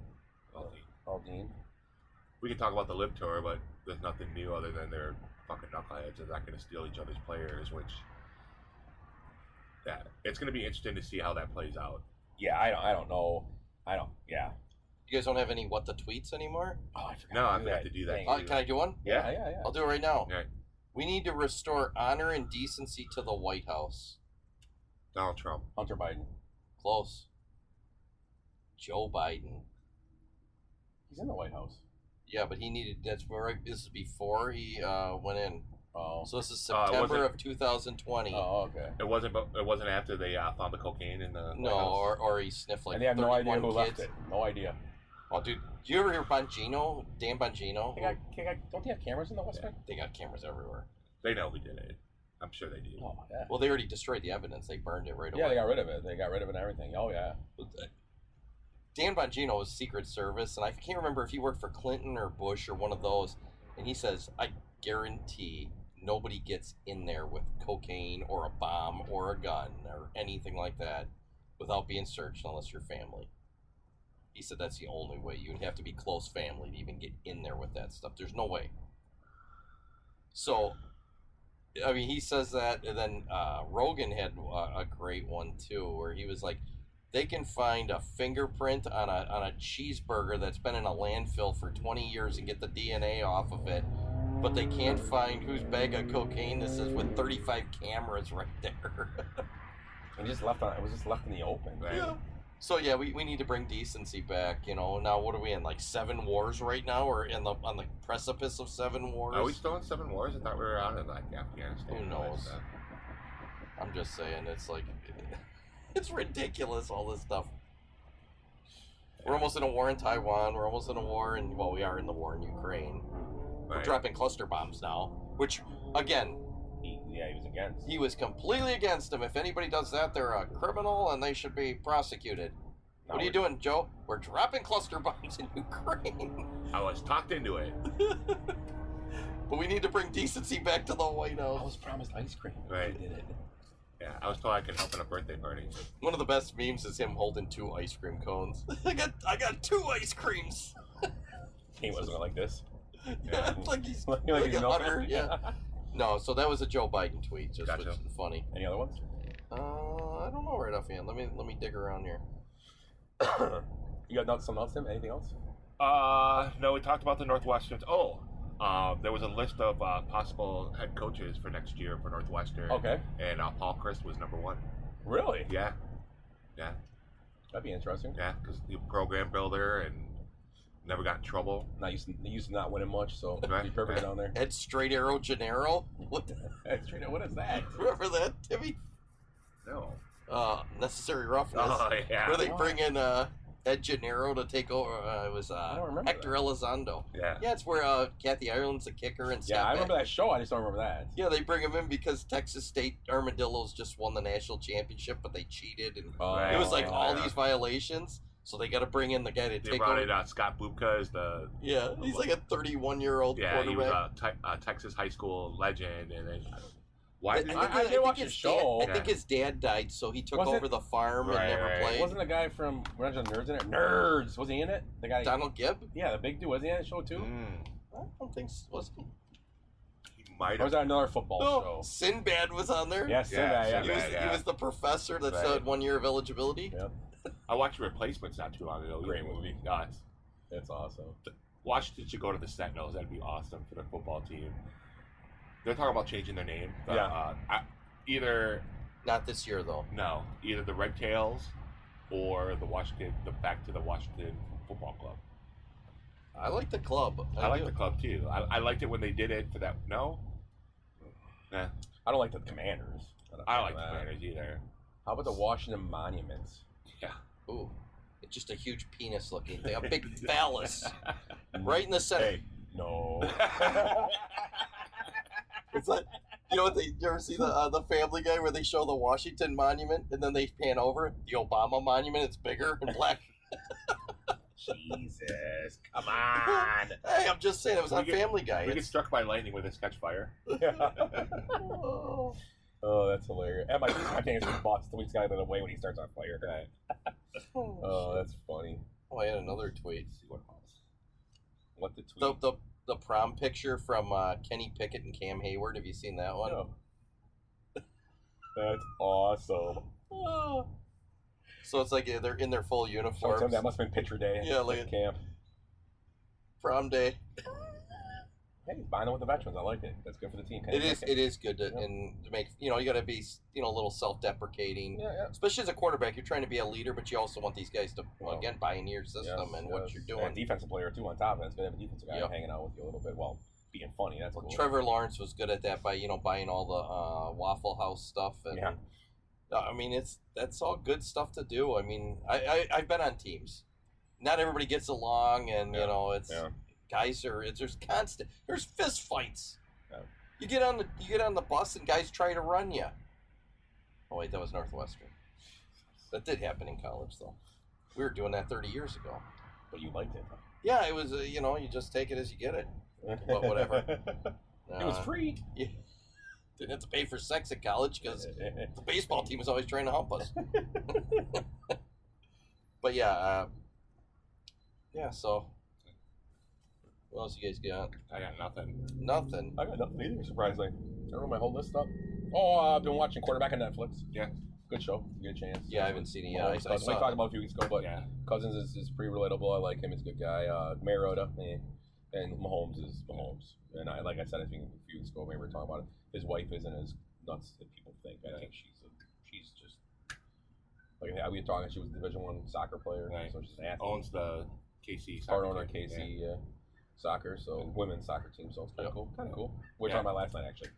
Aldean. We can talk about the Lib Tour, but there's nothing new other than they're fucking knuckleheads. They're not going to steal each other's players, which it's going to be interesting to see how that plays out. Yeah, I don't know. Yeah. You guys don't have any what the tweets anymore? Oh, I forgot. No, I forgot to do that. Thank you. Can I do one? Yeah. Yeah. I'll do it right now. Yeah. We need to restore honor and decency to the White House. Donald Trump. Hunter Biden. Close. Joe Biden. He's in the White House. Yeah, but he needed. That's where this is before he went in. Oh. So this is it September wasn't- of 2020. Oh, okay. It wasn't after they found the cocaine in the No, White House? or he sniffed like And they have no idea 31 who left kids. it. No idea. Oh, dude, do you ever hear Bongino? Dan Bongino? Don't they have cameras in the West Bank? They got cameras everywhere. They know who did it. I'm sure they do. Oh, yeah. Well, they already destroyed the evidence. They burned it right away. Yeah, they got rid of it. They got rid of it and everything. Oh, yeah. Dan Bongino was Secret Service, and I can't remember if he worked for Clinton or Bush or one of those. And he says, I guarantee nobody gets in there with cocaine or a bomb or a gun or anything like that without being searched unless you're family. He said that's the only way. You'd have to be close family to even get in there with that stuff. There's no way. So, I mean, he says that, and then Rogan had a great one too, where he was like, they can find a fingerprint on a cheeseburger that's been in a landfill for 20 years and get the DNA off of it, but they can't find whose bag of cocaine this is with 35 cameras right there. It was just left in the open. Right. Yeah. So yeah, we need to bring decency back. You know, now what are we in, like 7 wars right now? We're on the precipice of 7 wars. Are we still in 7 wars? I thought we were out of like Afghanistan. Who knows? I'm just saying, it's like, it's ridiculous, all this stuff. We're almost in a war in Taiwan. We're almost in a war in, well, we are in the war in Ukraine. We're Right. dropping cluster bombs now, which, again, He was against. he was completely against them. If anybody does that, they're a criminal and they should be prosecuted. What are you doing, Joe? We're dropping cluster bombs in Ukraine. I was talked into it. But we need to bring decency back to the White I House. was promised ice cream. Right. He did it. Yeah, I was told I could help in a birthday party. One of the best memes is him holding 2 ice cream cones. I got 2 ice creams. He wasn't like this. Yeah, like he's Like like he's a milking. hunter. Yeah. No, so that was a Joe Biden tweet. Just Gotcha. which is funny. Any other ones? I don't know right offhand. Let me dig around here. You got something else, Tim? Anything else? No, we talked about the Northwesterns. There was a list of possible head coaches for next year for Northwestern. Okay. And Paul Christ was number 1. Really? Yeah, That'd be interesting. yeah, because the program builder and never got in trouble. Not used to not winning much, so Right. be perfect Yeah. down there. Ed Straight Arrow Gennaro. What? What is that? Remember that, Timmy? No. Necessary Roughness. Oh yeah. Where they bring in Ed Gennaro to take over. It was I don't remember Hector Elizondo. Yeah. Yeah, it's where Kathy Ireland's the kicker and Yeah, Scott I remember that show. I just don't remember that. Yeah, they bring him in because Texas State Armadillos just won the national championship, but they cheated, and it was like all these violations. So they got to bring in the guy to They take brought over. in Scott Bubka as the He's like a 31-year-old he was quarterback. a Texas high school legend, and then why did I did watch the show. I think his dad died, so he took Was it- over the farm and Right, never right. played. Wasn't the guy from Revenge of the Nerds in it? Nerds! Was he in it? The guy. Donald Gibb? Yeah, the big dude. Was he in the show too? I don't think so. Was he? he might Or was have? that another football No, show? Sinbad was on there. Yes, Yeah, yeah, He yeah. was, Sinbad, yeah. he was the professor that Right. said 1 year of eligibility. Yeah, I watched Replacements not too long ago. Great movie. Nuts. that's awesome. Washington should go to the Sentinels. That'd be awesome for their football team. They're talking about changing their name. But, Yeah. Either Not this year, though. either the Red Tails or back to the Washington Football Club. I like the club. I like the club too. I liked it when they did it for that. No, nah, I don't like the Commanders. I don't like the Commanders either. How about the Washington Monuments? Yeah, Ooh, it's just a huge penis looking thing, a big phallus, right in the center. Hey, no. It's like, you know what? You ever see the Family Guy where they show the Washington Monument and then they pan over the Obama Monument? It's bigger and black. Jesus, come on. Hey, I'm just saying it was on Family Guy. we get It's- struck by lightning with a sketch fire. Oh, that's hilarious. And my thing is boss the week's guy let away when he starts on fire. Right. Oh, that's funny. Oh, I had another tweet. Let's see what else. What the tweet? The prom picture from Kenny Pickett and Cam Hayward. Have you seen that one? No. That's awesome. So it's like they're in their full So uniforms. Tim, that must have been picture day. Yeah, look at at- camp. Prom day. Hey, he's buying with the veterans. I like it. That's good for the team. It is good to and to make you got to be a little self-deprecating. Yeah. Especially as a quarterback, you're trying to be a leader, but you also want these guys to again buy into your system and what you're doing. And defensive player too on top of it. It's good to have a defensive guy hanging out with you a little bit while being funny. That's cool. Trevor Lawrence was good at that by buying all the Waffle House stuff and. Yeah. I mean, that's all good stuff to do. I mean, I've been on teams. Not everybody gets along, and it's. Yeah. Guys there's fist fights. Yeah. You get on the bus and guys try to run you. Oh wait, that was Northwestern. That did happen in college though. We were doing that 30 years ago. But you liked it. Huh? Yeah, it was you just take it as you get it. But whatever. It was free. Yeah. Didn't have to pay for sex at college because the baseball team was always trying to hump us. But yeah, so. What else you guys got? I got nothing. Nothing? I got nothing either, surprisingly. I wrote my whole list up. Oh, I've been watching Quarterback on Netflix. Yeah. Good show. Good chance. Yeah, I haven't seen it yet. I talked about it a few weeks ago, but Cousins is pretty relatable. I like him. He's a good guy. Mariota, and Mahomes is Mahomes. And like I said, I think a few weeks ago, maybe we were talking about it. His wife isn't as nuts as people think. I think she's just like we were talking. She was a Division I soccer player, so she's an athlete. Owns the KC part owner KC soccer, so women's soccer team. So it's kind of cool. We were talking about last night actually.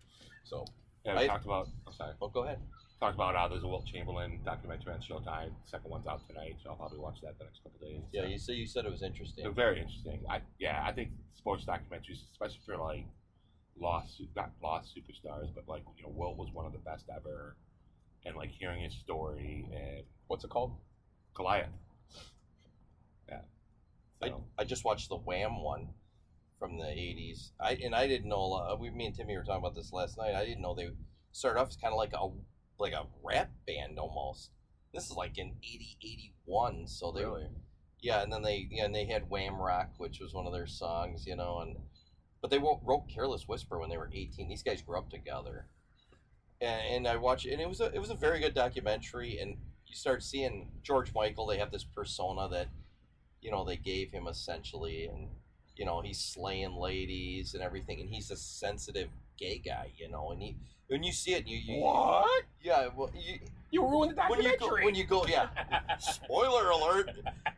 So we talked about. I'm sorry. Oh, go ahead. Talked about there's a Wilt Chamberlain documentary on Showtime. The second one's out tonight, so I'll probably watch that the next couple of days. Yeah, you said it was interesting. They're very interesting. I think sports documentaries, especially for like not lost superstars, but like Wilt was one of the best ever, and like hearing his story and what's it called? Goliath. Yeah. So. I just watched the Wham one from the 80s. I didn't know. Me and Timmy were talking about this last night. I didn't know they started off as kind of like a rap band almost. This is like in 80, 81. So they really. Yeah, and then they had Wham Rock, which was one of their songs, but they wrote Careless Whisper when they were 18. These guys grew up together, and I watched it, and it was a very good documentary. And you start seeing George Michael. They have this persona that they gave him essentially, and he's slaying ladies and everything, and he's a sensitive gay guy, and when you see it, you what? Yeah, well, you ruined the documentary. When you go, yeah, spoiler alert.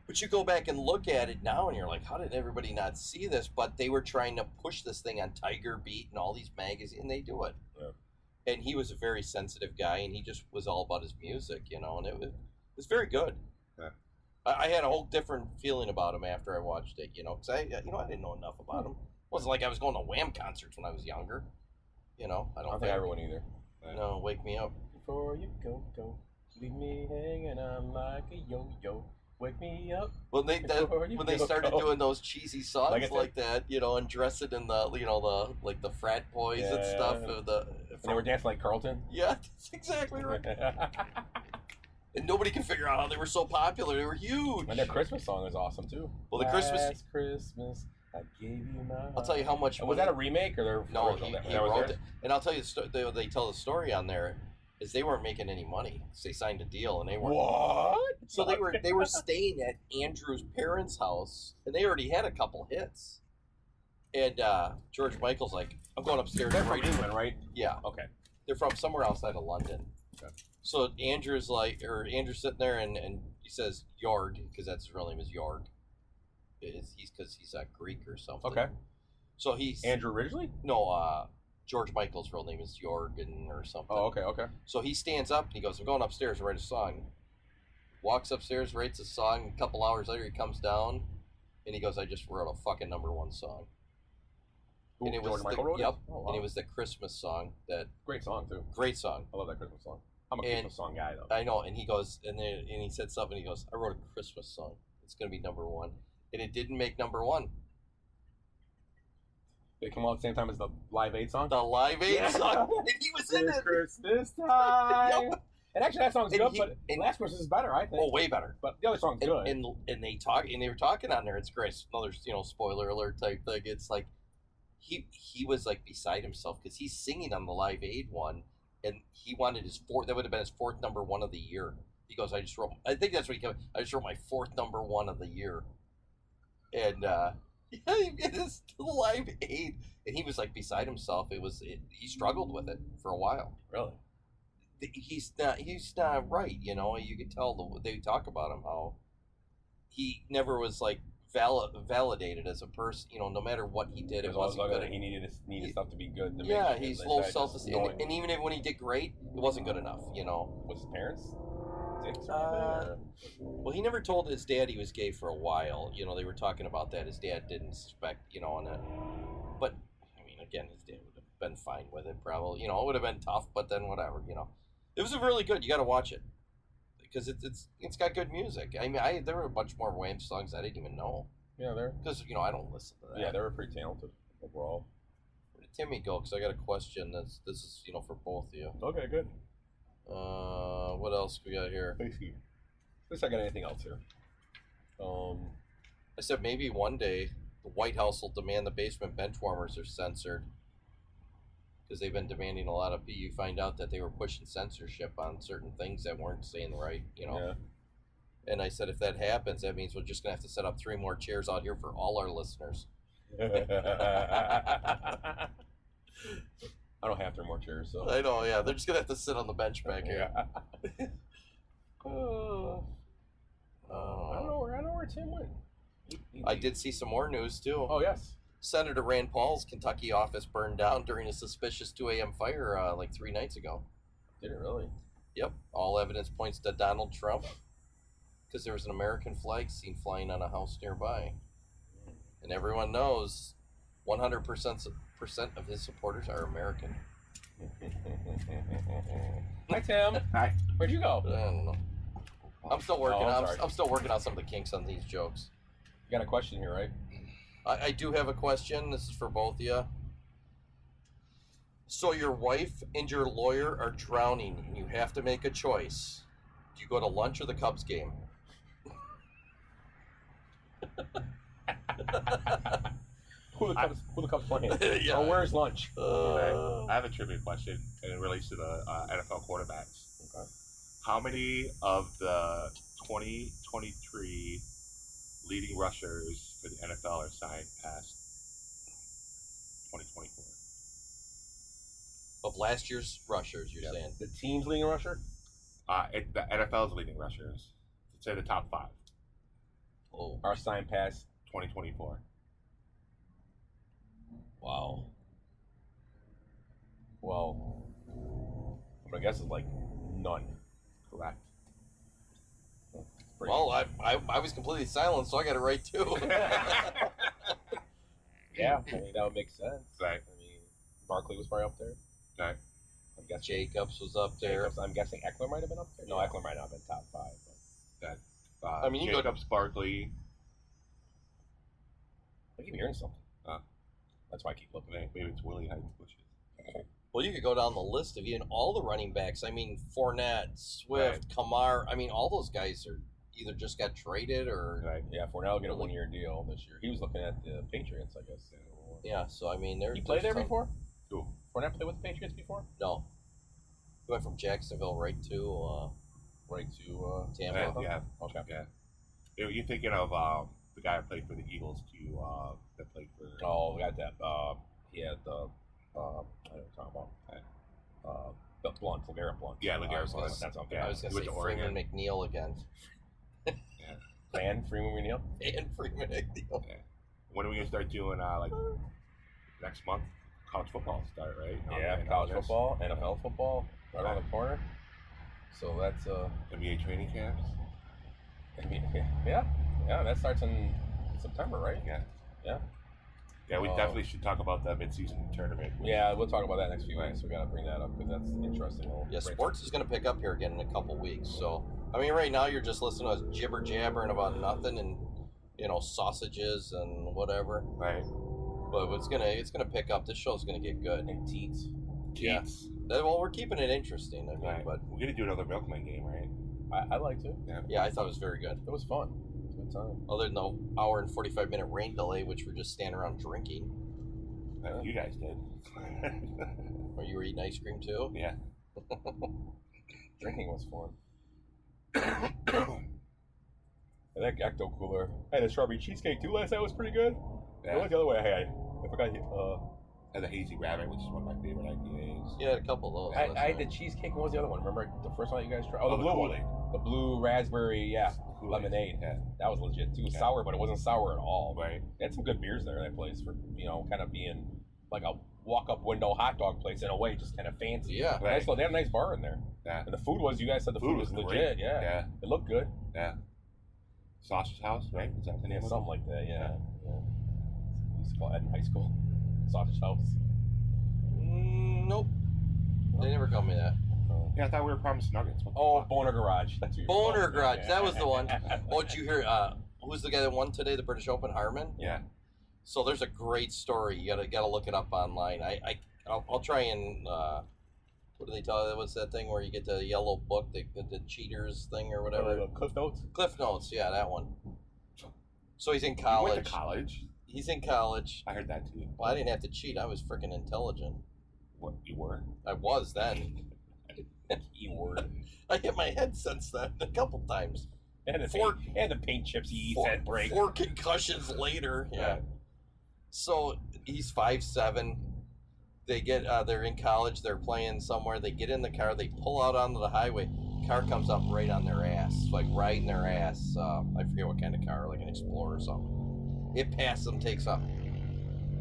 But you go back and look at it now, and you're like, how did everybody not see this? But they were trying to push this thing on Tiger Beat and all these magazines, and they do it. Yeah. And he was a very sensitive guy, and he just was all about his music, and it was very good. Yeah. I had a whole different feeling about him after I watched it, because I didn't know enough about him. It wasn't like I was going to Wham concerts when I was younger. I don't think I ever went either. No, Wake Me Up. Before you go, leave me hanging on like a yo-yo. Wake me up. When they started doing those cheesy songs like that, and dressing in the the frat boys and stuff. They were dancing like Carlton. Yeah, that's exactly right. And nobody can figure out how they were so popular. They were huge. And their Christmas song is awesome too. Well, the Christmas I gave you my heart. I'll tell you how much. Was that a remake or their no? He wrote it, and I'll tell you they tell the story on there is they weren't making any money. So they signed a deal and they weren't. What? So they were staying at Andrew's parents' house and they already had a couple hits. And George Michael's like, I'm going upstairs. They're from England, right? Yeah. Okay. They're from somewhere outside of London. Okay. So Andrew's Andrew's sitting there and he says Jorg because that's his real name is Jorg. Because he's Greek or something. Okay. So he's Andrew originally? No, George Michael's real name is Jorgen or something. Oh, okay. So he stands up and he goes, I'm going upstairs to write a song. Walks upstairs, writes a song. A couple hours later, he comes down and he goes, I just wrote a fucking #1 song. Ooh, and it George was Michael wrote it? Yep. Oh, wow. And it was the Christmas song that. Great song too. Great song. I love that Christmas song. I'm a Christmas song guy though. I know, and he goes and he said something. He goes, I wrote a Christmas song. It's gonna be #1, and it didn't make #1. They come out at the same time as the Live Aid song? The Live Aid song. And he was in it. Christmas time. Yep. And actually that song's good, but Last Christmas is better, I think. Oh, way better. But the other song's good. And they were talking on there. It's great. Another spoiler alert type thing. It's like he was like beside himself because he's singing on the Live Aid one, and he wanted his fourth. That would have been his fourth #1 of the year. He goes, I think that's what he came. I just wrote my fourth #1 of the year, and Yeah, he made his live aid, and he was like beside himself. He struggled with it for a while. Really? He's not right. You know, you could tell they talk about him how he never was like validated as a person. You know, no matter what he did, it wasn't good. He needed stuff to be good. He's low self-esteem, and even when he did great, it wasn't good enough. You know, was his parents? Well, he never told his dad he was gay for a while. You know, they were talking about that. His dad didn't suspect. You know, but I mean, again, his dad would have been fine with it. Probably, you know, it would have been tough, but then whatever. You know, it was really good. You got to watch it because it's got good music. I mean, there were a bunch more Wham songs I didn't even know. Yeah, there. Because you know, I don't listen to that. Yeah, they were pretty talented overall. Where did Timmy go? Because I got a question. This is for both of you. Okay, good. What else we got here? Thank you. Let's not got anything else here. I said maybe one day the White House will demand the basement bench warmers are censored because they've been demanding a lot of. You find out that they were pushing censorship on certain things that weren't saying right. You know. Yeah. And I said if that happens, that means we're just gonna have to set up 3 more chairs out here for all our listeners. I don't have 3 more chairs, so I know. Yeah, they're just gonna have to sit on the bench back here. I don't know where Tim went. I did see some more news too. Oh yes. Senator Rand Paul's Kentucky office burned down during a suspicious 2 a.m. fire like 3 nights ago. Did it really? Yep. All evidence points to Donald Trump because there was an American flag seen flying on a house nearby, and everyone knows 100% of his supporters are American. Hi Tim. Hi. Where'd you go? I don't know. I'm still working. I'm I'm still working out some of the kinks on these jokes. You got a question here, right? I do have a question. This is for both of you. So your wife and your lawyer are drowning, and you have to make a choice. Do you go to lunch or the Cubs game? Who the Cubs playing? Yeah. Or where's lunch? I have a trivia question, and it relates to the NFL quarterbacks. Okay. How many of the 2023 leading rushers for the NFL are signed past 2024? Of last year's rushers, you're saying? The team's leading rusher? The NFL's leading rushers. Let's say the top 5. Oh, Our sign pass. 2024. Wow. Well, I guess it's like none. Correct. well, I was completely silent, so I got it right too. Yeah, I mean that would make sense. Right. I mean, Barkley was probably up there. Okay. I'm guessing Jacobs was up there. I'm guessing Eckler might have been up there. No, Eckler might not have been top 5. But I mean, Jacobs, Barkley. I keep hearing something. That's why I keep looking. Maybe it's Willie hiding bushes. Well, you could go down the list of even all the running backs. I mean, Fournette, Swift, Kamara. I mean, all those guys are either just got traded or. Right. Yeah, Fournette will get a 1-year deal this year. He was looking at the Patriots, I guess. Yeah, so I mean, He played there before? Who? Fournette played with the Patriots before? No. He went from Jacksonville right to Tampa. Yeah. Okay. Yeah. You're thinking of the guy who played for the Eagles too. That played for. Oh, we got that. He had the. I don't know what I'm talking about. The Blunt, LeGarrette Blunt. Yeah, LeGarrette Blunt. That's okay. I was going to say Freeman McNeil again. And Freeman McNeil? And Freeman McNeil. Yeah. When are we gonna start doing like next month? College football start, right? Yeah, college football, NFL football, right around the corner. So that's NBA training camps. Yeah, that starts in September, right? Yeah, we definitely should talk about the mid-season tournament. Yeah, we'll talk about that next few weeks. We got to bring that up because that's interesting. Yeah, sports is going to pick up here again in a couple weeks. So, I mean, right now you're just listening to us jibber jabbering about nothing and sausages and whatever. Right. But it's gonna pick up. This show's gonna get good. And teats. Yeah. Well, we're keeping it interesting. I mean, Right. but we're gonna do another Milkman game, right? I like to. Yeah, I thought it was very good. It was fun. It was a good time. Other than the hour and 45-minute rain delay, which we're just standing around drinking. You guys did. Or you were eating ice cream too? Yeah. Drinking was fun. And that Ecto Cooler. I had a strawberry cheesecake too last night. Was pretty good. What was the other way I had? I forgot. And the Hazy Rabbit, which is one of my favorite IPAs. Yeah, a couple of those. I had the cheesecake. What was the other one? Remember the first one you guys tried? Oh, the blue Kool-Aid. one. The blue raspberry, yeah, Kool-Aid. lemonade. Yeah. That was legit too. Yeah. Sour, but it wasn't sour at all. Right. They had some good beers there. That place for kind of being like a walk-up window hot dog place in a way, just kind of fancy. Yeah. Right. Nice. They had a nice bar in there. Yeah. And the food was. You guys said the food was legit. great. Yeah. Yeah. It looked good. Yeah. Sausage House, right? Is that the name of it? Something like that. Yeah. We used to call it in high school. Sausage House. Nope. They never called me that. Yeah, I thought we were promised nuggets. What the Oh, fuck? Boner Garage. That's what you're Boner calling it. Garage. Yeah. That was the one. Oh, did you hear? Who's the guy that won today? The British Open, Harmon. Yeah. So there's a great story. You gotta look it up online. I'll try and what do they tell you? What's that thing where you get the yellow book, the cheaters thing or whatever? The Cliff Notes. Cliff Notes. Yeah, that one. So he's in You college. went to college? He's in college. I heard that too. Well, I didn't have to cheat. I was freaking intelligent. What, you were? I was then. Keyword. I hit my head since then a couple times. And the paint chips he eats at break. 4 concussions later. Yeah. So he's 5'7". They get they're in college, they're playing somewhere, they get in the car, they pull out onto the highway, car comes up right on their ass, like right in their ass. I forget what kind of car, like an Explorer or something. It passes them, takes up.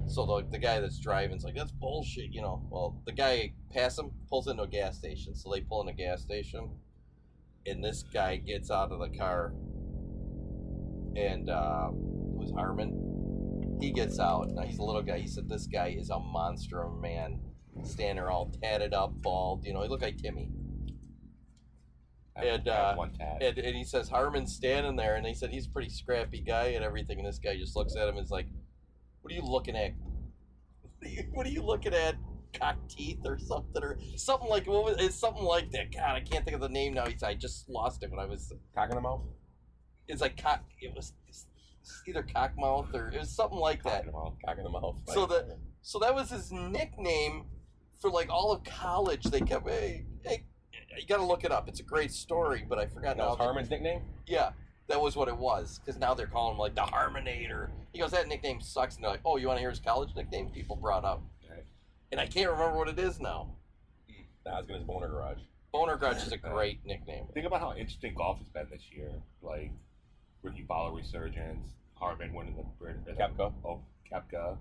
So the guy that's driving's like, that's bullshit, Well, the guy passes him, pulls into a gas station, so they pull in a gas station, and this guy gets out of the car, and it was Harmon. He gets out. Now, he's a little guy. He said this guy is a monster of a man. Standing there all tatted up, bald. He looked like Timmy. I have one tat. And he says Harmon's standing there, and he said he's a pretty scrappy guy and everything. And this guy just looks at him and is like, what are you looking at? What are you looking at? Cock teeth or something? Or something like, it's something like that. God, I can't think of the name now. I just lost it when I was... Cock in the mouth? It's like cock... It was... either cockmouth or it was something like that. Cock in the mouth. So that was his nickname for like all of college. They kept, hey, you got to look it up. It's a great story, but I forgot That now. was Harmon's nickname? Yeah, that was what it was. Because now they're calling him like the Harmonator. He goes, that nickname sucks. And they're like, oh, you want to hear his college nickname? People brought up, and I can't remember what it is now. Nah, it's good as Boner Garage. Boner Garage is a great nickname. Think about how interesting golf has been this year. Like Ricky Fowler resurgence, Harmon winning the Koepka. Oh, Koepka.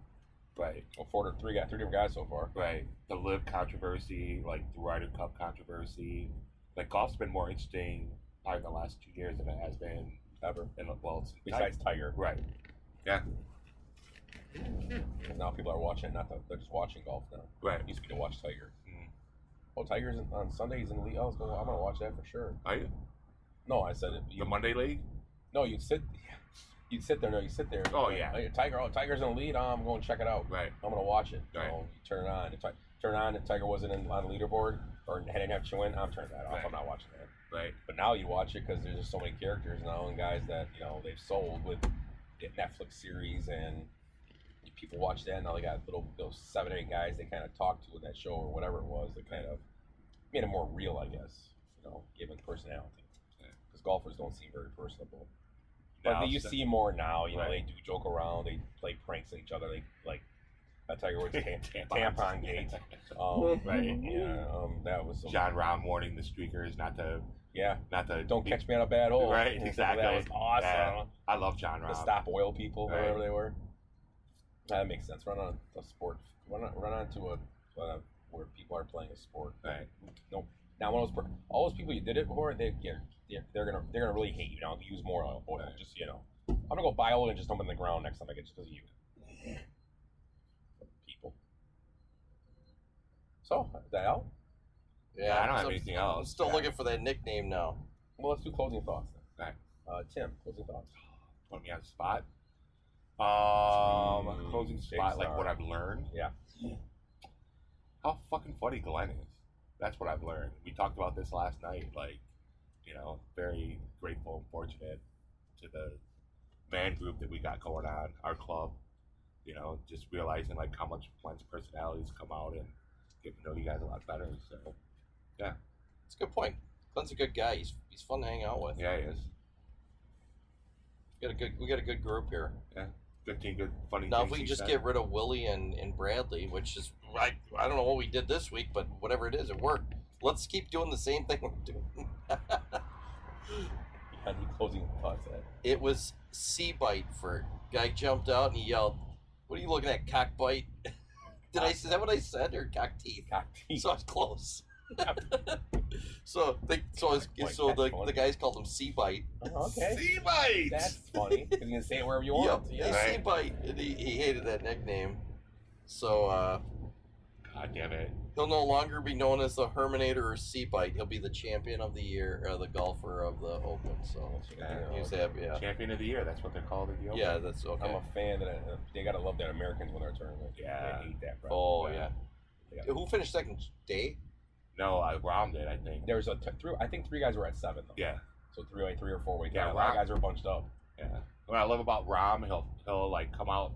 Right. Well, three different guys so far. Right. The Live controversy, like the Ryder Cup controversy. Like golf's been more interesting probably in the last 2 years than it has been Ever. Besides Tiger. Right. Yeah. Because now people are watching, they're just watching golf now. Right. It used to be to watch Tiger. Mm. Oh, Tiger's on Sunday. He's in the league. I'm going to watch that for sure. Are you? No, I said it. The Monday League? No, you'd sit there. No, you sit there. Oh, yeah. Tiger's in the lead. I'm going to check it out. Right. I'm going to watch it. Right. You turn it on. If Tiger wasn't on the leaderboard or didn't have to win, I'm turning that off. Right. I'm not watching that. Right. But now you watch it because there's just so many characters now and guys that they've sold with the Netflix series, and people watch that. Now they got those 7 or 8 guys they kind of talk to in that show or whatever it was that kind of made it more real, I guess. Given personality, because golfers don't seem very personable. But you see more now. They do joke around. They play pranks at each other. They like Tiger Woods tampon gate. Right. Yeah. That was John Rahm warning the streakers not to. Don't catch me on a bad hole. Right. Exactly. That was awesome. Yeah. I love John Rahm. The stop oil people, Right. wherever they were. That makes sense. Run on a sport. Run on to a where people are playing a sport. Right. No. Now, all those people you did it for, they're gonna really hate you now. Use more oil. Just I'm gonna go buy oil and just dump it in the ground next time I get just because of you. People. So is that out? Yeah, I don't have anything else. I'm still looking for that nickname now. Well, let's do closing thoughts then. Right. Tim, closing thoughts. Put me on the spot. Closing spot, like what I've learned. Yeah. How fucking funny Glenn is. That's what I've learned. We talked about this last night. Like, very grateful and fortunate to the band group that we got going on, our club. Just realizing like how much Glenn's personalities come out and get to know you guys a lot better. So, yeah, It's a good point. Glenn's a good guy. He's fun to hang out with. yeah, he is. We got a good group here. Yeah. 15 good funny Now, things if we he just said. get rid of Willie and Bradley, which is, I don't know what we did this week, but whatever it is, it worked. Let's keep doing the same thing we're doing. How do you closing thoughts at? It was C-bite for guy jumped out and he yelled, "What are you looking at, cockbite?" Is that what I said, or cock teeth? Cock teeth. So I was close. the guys called him C-bite. Oh, okay. C-bite! That's funny. Because you can say it wherever you want. Yeah, Right. C-bite. And he hated that nickname. So God damn it. he'll no longer be known as the Herminator or C-bite. He'll be the champion of the year, the golfer of the Open. So he's happy. Yeah. Champion of the year, that's what they're called in the Open. Yeah, that's okay. I'm a fan that they gotta love that Americans win their tournament. Yeah. They hate that. Bro. Oh yeah. Yeah. Who finished second? Day? No, Rom did, I think. There's I think 3 guys were at 7 though. Yeah. So 3 or 4 way. Yeah, Yeah, a lot of guys are bunched up. Yeah. What I love about Rom, he'll like come out,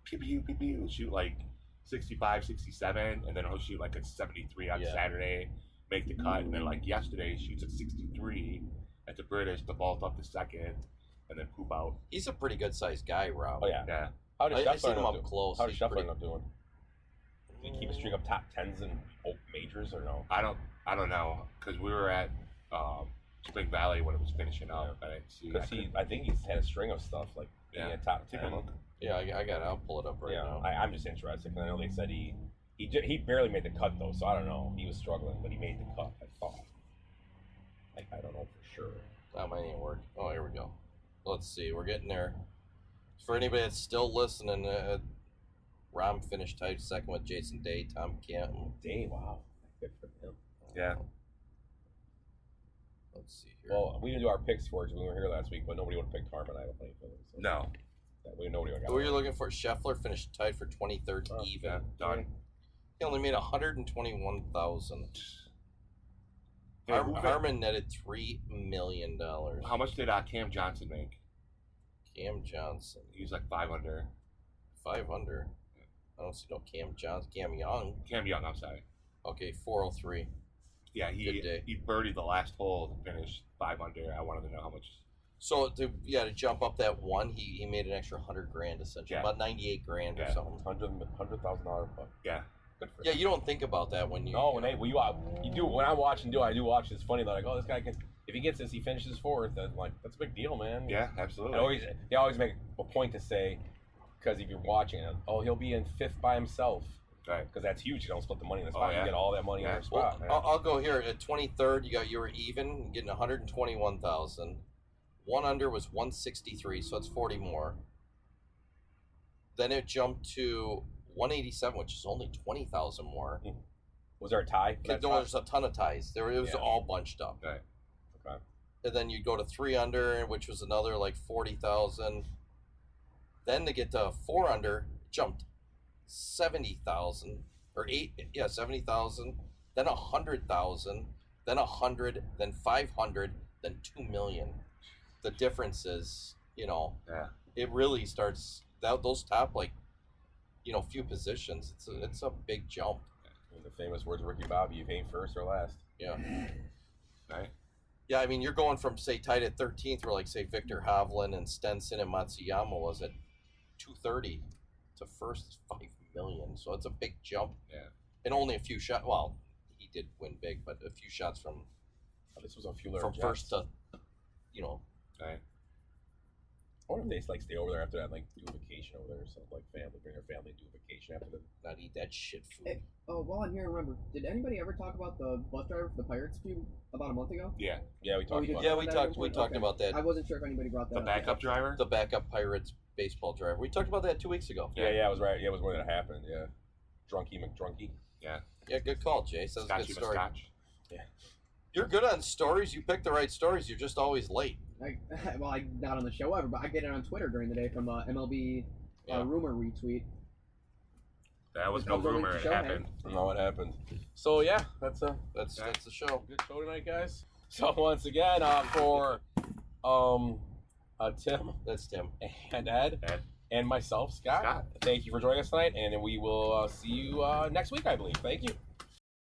pew pew pew pew, shoot like 65, 67, and then he'll shoot like a 73 on Saturday, make the cut, and then like yesterday he shoots a 63 at the British to vault up to second, and then poop out. He's a pretty good sized guy, Rob. Oh yeah. Yeah. How did I seen Scheffler him up up close. How did He's Scheffler pretty- end up doing? Did he keep a streak of top 10s in majors or no? I don't know, because we were at Spring Valley when it was finishing up. I didn't see. Because I think he's had a string of stuff like being a top 10. Take a look. Yeah, I got it. I'll pull it up right now. I'm just interested because I know they said he barely made the cut though, so I don't know. He was struggling, but he made the cut. I thought. I don't know for sure. That might even work. Oh, here we go. Let's see. We're getting there. For anybody that's still listening, Rom finished tied second with Jason Day, Tom Canton. Day, wow, good for him. Yeah. Let's see here. Well, we didn't do our picks for it. We were here last week, but nobody would have picked Harmon. I don't think. So No. Nobody would have got. Who are you looking for? Scheffler finished tied for 23rd even. Yeah, done. He only made 121,000. Yeah, who- Harmon netted $3 million. How much did Cam Johnson make? Cam Johnson, He was like 5 under. 5 under. I don't see no Cam Johnson. Cam Young. Cam Young, I'm sorry. Okay, 403. Yeah, Good day. he birdied the last hole to finish 5 under. I wanted to know how much. So to jump up that one, he made an extra $100,000 essentially, Yeah. about 98 grand or Yeah. something. $100,000 buck. Yeah. Good for Yeah, him. you don't think about that when you. No, when you do when I watch and do, I do watch. It's funny, like, oh, this guy can. If he gets this, he finishes 4th. Then like that's a big deal, man. Yeah, absolutely. They always make a point to say, because if you're watching it, oh, he'll be in 5th by himself. Right. Because that's huge. You don't split the money in the spot. Oh, yeah. You get all that money in Yeah. your spot. Well, I'll go here at 23rd. You were even, getting 121,000. 1 under was 163, so it's 40 more. Then it jumped to 187, which is only 20,000 more. Was there a tie? for that spot? There's a ton of ties. It was all bunched up. Right. Okay. And then you go to 3 under, which was another like 40,000. Then to get to 4 under, it jumped 70,000 or 70,000. Then 100,000. Then 100. Then 500. Then 2 million. The difference is, it really starts those top few positions. It's a big jump. In the famous words of Ricky Bobby, you ain't first or last. Yeah. Right. Yeah, I mean, you're going from, say, tied at 13th, where, like, say, Victor Hovland and Stenson and Matsuyama was at 230 to first is 5 million. So it's a big jump. Yeah. And only a few shots. Well, he did win big, but a few shots from This was a few from first to, Right. I wonder if they stay over there after that, do a vacation over there or something, family, bring their family, do a vacation after the. not eat that shit food. Hey, while I'm here, remember, did anybody ever talk about the bus driver for the Pirates feud about a month ago? Yeah. Yeah, we talked we did. about. Yeah, it. we talked about that. I wasn't sure if anybody brought that The up. backup driver? The backup Pirates baseball driver. We talked about that 2 weeks ago. Yeah, I was right. Yeah, it was when that happened. Yeah, Drunky McDrunky. Yeah. Yeah, good call, Jay. That's a Scotchy good story. Scotch. You're good on stories. You pick the right stories. You're just always late. I'm not on the show ever, but I get it on Twitter during the day from MLB rumor retweet. That was Just no comes over rumor. the It show, happened. I don't know what happened. So yeah, that's a That's the show. good show tonight, guys. So once again, for Tim That's Tim. and Ed Ed. and myself, Scott. Scott. Thank you for joining us tonight, and we will see you next week, I believe. Thank you.